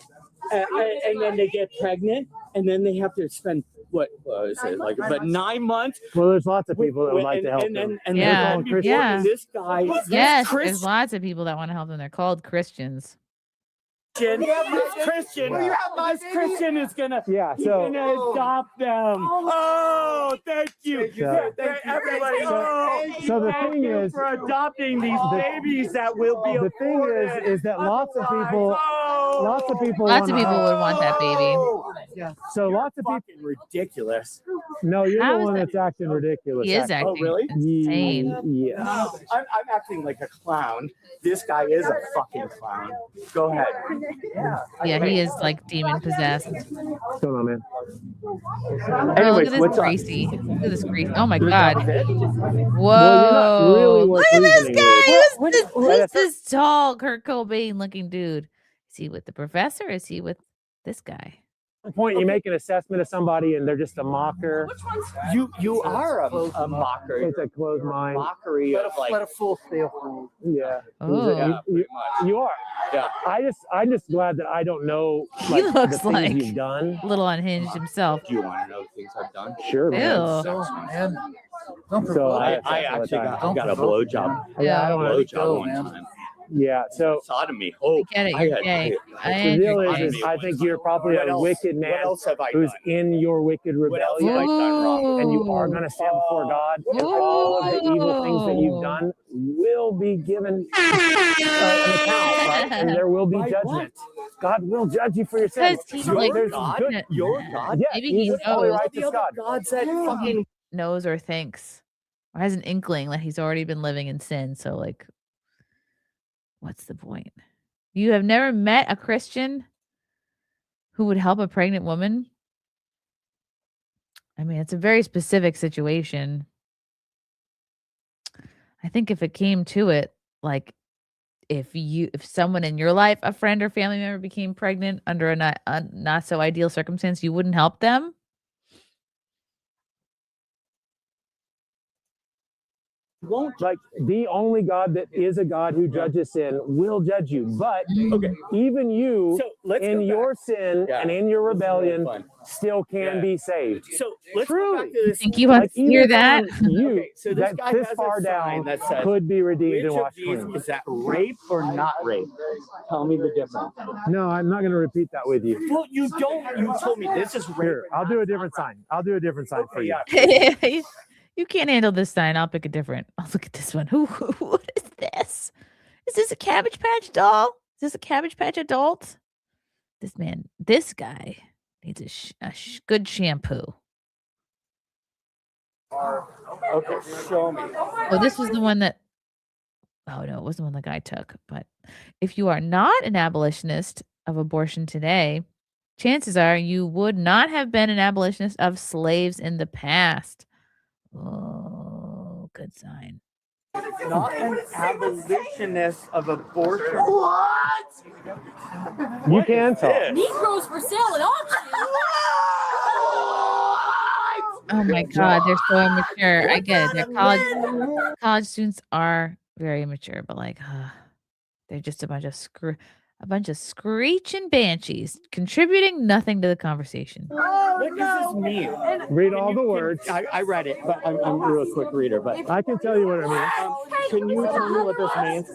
and then they get pregnant, and then they have to spend what is it like? But 9 months. Well, there's lots of people that would like to help them. This guy. Yes, there's lots of people that want to help them. They're called Christians. Christian is gonna adopt them. Oh, thank you. Thank everybody. So the thing is, for adopting these babies that will be. The thing is that lots of people would want that baby. So lots of people ridiculous. No, you're the one that's acting ridiculous. He is acting insane. Yeah. I'm acting like a clown. This guy is a fucking clown. Go ahead. Yeah, he is like demon possessed. What's going on, man? Look at this Gracie. Look at this Gracie. Oh my God. Whoa. Well, look at this guy. Who's this tall Kurt Cobain looking dude? Is he with the professor? Is he with this guy? Point you make an assessment of somebody and they're just a mocker. You are a mocker. It's a closed mind. Mockery of like a full steel. Yeah. Oh. You are. Yeah. I'm just glad that I don't know He the looks things like you've done. a little unhinged himself. Do you want to know the things I've done? Sure, man. So I actually got a blowjob. Yeah, I don't know. Blowjob one time. Yeah, so sodomy. Oh, Get it, I you're had gay. the deal is I think you're probably a wicked man who's in your wicked rebellion, and you are going to stand before God, and all of the evil things that you've done will be given an account, right? And there will be judgment. God will judge you for your sins. Because he's like, there's God? good. Your God? Yeah, maybe he's he an holy knows. righteous God. Gods that fucking knows or thinks or has an inkling that he's already been living in sin. So, like, what's the point? You have never met a Christian who would help a pregnant woman? I mean, it's a very specific situation. I think if it came to it, like, if someone in your life, a friend or family member, became pregnant under a not so ideal circumstance, you wouldn't help them? Won't, like, the only God that is a God who judges sin will judge you. But even you, in your sin and in your rebellion, still can be saved. So let's Truly. go back to this. Think you want to hear that? You, so this guy this has far a down sign that says, could be redeemed and which of washed these clean. is that rape or not rape? Tell me the difference. No, I'm not going to repeat that with you. Well, you don't. You told me this is rape. Here, I'll do a different sign. I'll do a different sign for you. You can't handle this sign. I'll pick a different. I'll look at this one. What is this? Is this a Cabbage Patch doll? Is this a Cabbage Patch adult? This guy needs a good shampoo. Okay, show me. Oh, this was the one that. Oh no, it wasn't the one the guy took. But if you are not an abolitionist of abortion today, chances are you would not have been an abolitionist of slaves in the past. Oh, good sign. Not an abolitionist of abortion. What? You can talk. Negroes for sale at auction. Oh my God, they're so immature. I get it. They're college students are very immature, but like, they're just a bunch of screeching banshees, contributing nothing to the conversation. What does this mean? Read all the words. I read it, but I'm a real quick reader. But I can tell you what it means. Can you tell me what this means?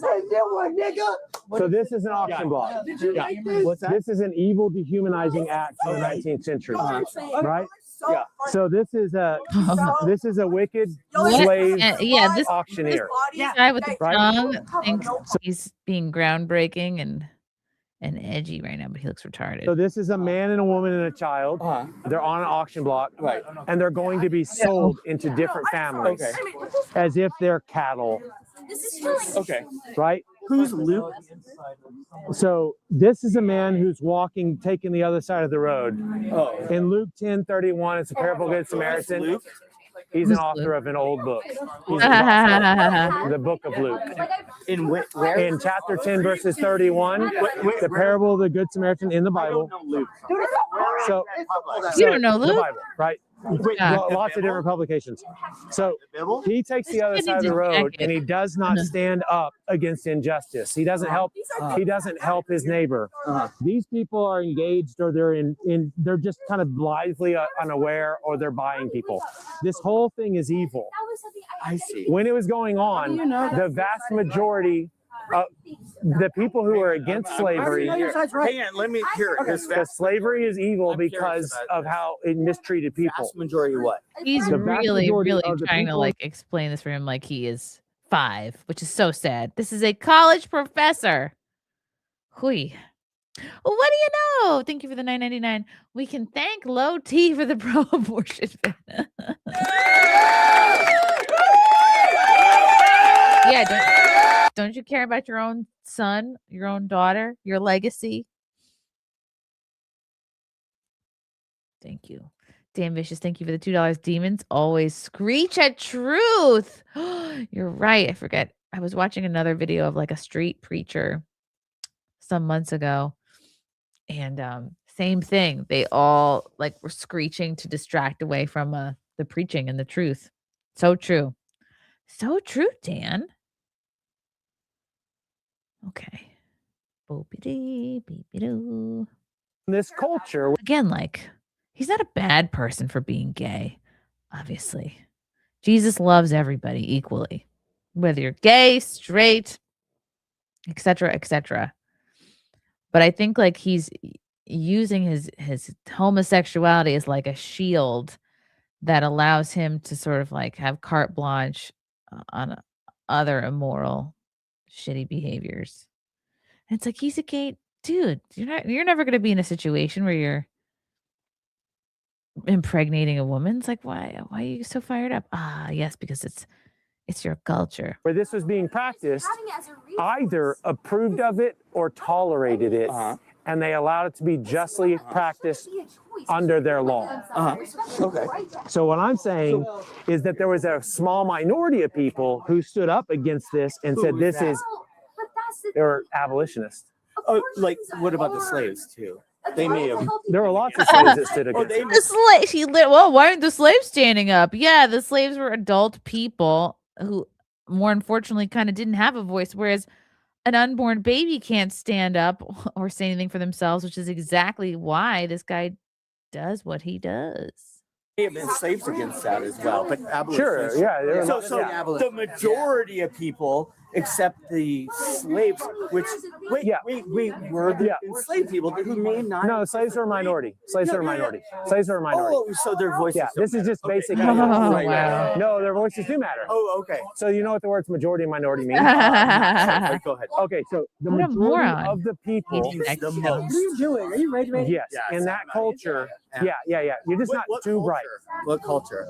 So this is an auction block. Yeah. What's that? This is an evil dehumanizing act from the 19th century, right? Yeah. So this is a wicked slave this auctioneer. This guy with the tongue thinks he's being groundbreaking and edgy right now, but he looks retarded. So this is a man and a woman and a child. They're on an auction block, right? And they're going to be sold into different families, as if they're cattle. Okay. Right? Who's Luke? So this is a man who's taking the other side of the road. Oh. In Luke 10:31, it's a parable of Good Samaritan. Luke? He's an author of an old book. He's the book of Luke. In where? In chapter 10, verses 31, the parable of the Good Samaritan in the Bible. So you don't know Luke? The Bible, right? Lots of different publications. So he takes the other side of the road and he does not stand up against injustice. He doesn't help. He doesn't help his neighbor. These people are engaged, or they're just kind of blithely unaware, or they're buying people. This whole thing is evil. I see. When it was going on, the vast majority the people who are against slavery. Hang on, let me hear it. Because slavery is evil because of how it mistreated people. Vast majority what? He's really trying to like explain this for him like he is 5, which is so sad. This is a college professor. Hui. Well, what do you know? Thank you for the $9.99. We can thank Low T for the pro-abortion. Yeah, don't you care about your own son, your own daughter, your legacy? Thank you. Dan Vicious, thank you for the $2. Demons always screech at truth. You're right. I forget. I was watching another video of like a street preacher some months ago. And same thing. They all like were screeching to distract away from the preaching and the truth. So true. So true, Dan. Okay. Boopity, beepity-doo. This culture. Again, like, he's not a bad person for being gay, obviously. Jesus loves everybody equally, whether you're gay, straight, etc., etc. But I think like he's using his homosexuality as like a shield that allows him to sort of like have carte blanche on other immoral, shitty behaviors. And it's like he's a gay dude, you're never going to be in a situation where you're impregnating a woman. It's like, why are you so fired up? Ah, yes, because it's your culture. Where this was being practiced, either approved of it or tolerated it, and they allowed it to be justly practiced under their law. Okay. So what I'm saying is that there was a small minority of people who stood up against this and said this is, they were abolitionists. Oh, like what about the slaves too? They may have. There were lots of slaves that stood against it. The slave, well, why aren't the slaves standing up? Yeah, the slaves were adult people who, more unfortunately, kind of didn't have a voice, whereas an unborn baby can't stand up or say anything for themselves, which is exactly why this guy does what he does. May have been slaves against that as well, but Sure, yeah. So the majority of people except the slaves, which we were the enslaved people who may not. No, slaves are a minority. Slaves are a minority. Slaves are a minority. Oh, so their voices. Yeah, this is just basic. Wow. No, their voices do matter. Oh, okay. So you know what the words majority and minority mean? Go ahead. Okay, so the majority of the people. The most. What are you doing? Are you ready? Yes, in that culture. Yeah. You're just not too bright. What culture?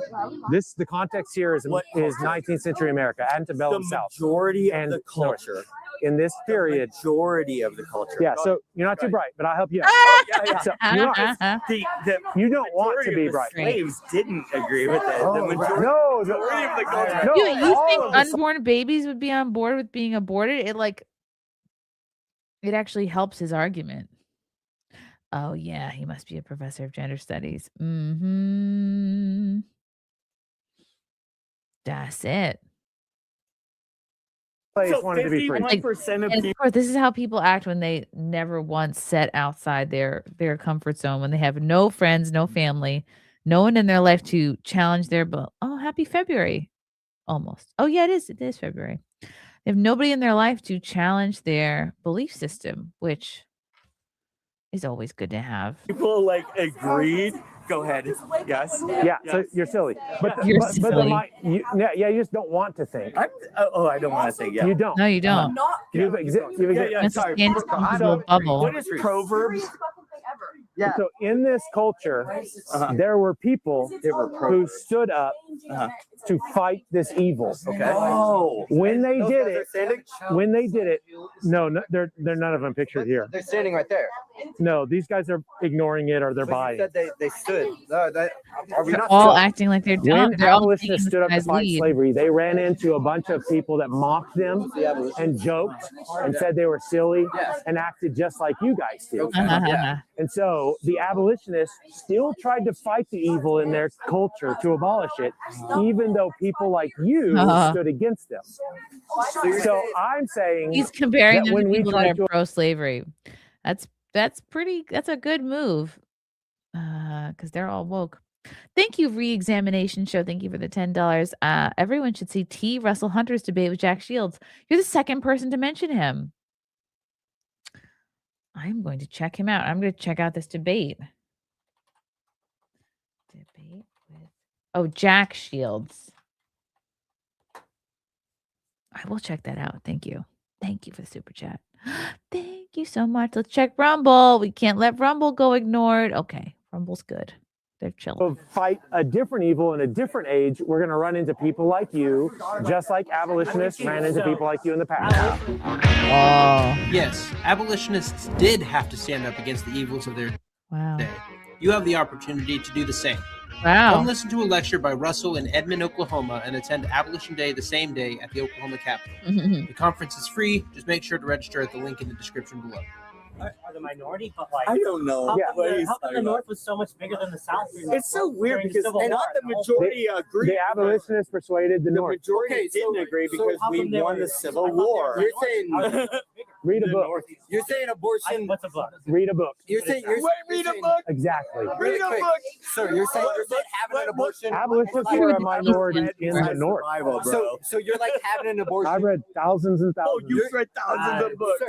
The context here is 19th century America, antebellum South. The majority of the culture. In this period, majority of the culture. Yeah, so you're not too bright, but I'll help you out. So you don't want to be bright. Slaves didn't agree with it. The majority of the culture. You think unborn babies would be on board with being aborted? It actually helps his argument. Oh yeah, he must be a professor of gender studies. That's it. So 51% of people. Of course, this is how people act when they never once set outside their comfort zone, when they have no friends, no family, no one in their life to challenge their happy February. Almost. Oh yeah, it is February. They have nobody in their life to challenge their belief system, which is always good to have. People agreed. Go ahead. Yes. Yeah. So you're silly. But You're silly. silly. You just don't want to think. I don't want to think. Yeah. You don't. No, you don't. Sorry. Bubble. What is Proverbs? Yeah. So in this culture, there were people who stood up to fight this evil. Okay. Oh. When they did it, no, they're none of them pictured here. They're standing right there. No, these guys are ignoring it or they're buying. You said they stood. No, are we not all acting like they're dumb. When abolitionists stood up to fight slavery, they ran into a bunch of people that mocked them and joked and said they were silly and acted just like you guys do. And so the abolitionists still tried to fight the evil in their culture to abolish it, even though people like you stood against them. So I'm saying he's comparing that them to when people that are pro-slavery. That's a good move, because they're all woke. Thank you, Re-Examination Show. Thank you for the $10. Everyone should see T. Russell Hunter's debate with Jack Shields. You're the second person to mention him. I'm going to check him out. I'm going to check out this debate. Jack Shields. I will check that out. Thank you. Thank you for the super chat. Thank you so much. Let's check Rumble. We can't let Rumble go ignored. Okay, Rumble's good. They're chilling. To fight a different evil in a different age, we're going to run into people like you, just like abolitionists ran into people like you in the past. Yes, abolitionists did have to stand up against the evils of their day. You have the opportunity to do the same. Wow. Come listen to a lecture by Russell in Edmond, Oklahoma, and attend Abolition Day the same day at the Oklahoma Capitol. The conference is free. Just make sure to register at the link in the description below. Are the minority, but I don't know. How come the North was so much bigger than the South? It's so weird because not the majority agreed. The abolitionists persuaded the North. The majority didn't agree because we won the Civil War. You're saying read a book. You're saying abortion. What's a book? Read a book. You're saying read a book. Exactly. Read a book, sir. You're saying having an abortion. Abolitionists were a minority in the North. So you're like having an abortion. I read thousands and thousands. Oh, you've read thousands of books,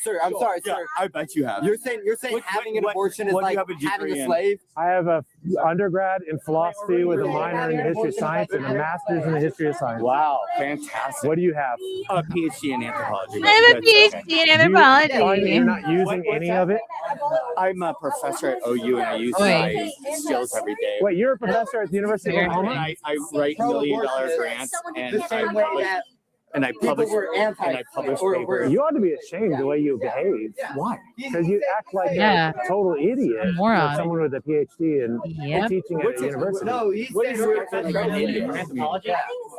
sir. I'm sorry, sir. I bet you have. You're saying having an abortion is like having a slave. I have a undergrad in philosophy with a minor in the history of science and a master's in the history of science. Wow, fantastic. What do you have? A PhD in anthropology. I have a PhD PhD in anthropology. You're not using any of it? I'm a professor at OU and I use my skills every day. Wait, you're a professor at the University of Oklahoma? And I write $1 million grants and I publish papers. You ought to be ashamed the way you behave. Why? Because you act like a total idiot. Moron. Someone with a PhD and teaching at a university. No,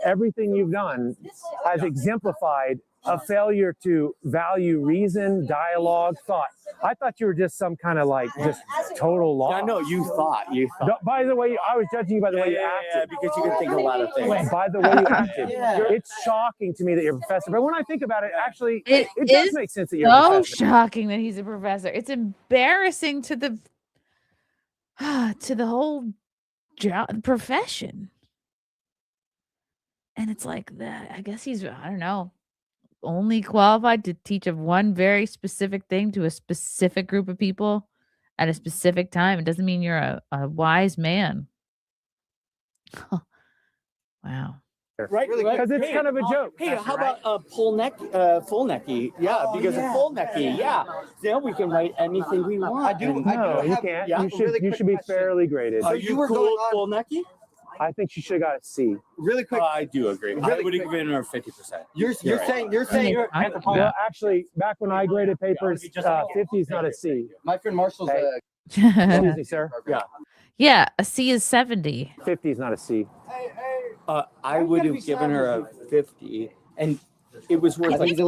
Everything you've done has exemplified a failure to value reason, dialogue, thought. I thought you were just some kind of like just total law. No, you thought. By the way, I was judging you by the way you acted. Because you can think a lot of things. By the way you acted. It's shocking to me that you're a professor. But when I think about it, actually, it does make sense that you're a professor. So shocking that he's a professor. It's embarrassing to the whole profession. And it's like that. I guess he's, I don't know, only qualified to teach of one very specific thing to a specific group of people at a specific time. It doesn't mean you're a wise man. Wow. Right, because it's kind of a joke. Hey, how about full necky? Yeah, because of full necky, then we can write anything we want. No, you can't. You should be fairly graded. Are you cool full necky? I think she should have got a C. Really quick. I do agree. I would have given her 50%. You're saying you're well, actually, back when I graded papers, 50 is not a C. My friend Marshall's Excuse me, sir. Yeah, a C is 70. 50 is not a C. I would have given her a 50, and it was worth like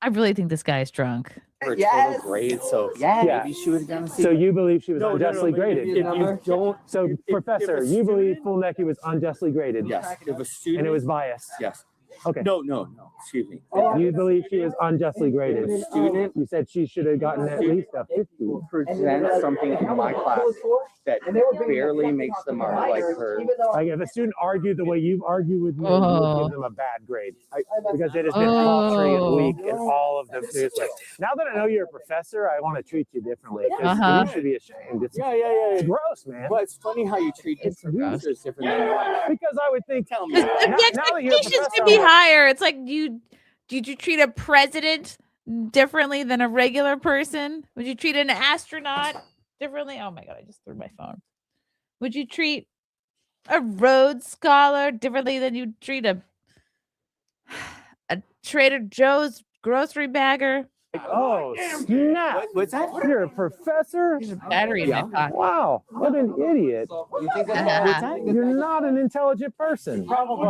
I really think this guy is drunk. her total grade. So maybe she would have gotten a C. So you believe she was unjustly graded? If you don't, so Professor, you believe Full Necky was unjustly graded? Yes. If a student, and it was biased. Yes. Okay. No. Excuse me. You believe she was unjustly graded? Student, you said she should have gotten at least a 50. Present something in my class that barely makes the mark like her. Like if a student argued the way you've argued with me, you would give them a bad grade because it has been paltry and weak in all of them. Now that I know you're a professor, I want to treat you differently because you should be ashamed. It's, it's gross, man. But it's funny how you treat professors different than you. Because I would think, the expectations could be higher. It's like did you treat a president differently than a regular person? Would you treat an astronaut differently? Oh my God, I just threw my phone. Would you treat a Rhodes Scholar differently than you treat a Trader Joe's grocery bagger? Oh, snap. What's that? You're a professor? There's a battery in my pocket. Wow, what an idiot. You're not an intelligent person. Probably.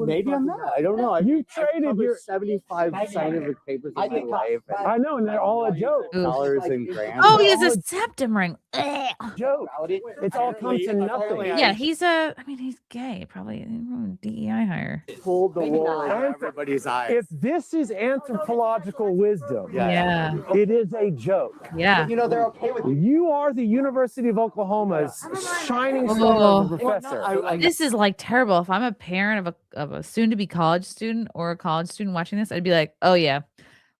Maybe I'm not. I don't know. You traded your 75 scientific papers in my life. I know, and they're all a joke. Dollars and grants. Oh, he has a septum ring. Joke. It's all come to nothing. Yeah, he's gay. Probably DEI hire. Pulled the wool over everybody's eyes. If this is anthropological wisdom, it is a joke. Yeah. You know, they're okay with you are the University of Oklahoma's shining star of a professor. This is like terrible. If I'm a parent of a soon-to-be college student or a college student watching this, I'd be like, oh yeah,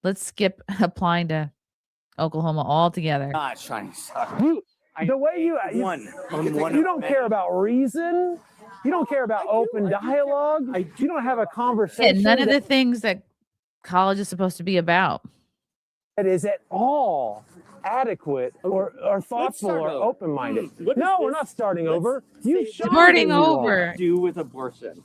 let's skip applying to Oklahoma altogether. Not shining star. The way you don't care about reason. You don't care about open dialogue. You don't have a conversation. Yeah, none of the things that college is supposed to be about. That is at all adequate or thoughtful or open-minded. No, we're not starting over. Starting over. Do with abortion.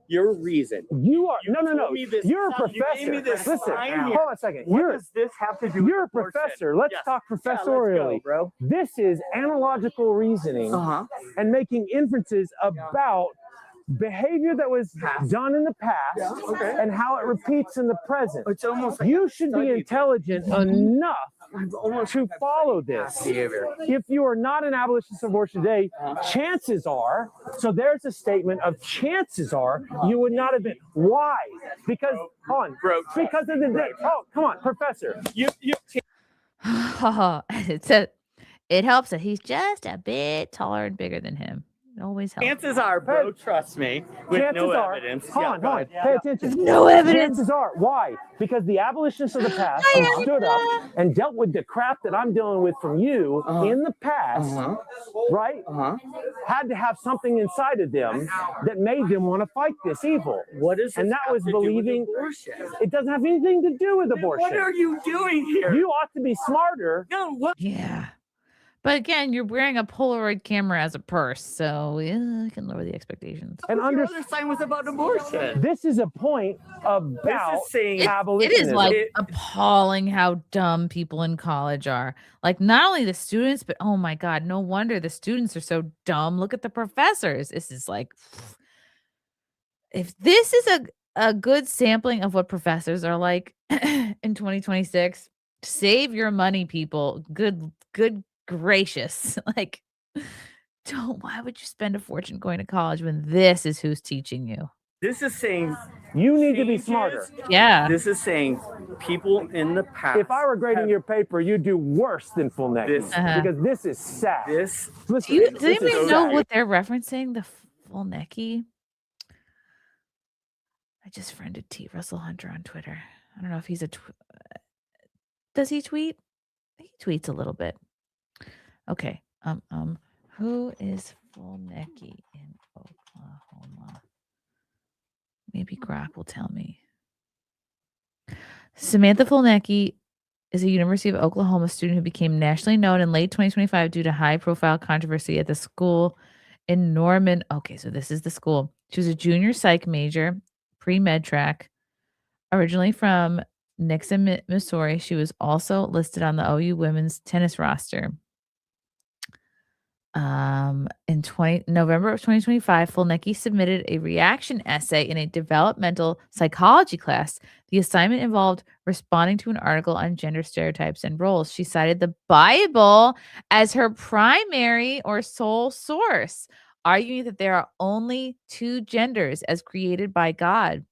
Your reason. You are no. You're a professor. Listen, hold on a second. What does this have to do with you're a professor. Let's talk professorially. Let's go, bro. This is analogical reasoning and making inferences about behavior that was done in the past and how it repeats in the present. It's almost like you should be intelligent enough to follow this. If you are not an abolitionist of abortion today, chances are, so there's a statement of chances are you would not have been. Why? Because, because of the day. Oh, come on, professor. It helps that he's just a bit taller and bigger than him. It always helps. Chances are, bro, trust me, with no evidence. Hold on. Pay attention. No evidence. Chances are. Why? Because the abolitionists of the past who stood up and dealt with the crap that I'm dealing with from you in the past, right? Had to have something inside of them that made them want to fight this evil. What is and that was to do with believing abortion? it doesn't have anything to do with abortion. What are you doing here? You ought to be smarter. No, what? Yeah. But again, you're wearing a Polaroid camera as a purse, so yeah, I can lower the expectations. And The other sign was about abortion. this is a point about saying It abolitionism. is like appalling how dumb people in college are. Like not only the students, but oh my God, no wonder the students are so dumb. Look at the professors. This is like, if this is a good sampling of what professors are like in 2026, save your money, people. Good gracious. Like, why would you spend a fortune going to college when this is who's teaching you? This is saying you need to be smarter. Yeah. This is saying people in the past. If I were grading your paper, you'd do worse than full neck because this is sad. This. Listen, Does this anybody is know sad. what they're referencing? The full necky? I just friended T. Russell Hunter on Twitter. I don't know if he's does he tweet? He tweets a little bit. Okay. Who is full necky in Oklahoma? Maybe Grok will tell me. Samantha Fulnecki is a University of Oklahoma student who became nationally known in late 2025 due to high-profile controversy at the school in Norman. Okay, so this is the school. She was a junior psych major, pre-med track, originally from Nixon, Missouri. She was also listed on the OU women's tennis roster. In November of 2025, Fulnecki submitted a reaction essay in a developmental psychology class. The assignment involved responding to an article on gender stereotypes and roles. She cited the Bible as her primary or sole source, arguing that there are only two genders as created by God.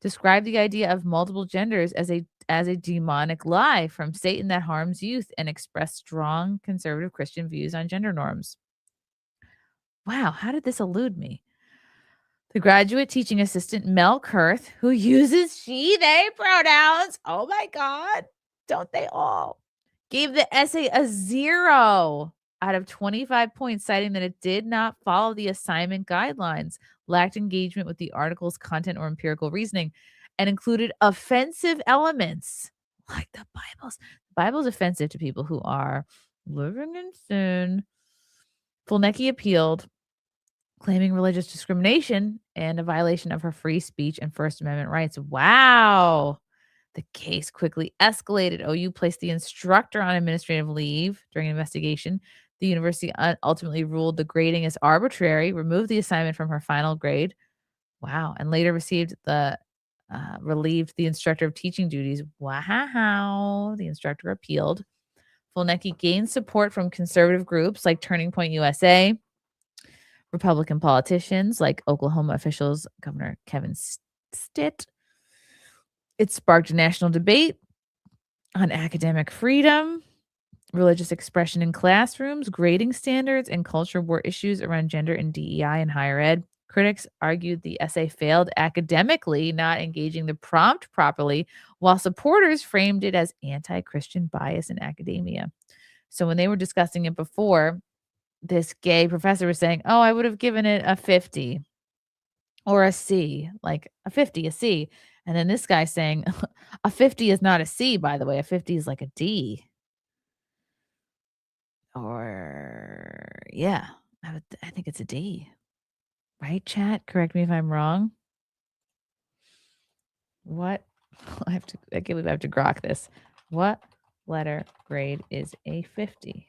Described the idea of multiple genders as a demonic lie from Satan that harms youth, and expressed strong conservative Christian views on gender norms. Wow, how did this elude me? The graduate teaching assistant, Mel Kurth, who uses she, they pronouns, oh my God, don't they all, gave the essay a 0 out of 25 points, citing that it did not follow the assignment guidelines, lacked engagement with the article's content or empirical reasoning, and included offensive elements like the Bible's. The Bible's offensive to people who are living in sin. Fulnecki appealed, claiming religious discrimination and a violation of her free speech and First Amendment rights. Wow. The case quickly escalated. OU placed the instructor on administrative leave during an investigation. The university ultimately ruled the grading as arbitrary, removed the assignment from her final grade. Wow. And later relieved the instructor of teaching duties. Wow. The instructor appealed. Fulnecki gained support from conservative groups like Turning Point USA, Republican politicians like Oklahoma officials, Governor Kevin Stitt. It sparked a national debate on academic freedom, religious expression in classrooms, grading standards, and culture war issues around gender and DEI in higher ed. Critics argued the essay failed academically, not engaging the prompt properly, while supporters framed it as anti-Christian bias in academia. So when they were discussing it before, this gay professor was saying, oh, I would have given it a 50 or a C, like a 50, a C. And then this guy saying a 50 is not a C, by the way. A 50 is like a D. Or, yeah, I think it's a D. Right, chat? Correct me if I'm wrong. What? I can't believe I have to grok this. What letter grade is a 50?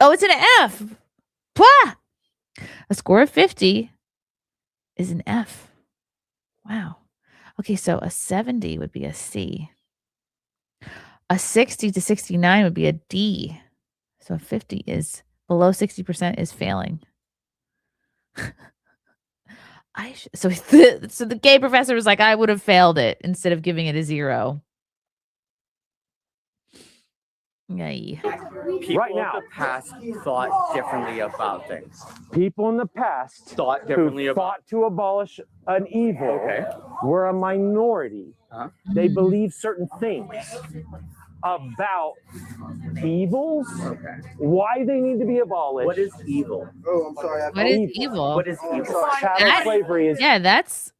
Oh, it's an F. Pwah! A score of 50 is an F. Wow. Okay, so a 70 would be a C. A 60 to 69 would be a D. So 50 is below 60% is failing. So the gay professor was like, I would have failed it instead of giving it a 0. Yay. People Right now. of the past thought differently about things. People in the past Thought differently who about. fought to abolish an evil were a minority. They believe certain things about evils, why they need to be abolished. What is evil? Oh, I'm sorry. What is evil? What is evil? Chattel slavery is. Yeah, that's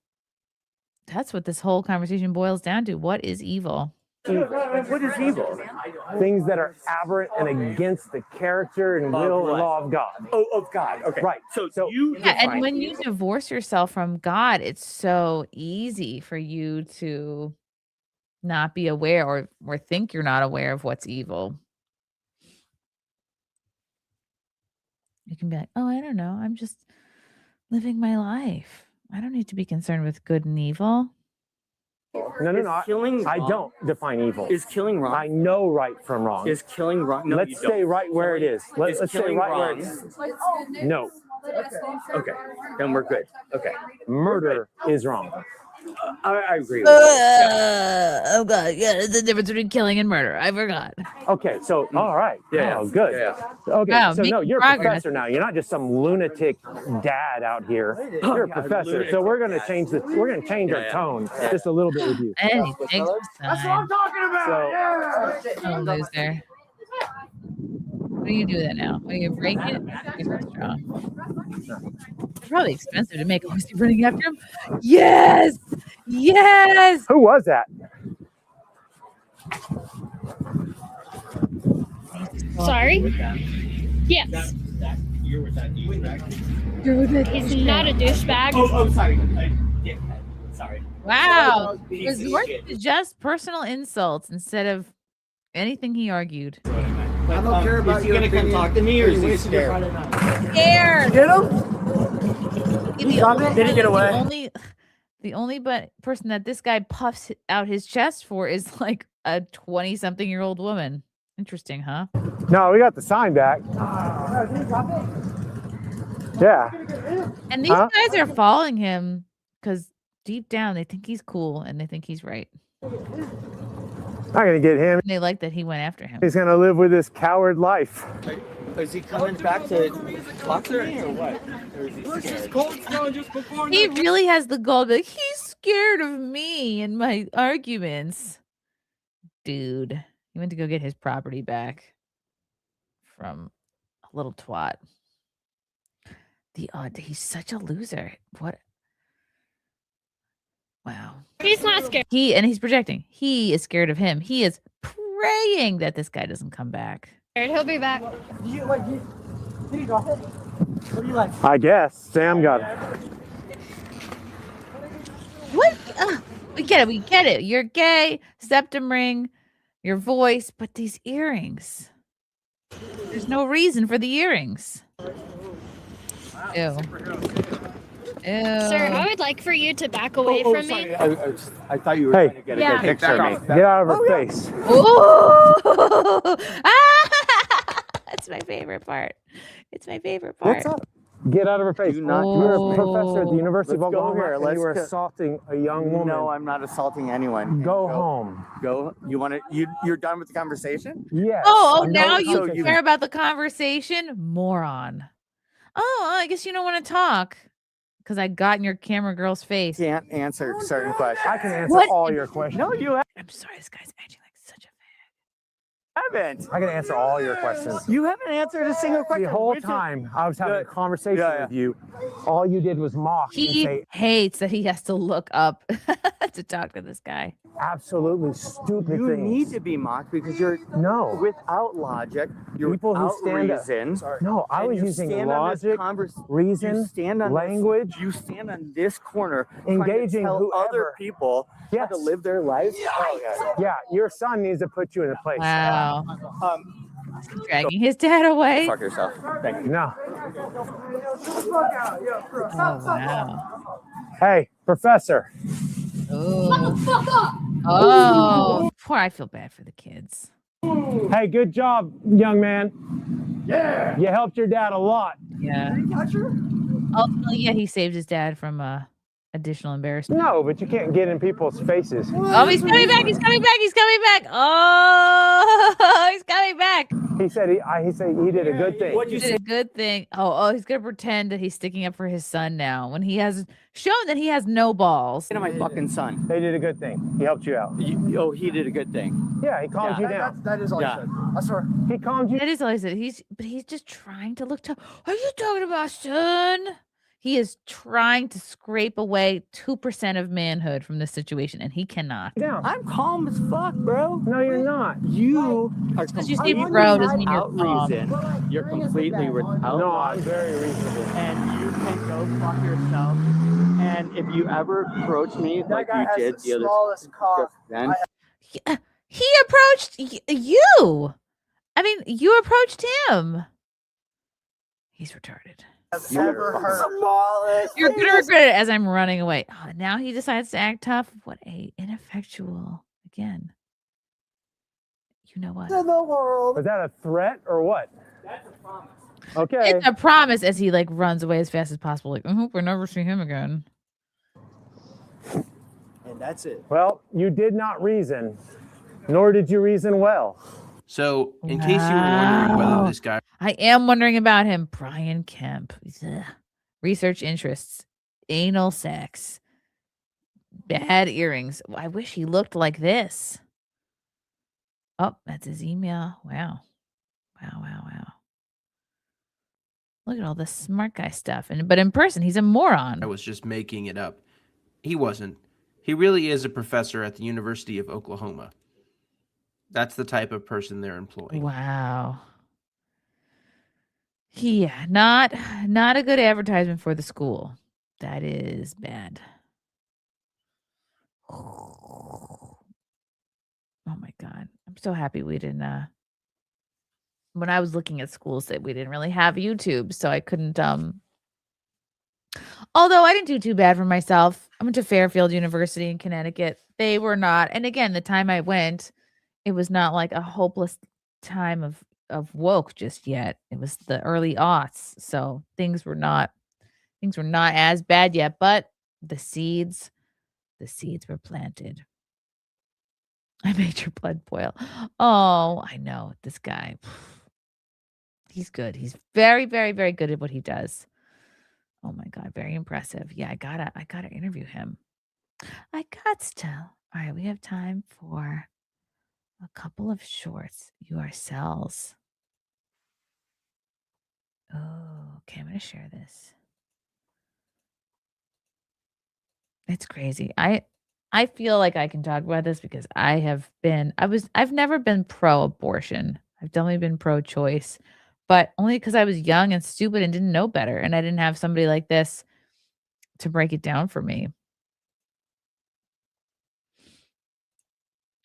what this whole conversation boils down to. What is evil? What is evil? Things that are aberrant and against the character and will and law of God. Oh, of God. Okay. Right. So you. Yeah, and when you divorce yourself from God, it's so easy for you to not be aware or think you're not aware of what's evil. You can be like, oh, I don't know. I'm just living my life. I don't need to be concerned with good and evil. No. Killing I wrong? don't define evil. Is killing wrong? I know right from wrong. Is killing wrong? No, Let's you stay don't. right where it is. Let's stay killing right where wrong? it is. No. Okay. Then we're good. Okay. Murder is wrong. I agree with you. Oh God, yeah, there's a difference between killing and murder. I forgot. Okay, so all right. Yeah. Oh, good. Yeah. Okay, Wow, so no, making you're a progress. professor now. You're not just some lunatic dad out here. You're a professor. So we're gonna change our tone just a little bit with you. Hey, thanks for That's what I'm talking about. Oh, loser. What do you do with that now? What do you break it? You're so strong. It's probably expensive to make. Was he running after him? Yes! Yes! Who was that? Sorry? Yes. You're with that He's not a douchebag. Oh, sorry. Sorry. Wow. Resort to just personal insults instead of anything he argued. I don't care about your opinion. Is he gonna come talk to me, or is he scared? Scared. Get him? Did he get away? The only person that this guy puffs out his chest for is like a 20-something-year-old woman. Interesting, huh? No, we got the sign back. Yeah. And these guys are following him because deep down they think he's cool and they think he's right. Not gonna get him. And they like that he went after him. He's gonna live with this coward life. Is he coming back to talk to me or what? Or is he scared? He really has the goal to be like, he's scared of me and my arguments. Dude, he went to go get his property back from a little twat. He's such a loser. What? Wow. He's not scared. He's projecting. He is scared of him. He is praying that this guy doesn't come back. He'll be back. Did he drop it? What do you like? I guess. Sam got it. What? We get it. You're gay, septum ring, your voice, but these earrings. There's no reason for the earrings. Ew. Sir, I would like for you to back away from me. I thought you were trying to get a good picture of me. Get out of her face. Ooh. That's my favorite part. It's my favorite part. What's up? Get out of her face. You're a professor at the University of Let's go Oklahoma, here. and you were Let's go. assaulting a young woman. No, I'm not assaulting anyone. Go home. Go. You want to? You're done with the conversation? Yes. Oh, I'm now done with the you conversation. care about the conversation? Moron. Oh, I guess you don't want to talk. Because I got in your camera girl's face. Can't answer certain questions. I can answer What? all your questions. No, you I'm sorry, this guy's acting like such a haven't. I can answer all your questions. You haven't answered a single question. The whole time I was having a conversation with you, all you did was mock and He say hates that he has to look up to talk to this guy. absolutely stupid You things. need to be mocked because you're without logic. You're People who without stand up- reason. No, I and was you using stand on this logic, reason, you stand on language. you stand on this corner, trying Engaging to tell other whoever. people how to live their lives. Yeah, your son needs to put you in a place. Wow. Dragging his dad away. Fuck yourself. Thank you. No. Oh, wow. Hey, professor. Oh, poor. I feel bad for the kids. Hey, good job, young man. Yeah. You helped your dad a lot. Yeah. Ultimately, yeah, he saved his dad from additional embarrassment. No, but you can't get in people's faces. Oh, he's coming back. He's coming back. He's coming back. Oh, he's coming back. He said he did a good thing. He did a good thing. Oh, he's going to pretend that he's sticking up for his son now when he has shown that he has no balls. My fucking son. They did a good thing. He helped you out. He did a good thing. Yeah, he calmed you down. That is all I said. I swear. He calmed you. That is all he said. He's just trying to look tough. Are you talking about son? He is trying to scrape away 2% of manhood from this situation, and he cannot. Yeah. I'm calm as fuck, bro. No, you're not. You are Because you say bro doesn't mean you're calm. reason. You're completely without No, I'm logic, very reasonable. and you can go fuck yourself. And if you ever approach me like you did the other then He approached you. I mean, you approached him. He's retarded. Ever heard. You're gonna regret it as I'm running away. Oh, now he decides to act tough. What a ineffectual again. You know what? In the world. Was that a threat or what? That's a promise. Okay. It's a promise as he like runs away as fast as possible. Like, I hope we never see him again. And that's it. Well, you did not reason, nor did you reason well. So, in case you were wondering whether this guy, I am wondering about him. Brian Kemp. Ugh. Research interests. Anal sex. Bad earrings. I wish he looked like this. Oh, that's his email. Wow. Wow. Look at all this smart guy stuff. But in person, he's a moron. I was just making it up. He wasn't. He really is a professor at the University of Oklahoma. That's the type of person they're employing. Wow. Yeah, not a good advertisement for the school. That is bad. Oh my God. I'm so happy we didn't when I was looking at schools that we didn't really have YouTube, so I couldn't although I didn't do too bad for myself. I went to Fairfield University in Connecticut. They were not, and again, the time I went, it was not like a hopeless time of woke just yet. It was the early aughts, so things were not as bad yet, but the seeds were planted. I made your blood boil. Oh, I know this guy. He's good. He's very, very, very good at what he does. Oh my God, very impressive. Yeah, I gotta interview him. I got to. All right, we have time for a couple of shorts. You are cells. Oh, okay. I'm gonna share this. It's crazy. I feel like I can talk about this because I've never been pro-abortion. I've definitely been pro-choice, but only because I was young and stupid and didn't know better, and I didn't have somebody like this to break it down for me.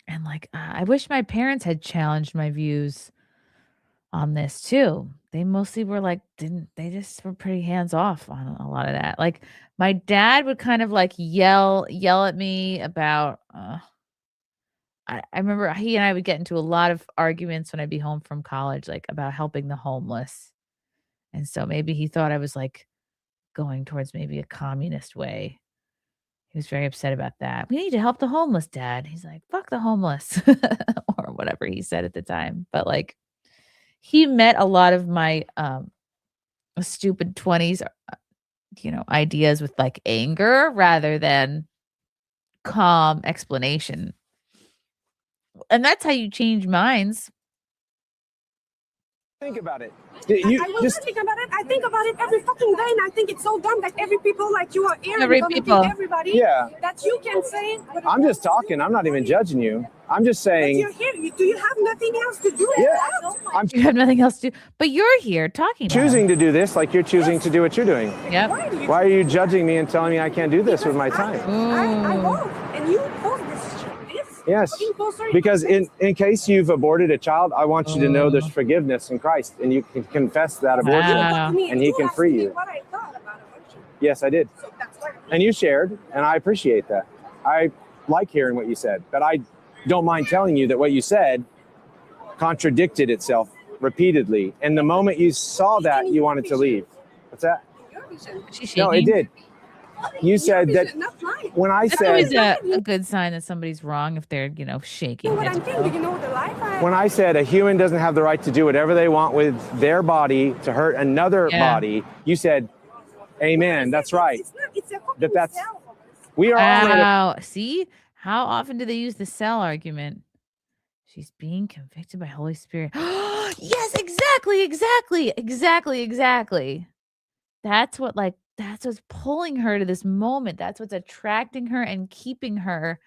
And like, I wish my parents had challenged my views on this too. They mostly were like, they just were pretty hands off on a lot of that. Like my dad would kind of like yell at me about, I remember he and I would get into a lot of arguments when I'd be home from college, like about helping the homeless. And so maybe he thought I was like going towards maybe a communist way. He was very upset about that. We need to help the homeless, Dad. He's like, fuck the homeless or whatever he said at the time. But like, he met a lot of my stupid 20s, ideas with like anger rather than calm explanation. And that's how you change minds. Think about it. I think about it. I think about it every fucking day, and I think it's so dumb that every people like you are everybody. Yeah. That you can say. I'm just talking. I'm not even judging you. I'm just saying. But you're here. Do you have nothing else to do? Yeah. You have nothing else to do, but you're here talking. Choosing to do this, like you're choosing to do what you're doing. Yep. Why are you judging me and telling me I can't do this with my time? I won't. And you post this. Yes, because in case you've aborted a child, I want you to know there's forgiveness in Christ, and you can confess that abortion, and He can free you. Yes, I did. And you shared, and I appreciate that. I like hearing what you said, but I don't mind telling you that what you said contradicted itself repeatedly. And the moment you saw that, you wanted to leave. What's that? No, it did. You said that when I That's said always a good sign that somebody's wrong if they're, shaking. What head I'm to thinking, toe. you know, the life I when I said a human doesn't have the right to do whatever they want with their body to hurt another body, you said, "Amen." That's right. it's a That's we are all made of. Wow. See? How often do they use the cell argument? She's being convicted by Holy Spirit. Yes, exactly. That's what's pulling her to this moment. That's what's attracting her and keeping her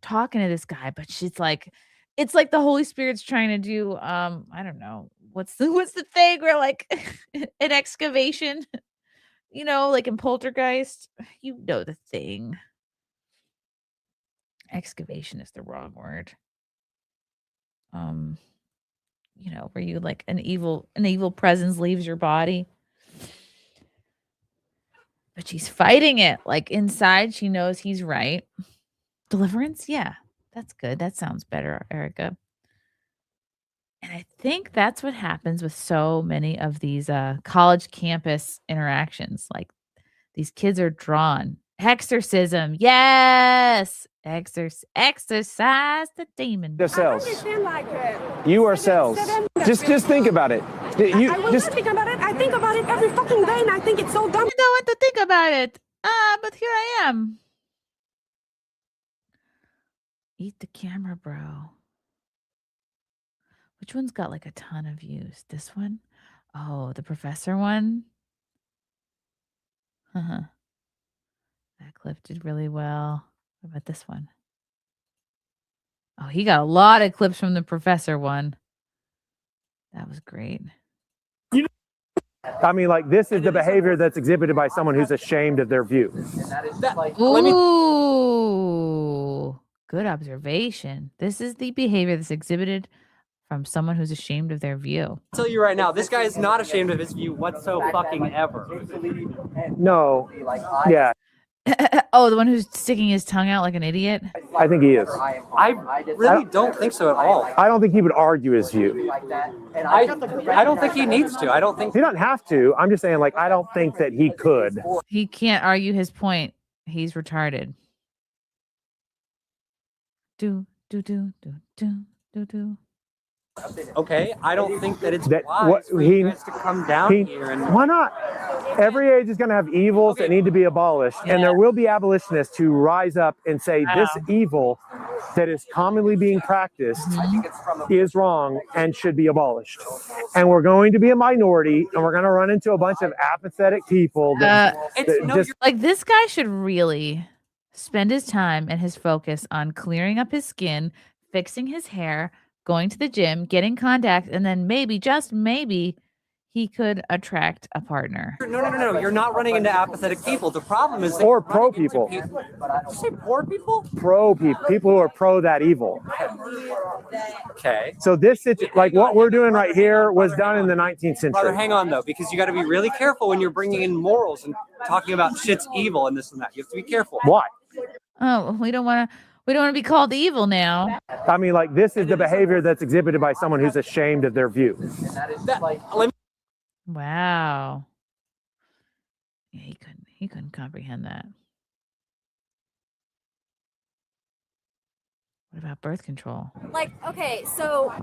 talking to this guy. But she's like, it's like the Holy Spirit's trying to do, I don't know, what's the thing where like an excavation, like in Poltergeist, the thing. Excavation is the wrong word. Where you like an evil presence leaves your body. But she's fighting it. Like inside, she knows he's right. Deliverance? Yeah, that's good. That sounds better, Erica. And I think that's what happens with so many of these college campus interactions. Like these kids are drawn. Exorcism. Yes. Exercise the demon. The cells. You are cells. Just think about it. I will not think about it. I think about it every fucking day, and I think it's so dumb. I don't want to think about it. But here I am. Eat the camera, bro. Which one's got like a ton of views? This one? Oh, the professor one? That clip did really well. What about this one? Oh, he got a lot of clips from the professor one. That was great. I mean, like, this is the behavior that's exhibited by someone who's ashamed of their view. Ooh, good observation. This is the behavior that's exhibited from someone who's ashamed of their view. I'll tell you right now, this guy is not ashamed of his view whatsoever. No. Yeah. Oh, the one who's sticking his tongue out like an idiot? I think he is. I really don't think so at all. I don't think he would argue his view. I don't think he needs to. I don't think he doesn't have to. I'm just saying, like, I don't think that he could. He can't argue his point. He's retarded. Do. Okay, I don't think that it's that wise for you guys to come down here and why not? Every age is going to have evils that need to be abolished, and there will be abolitionists who rise up and say this evil that is commonly being practiced is wrong and should be abolished. And we're going to be a minority, and we're going to run into a bunch of apathetic people that like this guy should really spend his time and his focus on clearing up his skin, fixing his hair, going to the gym, getting contact, and then maybe, just maybe, he could attract a partner. No. You're not running into apathetic people. The problem is or pro people. Did you say poor people? Pro people. People who are pro that evil. Okay. So this, like what we're doing right here, was done in the 19th century. Brother, hang on though, because you got to be really careful when you're bringing in morals and talking about shit's evil and this and that. You have to be careful. Why? Oh, we don't want to be called evil now. I mean, like, this is the behavior that's exhibited by someone who's ashamed of their view. Wow. Yeah, he couldn't comprehend that. What about birth control? Like, okay, so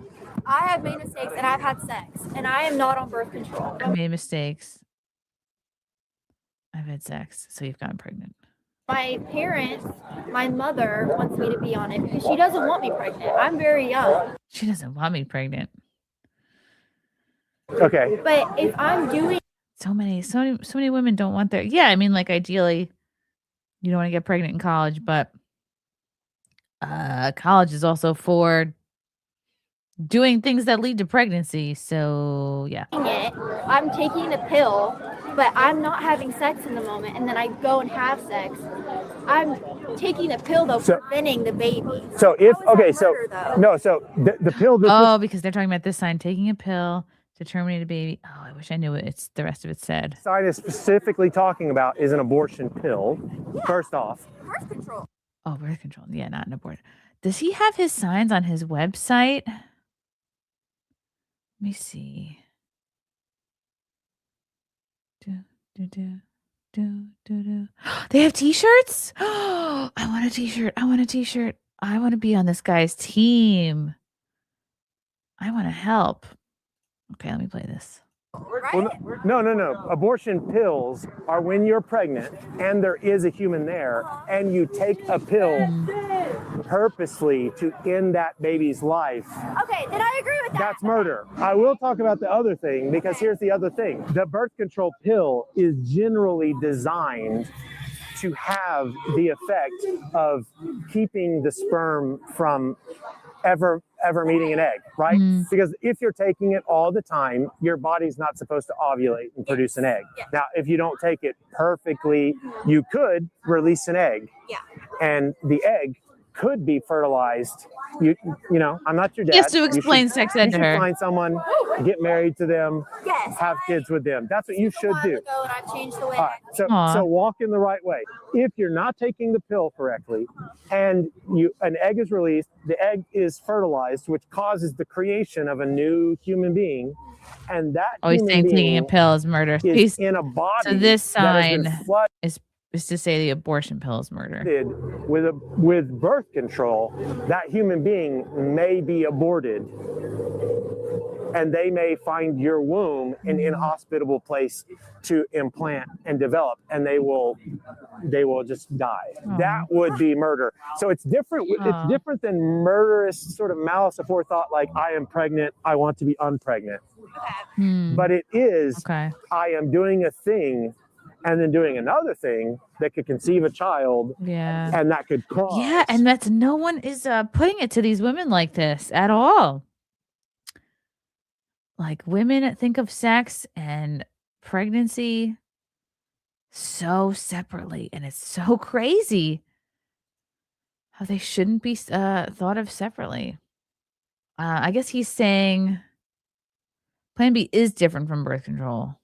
I have made mistakes and I've had sex and I am not on birth control. I made mistakes. I've had sex, so you've gotten pregnant. My parents, my mother wants me to be on it because she doesn't want me pregnant. I'm very young. She doesn't want me pregnant. Okay. But if I'm doing so many women don't want their I mean, like, ideally you don't want to get pregnant in college, but college is also for doing things that lead to pregnancy. So yeah. I'm taking a pill, but I'm not having sex in the moment, and then I go and have sex. I'm taking a pill though, preventing the baby. So if the pill. Because they're talking about this sign, taking a pill to terminate a baby. Oh, I wish I knew what the rest of it said. Sign is specifically talking about is an abortion pill. Yeah. First off, birth control. Oh, birth control. Yeah, not an abortion. Does he have his signs on his website? Let me see. They have t-shirts? I want a t-shirt. I want a t-shirt. I want to be on this guy's team. I want to help. Okay, let me play this. Well, no. Abortion pills are when you're pregnant and there is a human there, and you take a pill purposely to end that baby's life. Okay, then I agree with that. That's murder. I will talk about the other thing, because here's the other thing. The birth control pill is generally designed to have the effect of keeping the sperm from ever meeting an egg, right? Because if you're taking it all the time, your body's not supposed to ovulate and produce an egg. Now, if you don't take it perfectly, you could release an egg. And the egg could be fertilized. You know, I'm not your dad. He has to explain sex ed to her. You should find someone, get married to them, have kids with them. That's what you should do. So walk in the right way. If you're not taking the pill correctly and an egg is released, the egg is fertilized, which causes the creation of a new human being. And that he's saying taking a pill is murder. Is in a body. So this sign is to say the abortion pill is murder. With birth control, that human being may be aborted, and they may find your womb an inhospitable place to implant and develop, and they will just die. That would be murder. So it's different. It's different than murderous sort of malice aforethought, like I am pregnant, I want to be unpregnant. But it is, I am doing a thing and then doing another thing that could conceive a child, and that could cause. Yeah, and that's no one is putting it to these women like this at all. Like, women think of sex and pregnancy so separately, and it's so crazy how they shouldn't be thought of separately. I guess he's saying Plan B is different from birth control.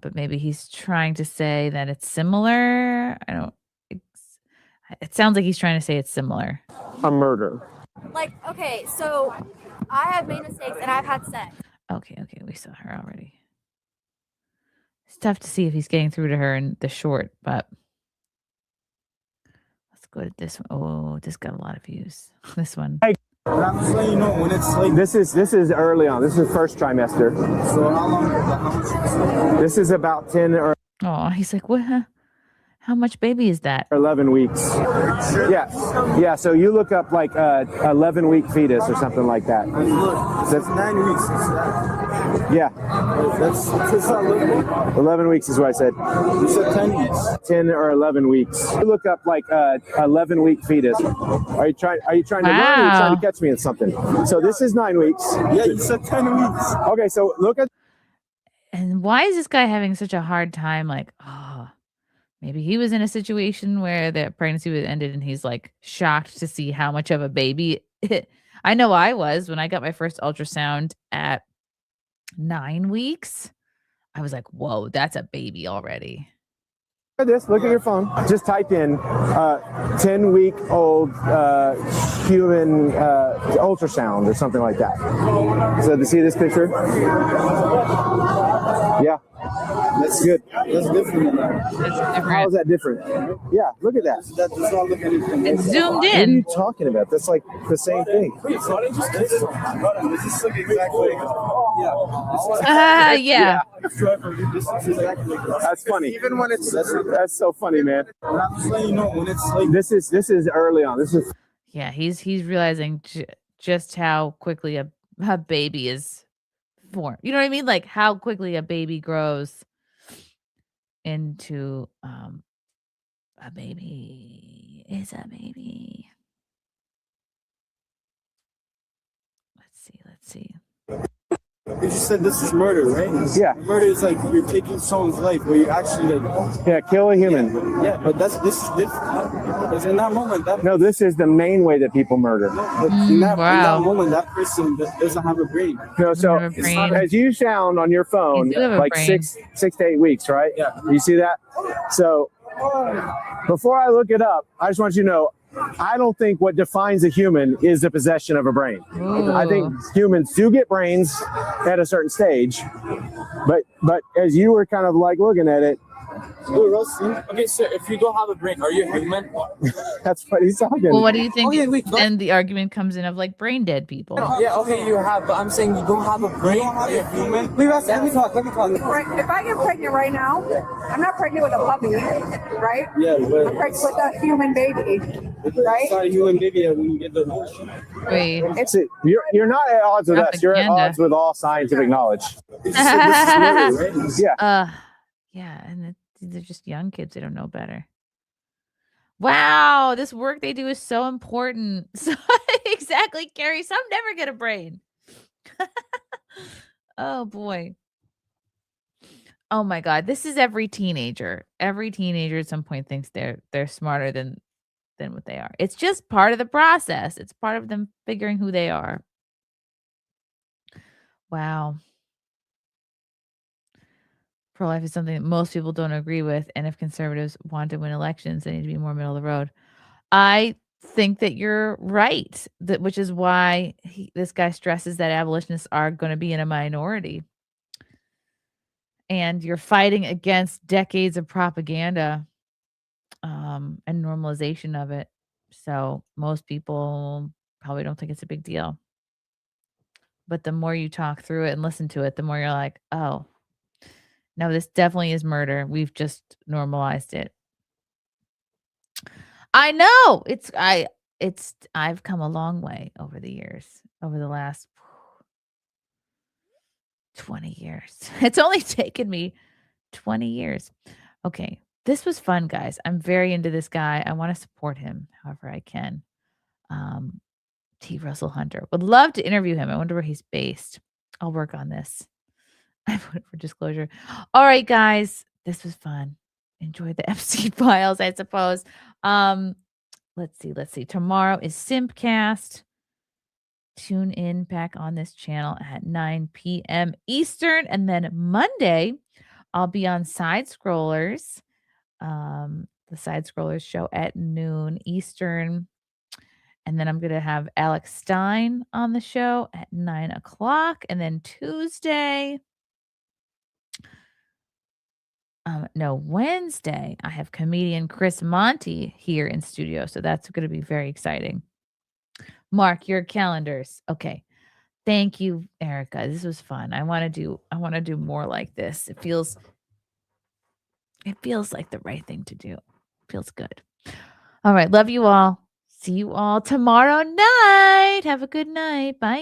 But maybe he's trying to say that it's similar. It sounds like he's trying to say it's similar. A murder. Like, okay, so I have made mistakes and I've had sex. Okay, we saw her already. It's tough to see if he's getting through to her in the short, but let's go to this one. Oh, this got a lot of views. This one. This is early on. This is first trimester. So how long? This is about 10 or. Oh, he's like, what? How much baby is that? 11 weeks. Yeah. So you look up like 11-week fetus or something like that. That's 9 weeks. Yeah. That's 11 weeks is what I said. You said 10 weeks. 10 or 11 weeks. You look up like 11-week fetus. Are you trying to run, or are you trying to catch me in something? So this is 9 weeks. Yeah, you said 10 weeks. Okay, so look at. And why is this guy having such a hard time? Like, maybe he was in a situation where the pregnancy was ended and he's like shocked to see how much of a baby. I know I was when I got my first ultrasound at 9 weeks. I was like, whoa, that's a baby already. Look at your phone. Just type in 10-week-old human ultrasound or something like that. So to see this picture? Yeah. That's good. That's different. How is that different? Yeah, look at that. That does not look anything. It's zoomed in. What are you talking about? That's like the same thing. Does this look exactly? Yeah. That's funny. Even when it's that's so funny, man. I'm just letting you know when it's like this is early on. This is. Yeah, he's realizing just how quickly a baby is formed. You know what I mean? Like how quickly a baby grows into a baby is a baby. Let's see. You just said this is murder, right? Yeah. Murder is like you're taking someone's life where you actually like kill a human. Yeah, but this is different. Because in that moment no, this is the main way that people murder. In that moment, that person doesn't have a brain. No, so as you sound on your phone, like 6 to 8 weeks, right? Yeah. You see that? So before I look it up, I just want you to know I don't think what defines a human is the possession of a brain. I think humans do get brains at a certain stage, but as you were kind of like looking at it, Okay, so if you don't have a brain, are you human? that's what he's talking. Well, what do you think? Then the argument comes in of like brain dead people. Yeah, okay, you have, but I'm saying you don't have a brain. Are you human? Let me talk. Right, if I get pregnant right now, I'm not pregnant with a puppy, right? Yeah, but I'm pregnant with a human baby, right? it's not a human baby when you get the Wait, you're not at odds with us. You're at odds with all scientific knowledge. Yeah. Yeah, and they're just young kids. They don't know better. Wow, this work they do is so important. So exactly, Carrie. Some never get a brain. Oh boy. Oh my God. This is every teenager. Every teenager at some point thinks they're smarter than what they are. It's just part of the process. It's part of them figuring who they are. Wow. Pro-life is something that most people don't agree with, and if conservatives want to win elections, they need to be more middle of the road. I think that you're right, which is why this guy stresses that abolitionists are going to be in a minority. And you're fighting against decades of propaganda and normalization of it. So most people probably don't think it's a big deal. But the more you talk through it and listen to it, the more you're like, oh, no, this definitely is murder. We've just normalized it. I know. I've come a long way over the years, over the last 20 years. It's only taken me 20 years. Okay. This was fun, guys. I'm very into this guy. I want to support him however I can. T. Russell Hunter. Would love to interview him. I wonder where he's based. I'll work on this. I voted for disclosure. All right, guys. This was fun. Enjoy the Epstein files, I suppose. Let's see. Tomorrow is Simpcast. Tune in back on this channel at 9 p.m. Eastern. And then Monday, I'll be on Side Scrollers. The Side Scrollers show at noon Eastern. And then I'm going to have Alex Stein on the show at 9 o'clock. And then Tuesday, Wednesday, I have comedian Chris Monty here in studio. So that's going to be very exciting. Mark your calendars. Okay. Thank you, Erica. This was fun. I want to do more like this. It feels like the right thing to do. Feels good. All right. Love you all. See you all tomorrow night. Have a good night. Bye.